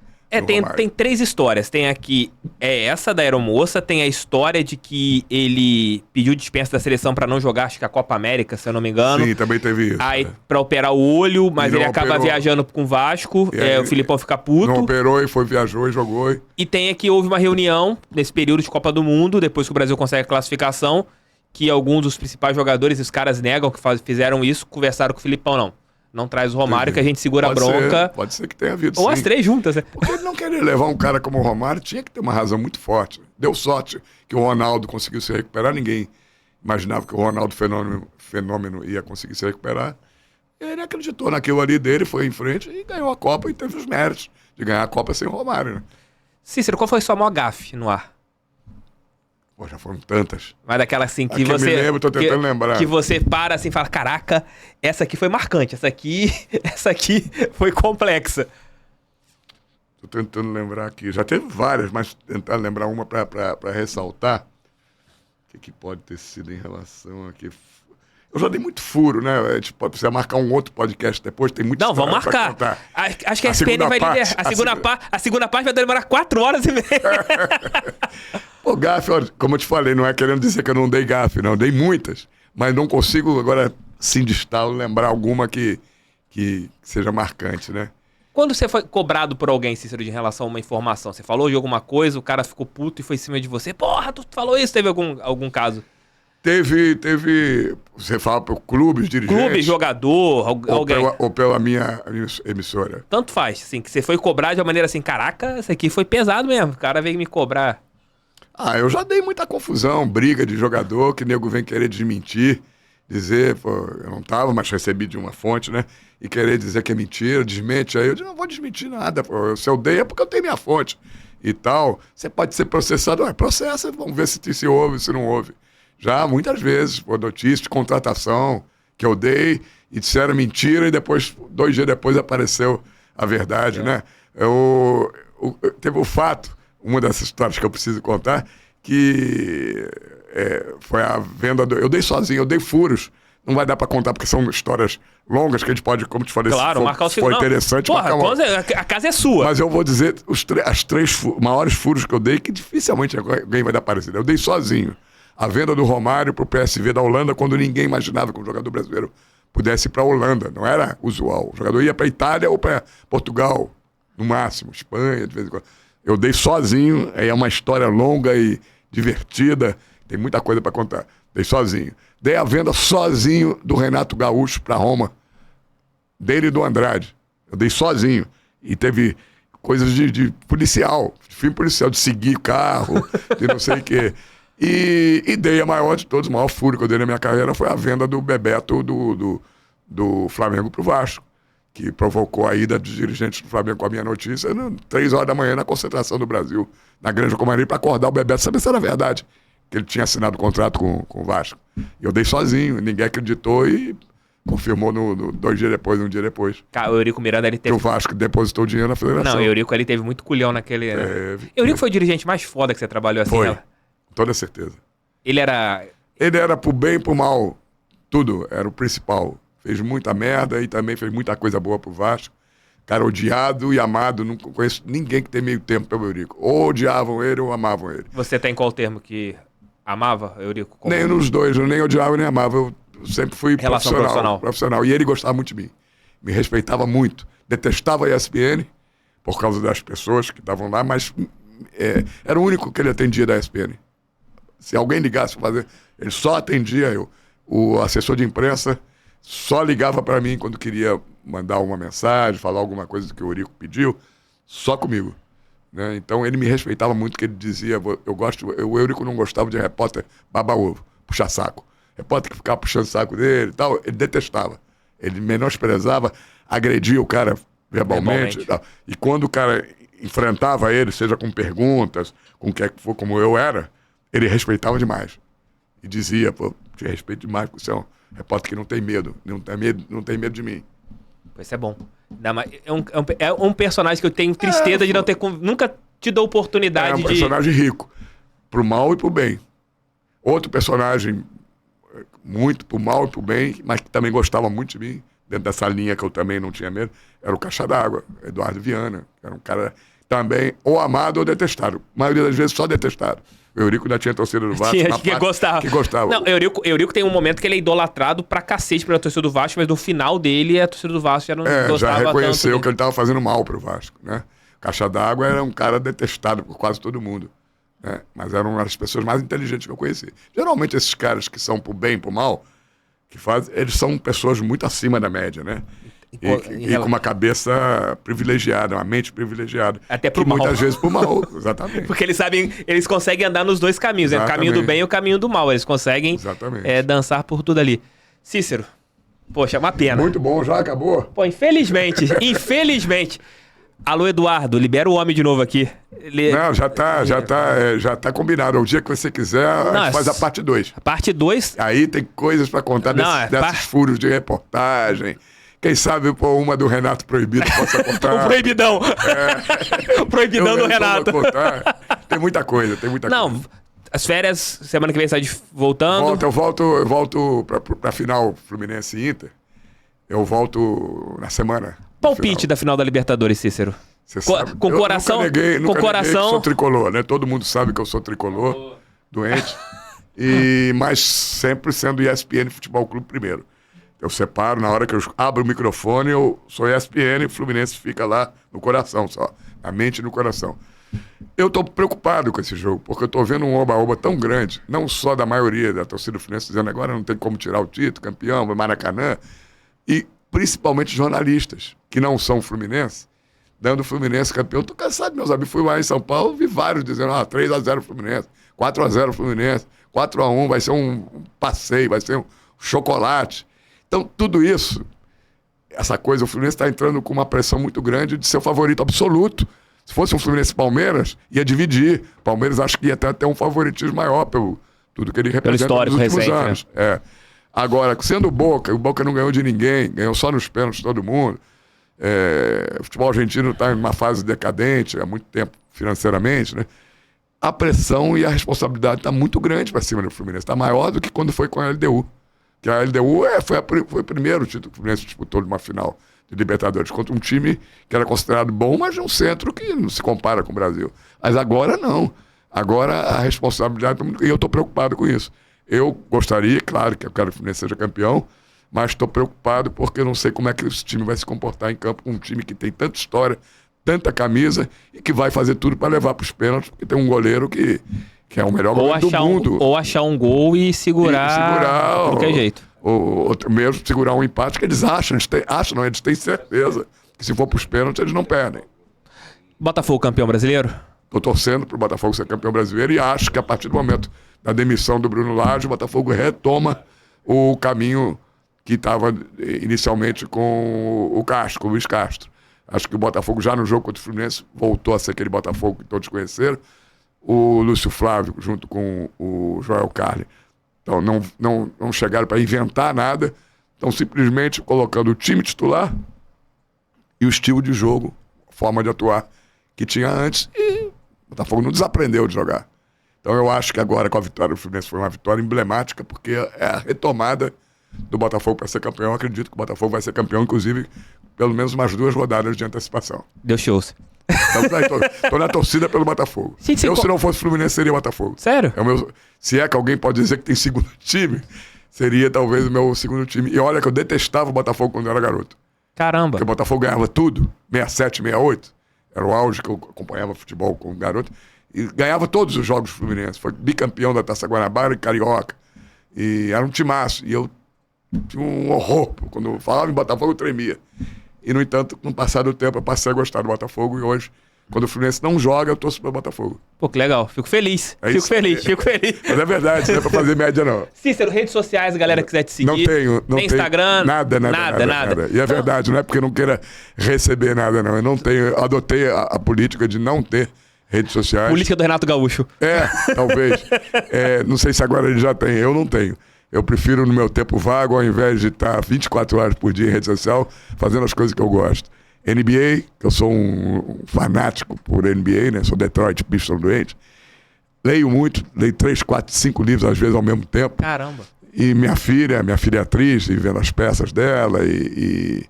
Tem 3 histórias. Tem aqui, essa da aeromoça, tem a história de que ele pediu dispensa da seleção pra não jogar, acho que a Copa América, se eu não me engano. Sim, também teve isso. Aí, pra operar o olho, mas ele acaba operou. viajando com o Vasco, Aí, o Filipão fica puto. Não operou e viajou e jogou. E tem aqui, houve uma reunião, nesse período de Copa do Mundo, depois que o Brasil consegue a classificação, que alguns dos principais jogadores, os caras negam que fizeram isso, conversaram com o Filipão, não traz o Romário, que a gente segura a bronca. Pode ser que tenha havido, Ou sim. as 3 juntas, né? Porque ele não queria levar um cara como o Romário, tinha que ter uma razão muito forte. Deu sorte que o Ronaldo conseguiu se recuperar, ninguém imaginava que o Ronaldo fenômeno ia conseguir se recuperar. Ele acreditou naquilo ali dele, foi em frente e ganhou a Copa e teve os méritos de ganhar a Copa sem o Romário, né? Cícero, qual foi sua maior gafe no ar? Pô, já foram tantas. Mas daquela assim que Aqui você... me lembro, tô tentando lembrar. Que você para assim e fala, caraca, essa aqui foi marcante, essa aqui foi complexa. Tô tentando lembrar aqui. Já teve várias, mas tentar lembrar uma pra ressaltar. O que pode ter sido em relação aqui? Eu já dei muito furo, né? A gente precisa marcar um outro podcast depois, tem muita história. Não, vamos marcar. Acho que a SPN vai liderar. A segunda parte vai demorar 4 horas e meia. Pô, gafe, como eu te falei, não é querendo dizer que eu não dei gafe, não. Eu dei muitas, mas não consigo agora, assim, de estalo, lembrar alguma que seja marcante, né? Quando você foi cobrado por alguém, Cícero, de relação a uma informação, você falou de alguma coisa, o cara ficou puto e foi em cima de você. Porra, tu falou isso? Teve algum caso? Teve, você fala por clubes, dirigentes? Clube, jogador, alguém. Ou pela minha emissora? Tanto faz, assim, que você foi cobrar de uma maneira assim, caraca, isso aqui foi pesado mesmo, o cara veio me cobrar. Eu já dei muita confusão, briga de jogador, que nego vem querer desmentir, dizer, pô, eu não tava, mas recebi de uma fonte, né? E querer dizer que é mentira, desmente. Aí eu digo, não vou desmentir nada, pô. Se eu dei é porque eu tenho minha fonte e tal. Você pode ser processado, processa, vamos ver se houve, se não houve. Já muitas vezes, pô, notícia de contratação que eu dei e disseram mentira e depois, 2 dias depois, apareceu a verdade, né? Teve o fato, uma dessas histórias que eu preciso contar, que foi a venda eu dei sozinho, eu dei furos. Não vai dar pra contar porque são histórias longas que a gente pode, como te falei, claro, marcar o foi interessante. Porra, a casa é sua. Mas eu vou dizer as 3 maiores furos que eu dei, que dificilmente alguém vai dar parecido. Eu dei sozinho. A venda do Romário pro PSV da Holanda, quando ninguém imaginava que um jogador brasileiro pudesse ir pra Holanda. Não era usual. O jogador ia pra Itália ou pra Portugal, no máximo, Espanha, de vez em quando. Eu dei sozinho, é uma história longa e divertida, tem muita coisa pra contar. Dei sozinho. Dei a venda sozinho do Renato Gaúcho pra Roma, dele e do Andrade. Eu dei sozinho. E teve coisas de policial, de filme policial, de seguir carro, de não sei o quê. E dei a maior de todos, o maior furo que eu dei na minha carreira foi a venda do Bebeto do Flamengo pro Vasco, que provocou a ida dos dirigentes do Flamengo com a minha notícia 3 horas da manhã na concentração do Brasil, na Granja Comari, para acordar o Bebeto, saber se era verdade, que ele tinha assinado o contrato com o Vasco. E eu dei sozinho, ninguém acreditou e confirmou 2 dias depois, 1 dia depois. Cara, o Eurico Miranda, ele teve... Que o Vasco depositou o dinheiro na federação. Não, o Eurico, ele teve muito culhão naquele... Eurico foi o dirigente mais foda que você trabalhou assim? Foi, toda certeza. Ele era pro bem e pro mal, tudo, era o principal. Fez muita merda e também fez muita coisa boa pro Vasco. Cara odiado e amado, não conheço ninguém que tem meio tempo pelo Eurico. Ou odiavam ele ou amavam ele. Você tem qual termo que amava, Eurico? Nem nos dois, eu nem odiava nem amava. Eu sempre fui profissional. E ele gostava muito de mim. Me respeitava muito. Detestava a ESPN por causa das pessoas que estavam lá, mas era o único que ele atendia da ESPN. Se alguém ligasse para fazer, ele só atendia eu. O assessor de imprensa só ligava para mim quando queria mandar uma mensagem, falar alguma coisa que o Eurico pediu, só comigo. Né? Então ele me respeitava muito, que ele dizia, o Eurico não gostava de repórter baba-ovo, puxar saco. Repórter que ficava puxando saco dele e tal, ele detestava. Ele menosprezava, agredia o cara verbalmente. E tal. E quando o cara enfrentava ele, seja com perguntas, com o que for, como eu era, ele respeitava demais. E dizia, pô, te respeito demais, porque você é um repórter que não tem medo. Não tem medo de mim. Isso é bom. É um personagem que eu tenho tristeza de não ter... Nunca te dou oportunidade de... É um personagem rico. Pro mal e pro bem. Outro personagem muito pro mal e pro bem, mas que também gostava muito de mim, dentro dessa linha que eu também não tinha medo, era o Caixa d'Água, Eduardo Viana. Era um cara também ou amado ou detestado. A maioria das vezes só detestado. O Eurico ainda tinha torcida do Vasco. Que gostava. Não, Eurico tem um momento que ele é idolatrado pra cacete pela torcida do Vasco, mas no final dele a torcida do Vasco já não gostava já reconheceu tanto que ele estava fazendo mal pro Vasco, né? Caixa d'Água era um cara detestado por quase todo mundo, né? Mas era uma das pessoas mais inteligentes que eu conheci. Geralmente esses caras que são pro bem e pro mal, eles são pessoas muito acima da média, né? E com uma cabeça privilegiada, uma mente privilegiada. Até pro mal. Muitas vezes pro mal, exatamente. Porque eles conseguem andar nos dois caminhos, né? O caminho do bem e o caminho do mal. Eles conseguem dançar por tudo ali. Cícero, poxa, uma pena. Muito bom, já acabou? Pô, infelizmente. Alô, Eduardo, libera o homem de novo aqui. Não, já tá combinado. O dia que você quiser, a gente faz a parte 2. A parte 2? Aí tem coisas pra contar desses furos de reportagem. Quem sabe, pô, uma do Renato Proibido possa contar. O Proibidão. É. O Proibidão do Renato. Tem muita coisa. Não, as férias, semana que vem sai voltando. Eu volto pra final Fluminense e Inter. Eu volto na semana. Palpite da final da Libertadores, Cícero. Você sabe. Com coração. Nunca neguei que sou tricolor, né? Todo mundo sabe que eu sou tricolor, doente. Mas sempre sendo ESPN Futebol Clube primeiro. Eu separo, na hora que eu abro o microfone, eu sou ESPN e o Fluminense fica lá no coração só. Na mente e no coração. Eu tô preocupado com esse jogo, porque eu tô vendo um oba-oba tão grande, não só da maioria da torcida do Fluminense, dizendo agora não tem como tirar o título, campeão, Maracanã, e principalmente jornalistas, que não são Fluminense, dando o Fluminense campeão. Tô cansado, meus amigos. Fui lá em São Paulo, vi vários dizendo, 3-0 Fluminense, 4-0 Fluminense, 4-1, vai ser um passeio, vai ser um chocolate. Então, tudo isso, essa coisa, o Fluminense está entrando com uma pressão muito grande de ser o favorito absoluto. Se fosse um Fluminense Palmeiras, ia dividir. Palmeiras acho que ia ter até um favoritismo maior pelo tudo que ele representa nos últimos anos. Né? Agora, sendo o Boca não ganhou de ninguém, ganhou só nos pênaltis todo mundo. O futebol argentino está em uma fase decadente há muito tempo financeiramente, né? A pressão e a responsabilidade está muito grande para cima do Fluminense. Está maior do que quando foi com a LDU. Que a LDU foi o primeiro título que o Fluminense disputou de uma final de Libertadores contra um time que era considerado bom, mas de um centro que não se compara com o Brasil. Mas agora não. Agora a responsabilidade... E eu estou preocupado com isso. Eu gostaria, claro, que eu quero que o Fluminense seja campeão, mas estou preocupado porque eu não sei como é que esse time vai se comportar em campo com um time que tem tanta história, tanta camisa e que vai fazer tudo para levar para os pênaltis, porque tem um goleiro que é o melhor goleiro do mundo. Ou achar um gol e segurar de qualquer jeito. Ou mesmo segurar um empate que eles acham, eles têm certeza que se for para os pênaltis eles não perdem. Botafogo campeão brasileiro? Estou torcendo para o Botafogo ser campeão brasileiro e acho que a partir do momento da demissão do Bruno Lage, o Botafogo retoma o caminho que estava inicialmente com o Luiz Castro. Acho que o Botafogo já no jogo contra o Fluminense voltou a ser aquele Botafogo que todos conheceram. O Lúcio Flávio, junto com o Joel Carli, então não chegaram para inventar nada, estão simplesmente colocando o time titular e o estilo de jogo, forma de atuar que tinha antes, e o Botafogo não desaprendeu de jogar. Então eu acho que agora com a vitória do Fluminense foi uma vitória emblemática, porque é a retomada do Botafogo para ser campeão. Eu acredito que o Botafogo vai ser campeão, inclusive, pelo menos umas 2 rodadas de antecipação. Deu shows. Então, tô na torcida pelo Botafogo. Se não fosse Fluminense, seria Botafogo. Sério? Se é que alguém pode dizer que tem segundo time, seria talvez o meu segundo time. E olha que eu detestava o Botafogo quando eu era garoto. Caramba. Porque o Botafogo ganhava tudo, 67, 68. Era o auge que eu acompanhava futebol com garoto. E ganhava todos os jogos do Fluminense. Foi bicampeão da Taça Guanabara e Carioca. E era um timaço. E eu tinha um horror. Quando eu falava em Botafogo, eu tremia. E, no entanto, com o passar do tempo, eu passei a gostar do Botafogo. E hoje, quando o Fluminense não joga, eu torço pro Botafogo. Pô, que legal. Fico feliz. Fico feliz. Mas é verdade, não é pra fazer média, não. Cícero, redes sociais, a galera quiser te seguir. Não tenho. Tem Instagram? Nada. E é verdade, não é porque eu não queira receber nada, não. Eu não tenho. Adotei a política de não ter redes sociais. Política do Renato Gaúcho. Talvez. Não sei se agora ele já tem, eu não tenho. Eu prefiro no meu tempo vago, ao invés de estar 24 horas por dia em rede social, fazendo as coisas que eu gosto. NBA, que eu sou um fanático por NBA, né? Sou Detroit Pistons doente. Leio muito, leio 3, 4, 5 livros às vezes ao mesmo tempo. Caramba. E minha filha é atriz, e vendo as peças dela, e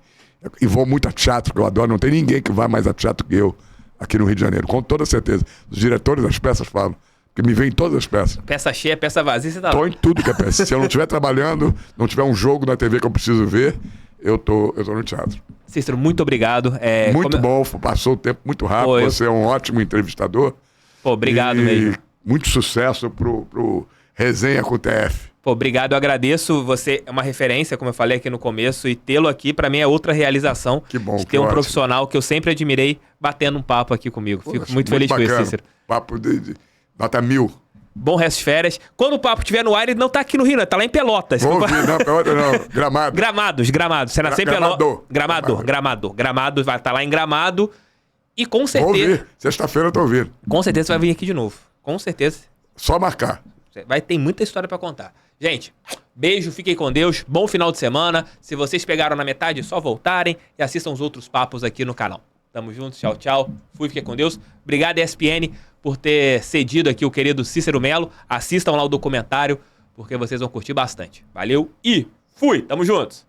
vou muito a teatro, que eu adoro. Não tem ninguém que vá mais a teatro que eu aqui no Rio de Janeiro, com toda certeza. Os diretores das peças falam, porque me vêm todas as peças. Peça cheia, peça vazia, você tá lá. Tô em tudo que é peça. Se eu não estiver trabalhando, não tiver um jogo na TV que eu preciso ver, eu tô no teatro. Cícero, muito obrigado. Muito bom, passou o tempo muito rápido. Você é um ótimo entrevistador. Pô, obrigado mesmo. Muito sucesso pro Resenha com o TF. Pô, obrigado, eu agradeço. Você é uma referência, como eu falei aqui no começo, e tê-lo aqui, pra mim, é outra realização. Que bom, de ter um profissional que eu sempre admirei batendo um papo aqui comigo. Fico muito feliz com isso, Cícero. Papo de nota 1000. Bom resto de férias. Quando o papo estiver no ar, ele não tá aqui no Rio, né? Tá lá em Pelotas. Não, Pelotas não. Gramado. Gramados. Você nasceu em Pelotas. Gramado. Vai estar lá em Gramado. E com certeza... Vou ouvir. Sexta-feira eu tô ouvindo. Com certeza você vai vir aqui de novo. Com certeza. Só marcar. Vai ter muita história pra contar. Gente, beijo, fiquem com Deus. Bom final de semana. Se vocês pegaram na metade, é só voltarem e assistam os outros papos aqui no canal. Tamo juntos. Tchau, tchau. Fui, fiquem com Deus. Obrigado, ESPN, por ter cedido aqui o querido Cícero Melo. Assistam lá o documentário, porque vocês vão curtir bastante. Valeu e fui! Tamo juntos!